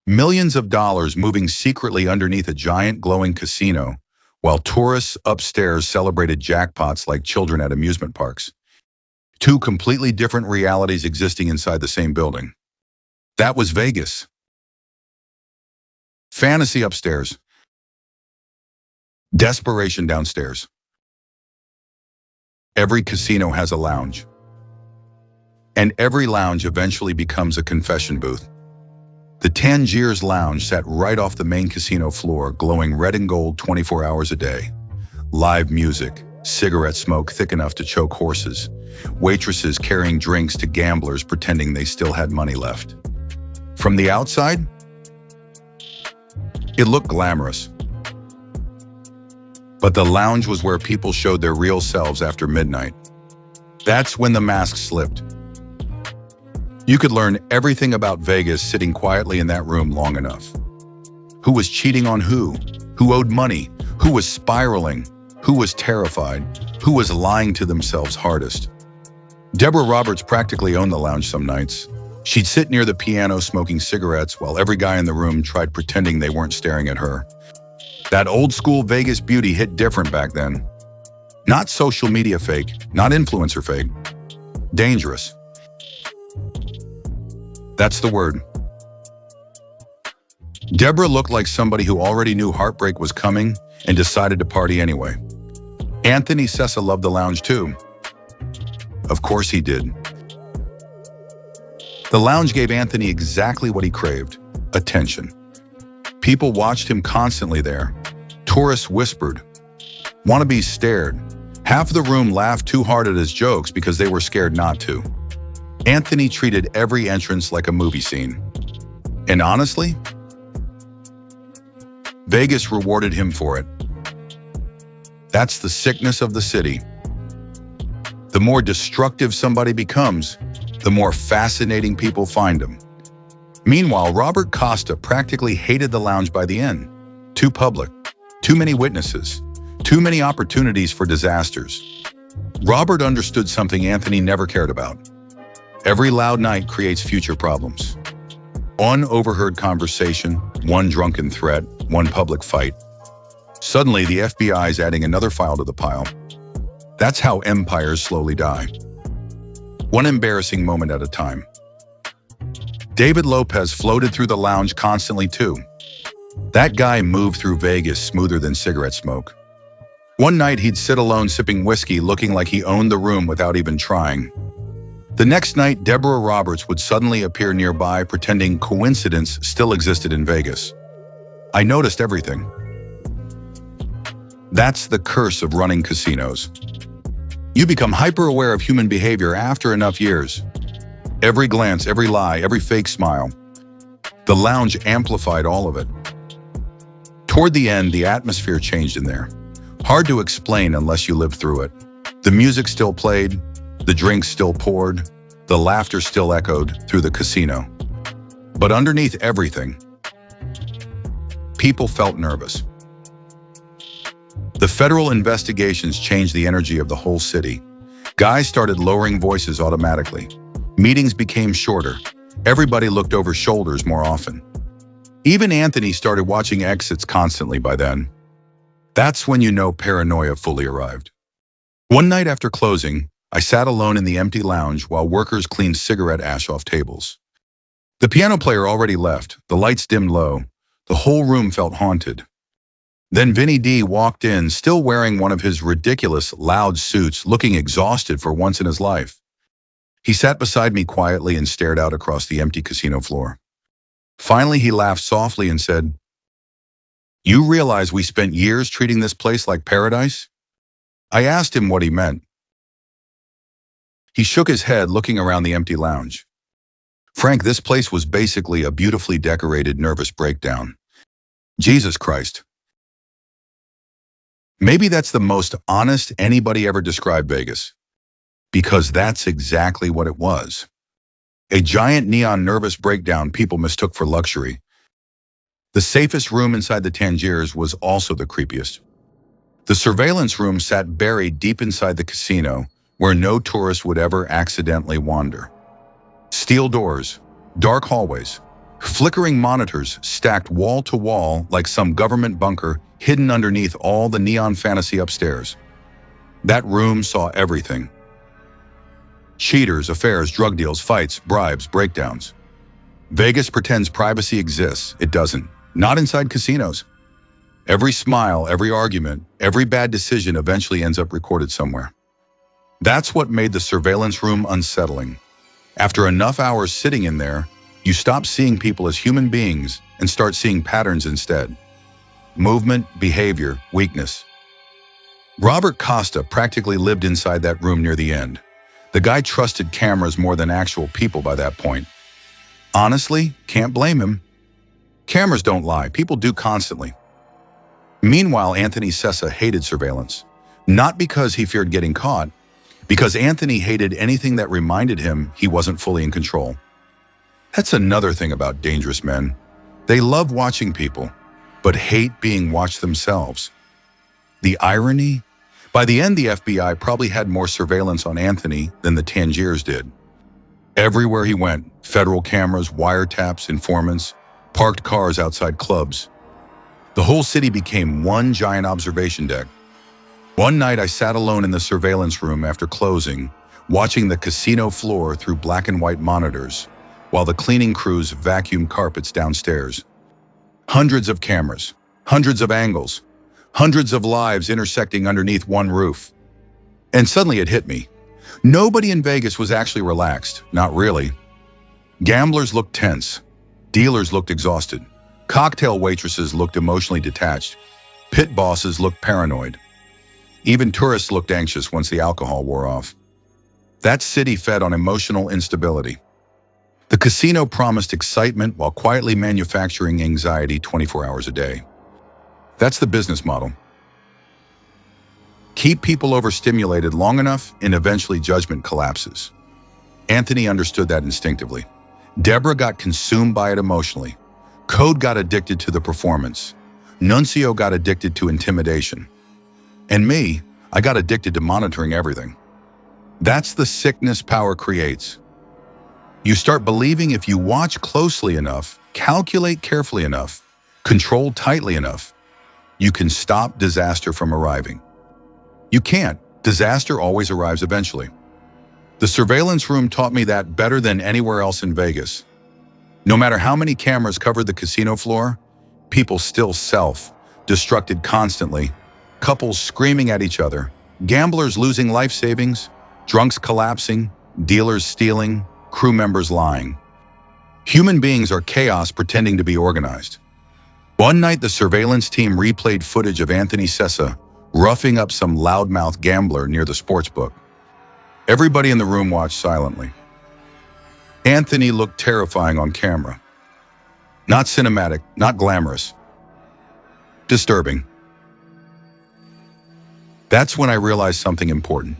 Millions of dollars moving secretly underneath a giant glowing casino, while tourists upstairs celebrated jackpots like children at amusement parks. Two completely different realities existing inside the same building. That was Vegas. Fantasy upstairs. Desperation downstairs. Every casino has a lounge. And every lounge eventually becomes a confession booth. The Tangiers lounge sat right off the main casino floor, glowing red and gold 24 hours a day. Live music, cigarette smoke thick enough to choke horses, waitresses carrying drinks to gamblers pretending they still had money left. From the outside, it looked glamorous. But the lounge was where people showed their real selves after midnight. That's when the mask slipped. You could learn everything about Vegas sitting quietly in that room long enough. Who was cheating on who? Who owed money? Who was spiraling? Who was terrified? Who was lying to themselves hardest? Deborah Roberts practically owned the lounge some nights. She'd sit near the piano smoking cigarettes while every guy in the room tried pretending they weren't staring at her. That old school Vegas beauty hit different back then. Not social media fake, not influencer fake. Dangerous. That's the word. Deborah looked like somebody who already knew heartbreak was coming and decided to party anyway. Anthony Sessa loved the lounge too. Of course he did. The lounge gave Anthony exactly what he craved: attention. People watched him constantly there. Tourists whispered. Wannabes stared. Half the room laughed too hard at his jokes because they were scared not to. Anthony treated every entrance like a movie scene. And honestly, Vegas rewarded him for it. That's the sickness of the city. The more destructive somebody becomes, the more fascinating people find him. Meanwhile, Robert Costa practically hated the lounge by the end. Too public, too many witnesses, too many opportunities for disasters. Robert understood something Anthony never cared about. Every loud night creates future problems. One overheard conversation, one drunken threat, one public fight. Suddenly, the FBI is adding another file to the pile. That's how empires slowly die. One embarrassing moment at a time. David Lopez floated through the lounge constantly too. That guy moved through Vegas smoother than cigarette smoke. One night he'd sit alone sipping whiskey looking like he owned the room without even trying. The next night, Deborah Roberts would suddenly appear nearby pretending coincidence still existed in Vegas. I noticed everything. That's the curse of running casinos. You become hyper-aware of human behavior after enough years. Every glance, every lie, every fake smile. The lounge amplified all of it. Toward the end, the atmosphere changed in there. Hard to explain unless you lived through it. The music still played, the drinks still poured, the laughter still echoed through the casino. But underneath everything, people felt nervous. The federal investigations changed the energy of the whole city. Guys started lowering voices automatically. Meetings became shorter. Everybody looked over shoulders more often. Even Anthony started watching exits constantly by then. That's when you know paranoia fully arrived. One night after closing, I sat alone in the empty lounge while workers cleaned cigarette ash off tables. The piano player already left, the lights dimmed low. The whole room felt haunted. Then Vinny D walked in, still wearing one of his ridiculous, loud suits, looking exhausted for once in his life. He sat beside me quietly and stared out across the empty casino floor. Finally, he laughed softly and said, "You realize we spent years treating this place like paradise?" I asked him what he meant. He shook his head, looking around the empty lounge. "Frank, this place was basically a beautifully decorated nervous breakdown. Jesus Christ." Maybe that's the most honest anybody ever described Vegas. Because that's exactly what it was. A giant neon nervous breakdown people mistook for luxury. The safest room inside the Tangiers was also the creepiest. The surveillance room sat buried deep inside the casino, where no tourist would ever accidentally wander. Steel doors, dark hallways, flickering monitors stacked wall to wall like some government bunker hidden underneath all the neon fantasy upstairs. That room saw everything. Cheaters, affairs, drug deals, fights, bribes, breakdowns. Vegas pretends privacy exists. It doesn't. Not inside casinos. Every smile, every argument, every bad decision eventually ends up recorded somewhere. That's what made the surveillance room unsettling. After enough hours sitting in there, you stop seeing people as human beings and start seeing patterns instead. Movement, behavior, weakness. Robert Costa practically lived inside that room near the end. The guy trusted cameras more than actual people by that point. Honestly, can't blame him. Cameras don't lie, people do constantly. Meanwhile, Anthony Sessa hated surveillance. Not because he feared getting caught, because Anthony hated anything that reminded him he wasn't fully in control. That's another thing about dangerous men. They love watching people, but hate being watched themselves. The irony? By the end, the FBI probably had more surveillance on Anthony than the Tangiers did. Everywhere he went, federal cameras, wiretaps, informants, parked cars outside clubs. The whole city became one giant observation deck. One night I sat alone in the surveillance room after closing, watching the casino floor through black and white monitors, while the cleaning crews vacuumed carpets downstairs. Hundreds of cameras, hundreds of angles, hundreds of lives intersecting underneath one roof. And suddenly it hit me. Nobody in Vegas was actually relaxed, not really. Gamblers looked tense. Dealers looked exhausted. Cocktail waitresses looked emotionally detached. Pit bosses looked paranoid. Even tourists looked anxious once the alcohol wore off. That city fed on emotional instability. The casino promised excitement while quietly manufacturing anxiety 24 hours a day. That's the business model. Keep people overstimulated long enough and eventually judgment collapses. Anthony understood that instinctively. Deborah got consumed by it emotionally. Code got addicted to the performance. Nuncio got addicted to intimidation. And me, I got addicted to monitoring everything. That's the sickness power creates. You start believing if you watch closely enough, calculate carefully enough, control tightly enough, you can stop disaster from arriving. You can't. Disaster always arrives eventually. The surveillance room taught me that better than anywhere else in Vegas. No matter how many cameras covered the casino floor, people still self-destructed constantly, couples screaming at each other, gamblers losing life savings, drunks collapsing, dealers stealing, crew members lying. Human beings are chaos pretending to be organized. One night, the surveillance team replayed footage of Anthony Sessa roughing up some loudmouth gambler near the sportsbook. Everybody in the room watched silently. Anthony looked terrifying on camera. Not cinematic, not glamorous. Disturbing. That's when I realized something important.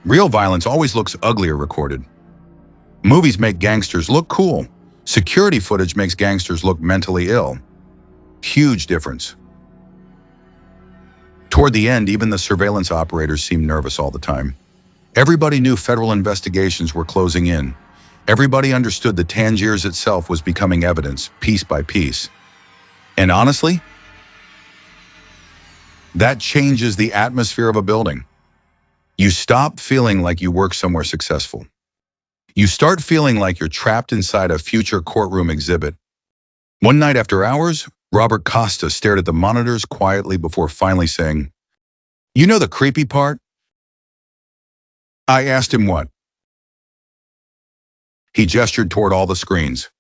Real violence always looks uglier recorded. Movies make gangsters look cool. Security footage makes gangsters look mentally ill. Huge difference. Toward the end, even the surveillance operators seemed nervous all the time. Everybody knew federal investigations were closing in. Everybody understood the Tangiers itself was becoming evidence, piece by piece. And honestly, that changes the atmosphere of a building. You stop feeling like you work somewhere successful. You start feeling like you're trapped inside a future courtroom exhibit. One night after hours, Robert Costa stared at the monitors quietly before finally saying, "You know the creepy part?" I asked him what. He gestured toward all the screens.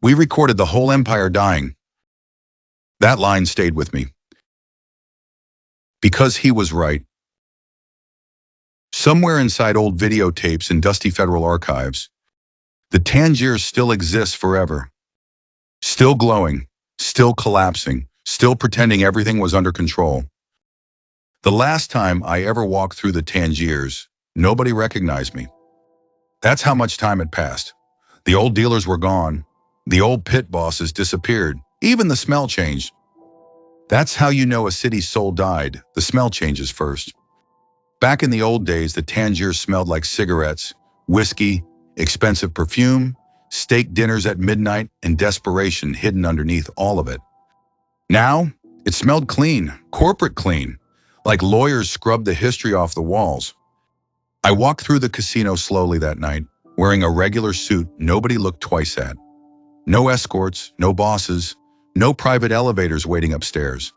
"We recorded the whole empire dying." That line stayed with me. Because he was right. Somewhere inside old videotapes and dusty federal archives, the Tangiers still exists forever. Still glowing, still collapsing, still pretending everything was under control. The last time I ever walked through the Tangiers, nobody recognized me. That's how much time had passed. The old dealers were gone. The old pit bosses disappeared. Even the smell changed. That's how you know a city's soul died. The smell changes first. Back in the old days, the Tangiers smelled like cigarettes, whiskey, expensive perfume, steak dinners at midnight, and desperation hidden underneath all of it. Now, it smelled clean, corporate clean, like lawyers scrubbed the history off the walls. I walked through the casino slowly that night, wearing a regular suit nobody looked twice at. No escorts, no bosses, no private elevators waiting upstairs.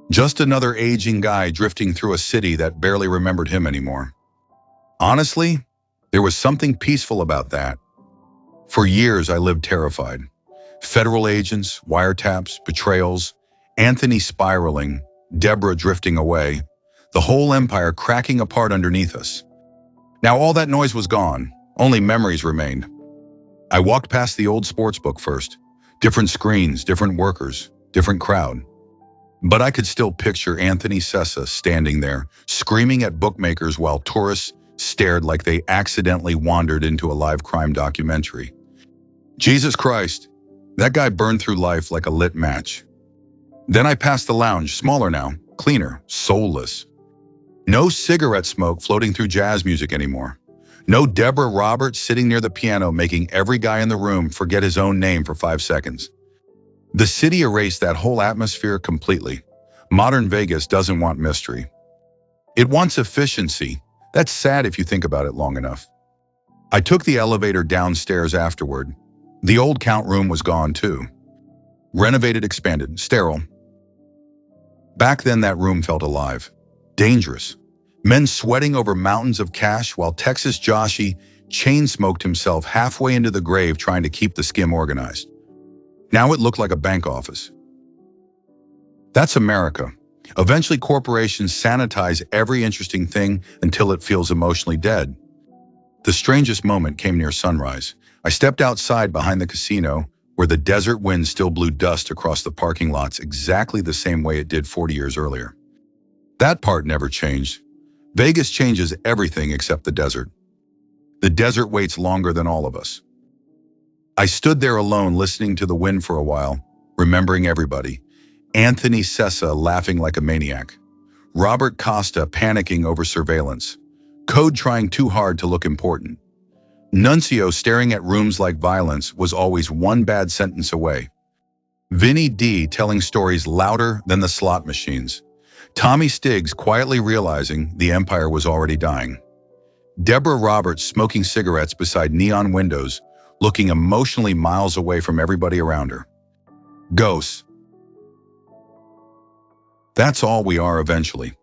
Just another aging guy drifting through a city that barely remembered him anymore. Honestly, there was something peaceful about that. For years, I lived terrified. Federal agents, wiretaps, betrayals, Anthony spiraling, Deborah drifting away, the whole empire cracking apart underneath us. Now all that noise was gone, only memories remained. I walked past the old sportsbook first. Different screens, different workers, different crowd. But I could still picture Anthony Sessa standing there, screaming at bookmakers while tourists stared like they accidentally wandered into a live crime documentary. Jesus Christ, that guy burned through life like a lit match. Then I passed the lounge, smaller now, cleaner, soulless. No cigarette smoke floating through jazz music anymore. No Deborah Roberts sitting near the piano making every guy in the room forget his own name for 5 seconds. The city erased that whole atmosphere completely. Modern Vegas doesn't want mystery. It wants efficiency. That's sad if you think about it long enough. I took the elevator downstairs afterward. The old count room was gone too. Renovated, expanded, sterile. Back then, that room felt alive. Dangerous. Men sweating over mountains of cash while Texas Joshi chain-smoked himself halfway into the grave trying to keep the skim organized. Now it looked like a bank office. That's America. Eventually, corporations sanitize every interesting thing until it feels emotionally dead. The strangest moment came near sunrise. I stepped outside behind the casino, where the desert wind still blew dust across the parking lots exactly the same way it did 40 years earlier. That part never changed. Vegas changes everything except the desert. The desert waits longer than all of us. I stood there alone listening to the wind for a while, remembering everybody. Anthony Sessa laughing like a maniac. Robert Costa panicking over surveillance. Code trying too hard to look important. Nuncio staring at rooms like violence was always one bad sentence away. Vinny D telling stories louder than the slot machines. Tommy Stiggs quietly realizing the empire was already dying. Deborah Roberts smoking cigarettes beside neon windows, looking emotionally miles away from everybody around her. Ghosts. That's all we are eventually.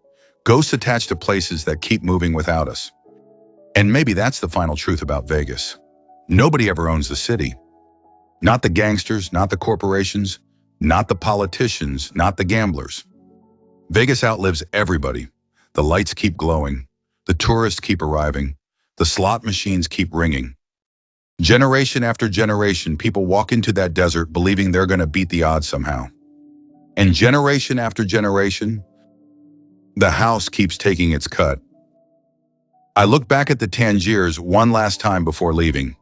Ghosts attached to places that keep moving without us. And maybe that's the final truth about Vegas. Nobody ever owns the city. Not the gangsters, not the corporations, not the politicians, not the gamblers. Vegas outlives everybody. The lights keep glowing. The tourists keep arriving. The slot machines keep ringing. Generation after generation, people walk into that desert believing they're going to beat the odds somehow. And generation after generation, the house keeps taking its cut. I looked back at the Tangiers one last time before leaving.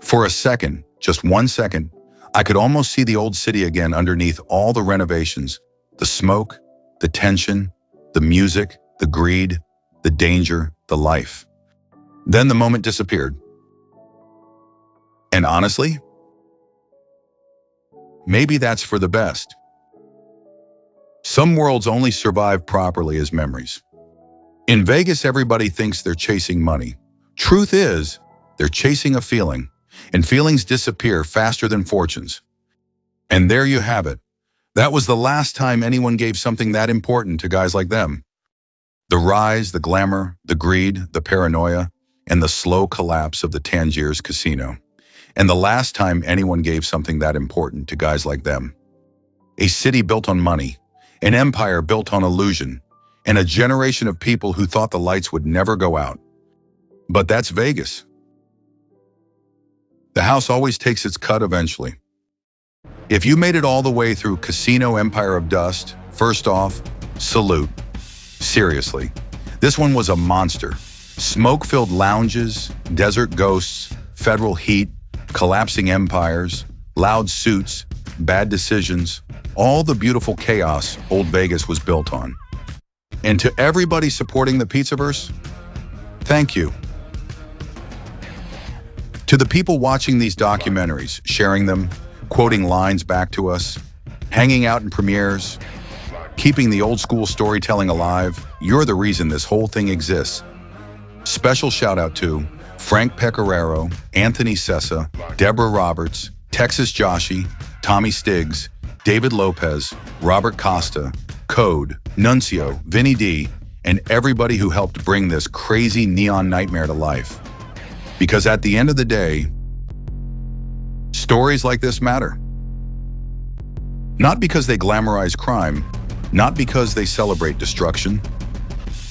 For a second, just 1 second, I could almost see the old city again underneath all the renovations, the smoke, the tension, the music, the greed, the danger, the life. Then the moment disappeared. And honestly, maybe that's for the best. Some worlds only survive properly as memories. In Vegas, everybody thinks they're chasing money. Truth is, they're chasing a feeling, and feelings disappear faster than fortunes. And there you have it. That was the last time anyone gave something that important to guys like them. The rise, the glamour, the greed, the paranoia, and the slow collapse of the Tangiers Casino. And the last time anyone gave something that important to guys like them. A city built on money, an empire built on illusion, and a generation of people who thought the lights would never go out. But that's Vegas. The house always takes its cut eventually. If you made it all the way through Casino Empire of Dust, first off, salute. Seriously, this one was a monster. Smoke-filled lounges, desert ghosts, federal heat, collapsing empires, loud suits, bad decisions, all the beautiful chaos old Vegas was built on. And to everybody supporting the Pizzaverse, thank you. To the people watching these documentaries, sharing them, quoting lines back to us, hanging out in premieres, keeping the old school storytelling alive, you're the reason this whole thing exists. Special shout out to Frank Pecoraro, Anthony Sessa, Deborah Roberts, Texas Joshi, Tommy Stiggs, David Lopez, Robert Costa, Code, Nuncio, Vinny D, and everybody who helped bring this crazy neon nightmare to life. Because at the end of the day, stories like this matter. Not because they glamorize crime, not because they celebrate destruction,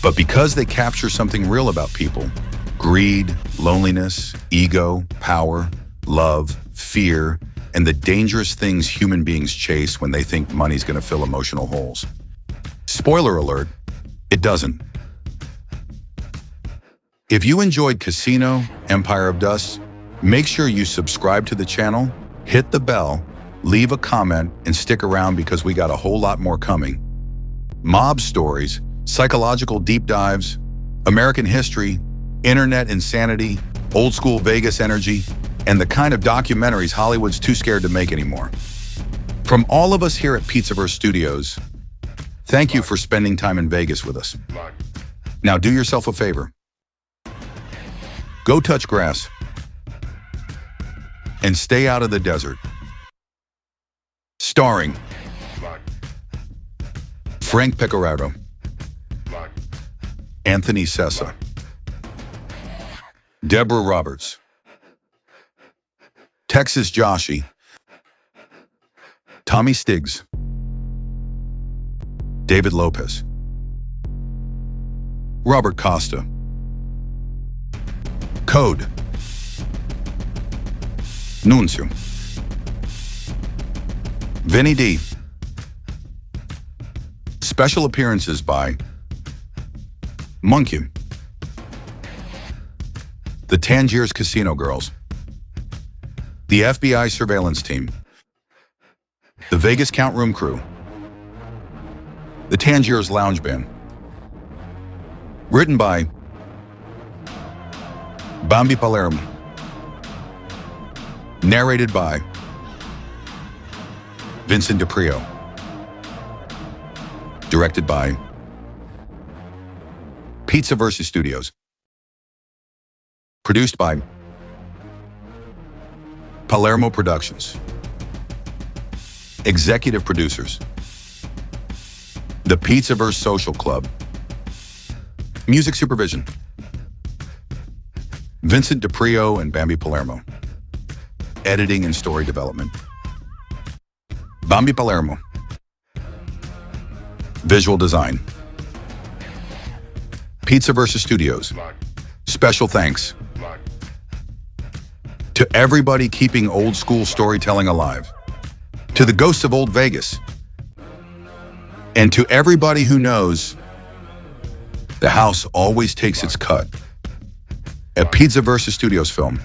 but because they capture something real about people. Greed, loneliness, ego, power, love, fear, and the dangerous things human beings chase when they think money's going to fill emotional holes. Spoiler alert, it doesn't. If you enjoyed Casino, Empire of Dust, make sure you subscribe to the channel, hit the bell, leave a comment, and stick around because we got a whole lot more coming. Mob stories, psychological deep dives, American history, internet insanity, old school Vegas energy, and the kind of documentaries Hollywood's too scared to make anymore. From all of us here at Pizzaverse Studios, thank you for spending time in Vegas with us. Now do yourself a favor. Go touch grass and stay out of the desert. Starring Frank Pecoraro, Anthony Sessa, Deborah Roberts, Texas Joshi, Tommy Stiggs, David Lopez, Robert Costa, Code, Nuncio, Vinny D. Special appearances by Monkey, the Tangiers Casino Girls, the FBI Surveillance Team, the Vegas Count Room Crew, the Tangiers Lounge Band. Written by Bambi Palermo. Narrated by Vincent DiPrio. Directed by Pizza vs. Studios. Produced by Palermo Productions. Executive producers: The Pizzaverse Social Club. Music supervision: Vincent DiPrio and Bambi Palermo. Editing and story development: Bambi Palermo. Visual design: Pizza vs. Studios. Special thanks to everybody keeping old school storytelling alive, to the ghosts of old Vegas, and to everybody who knows the house always takes its cut. A Pizza vs. Studios film.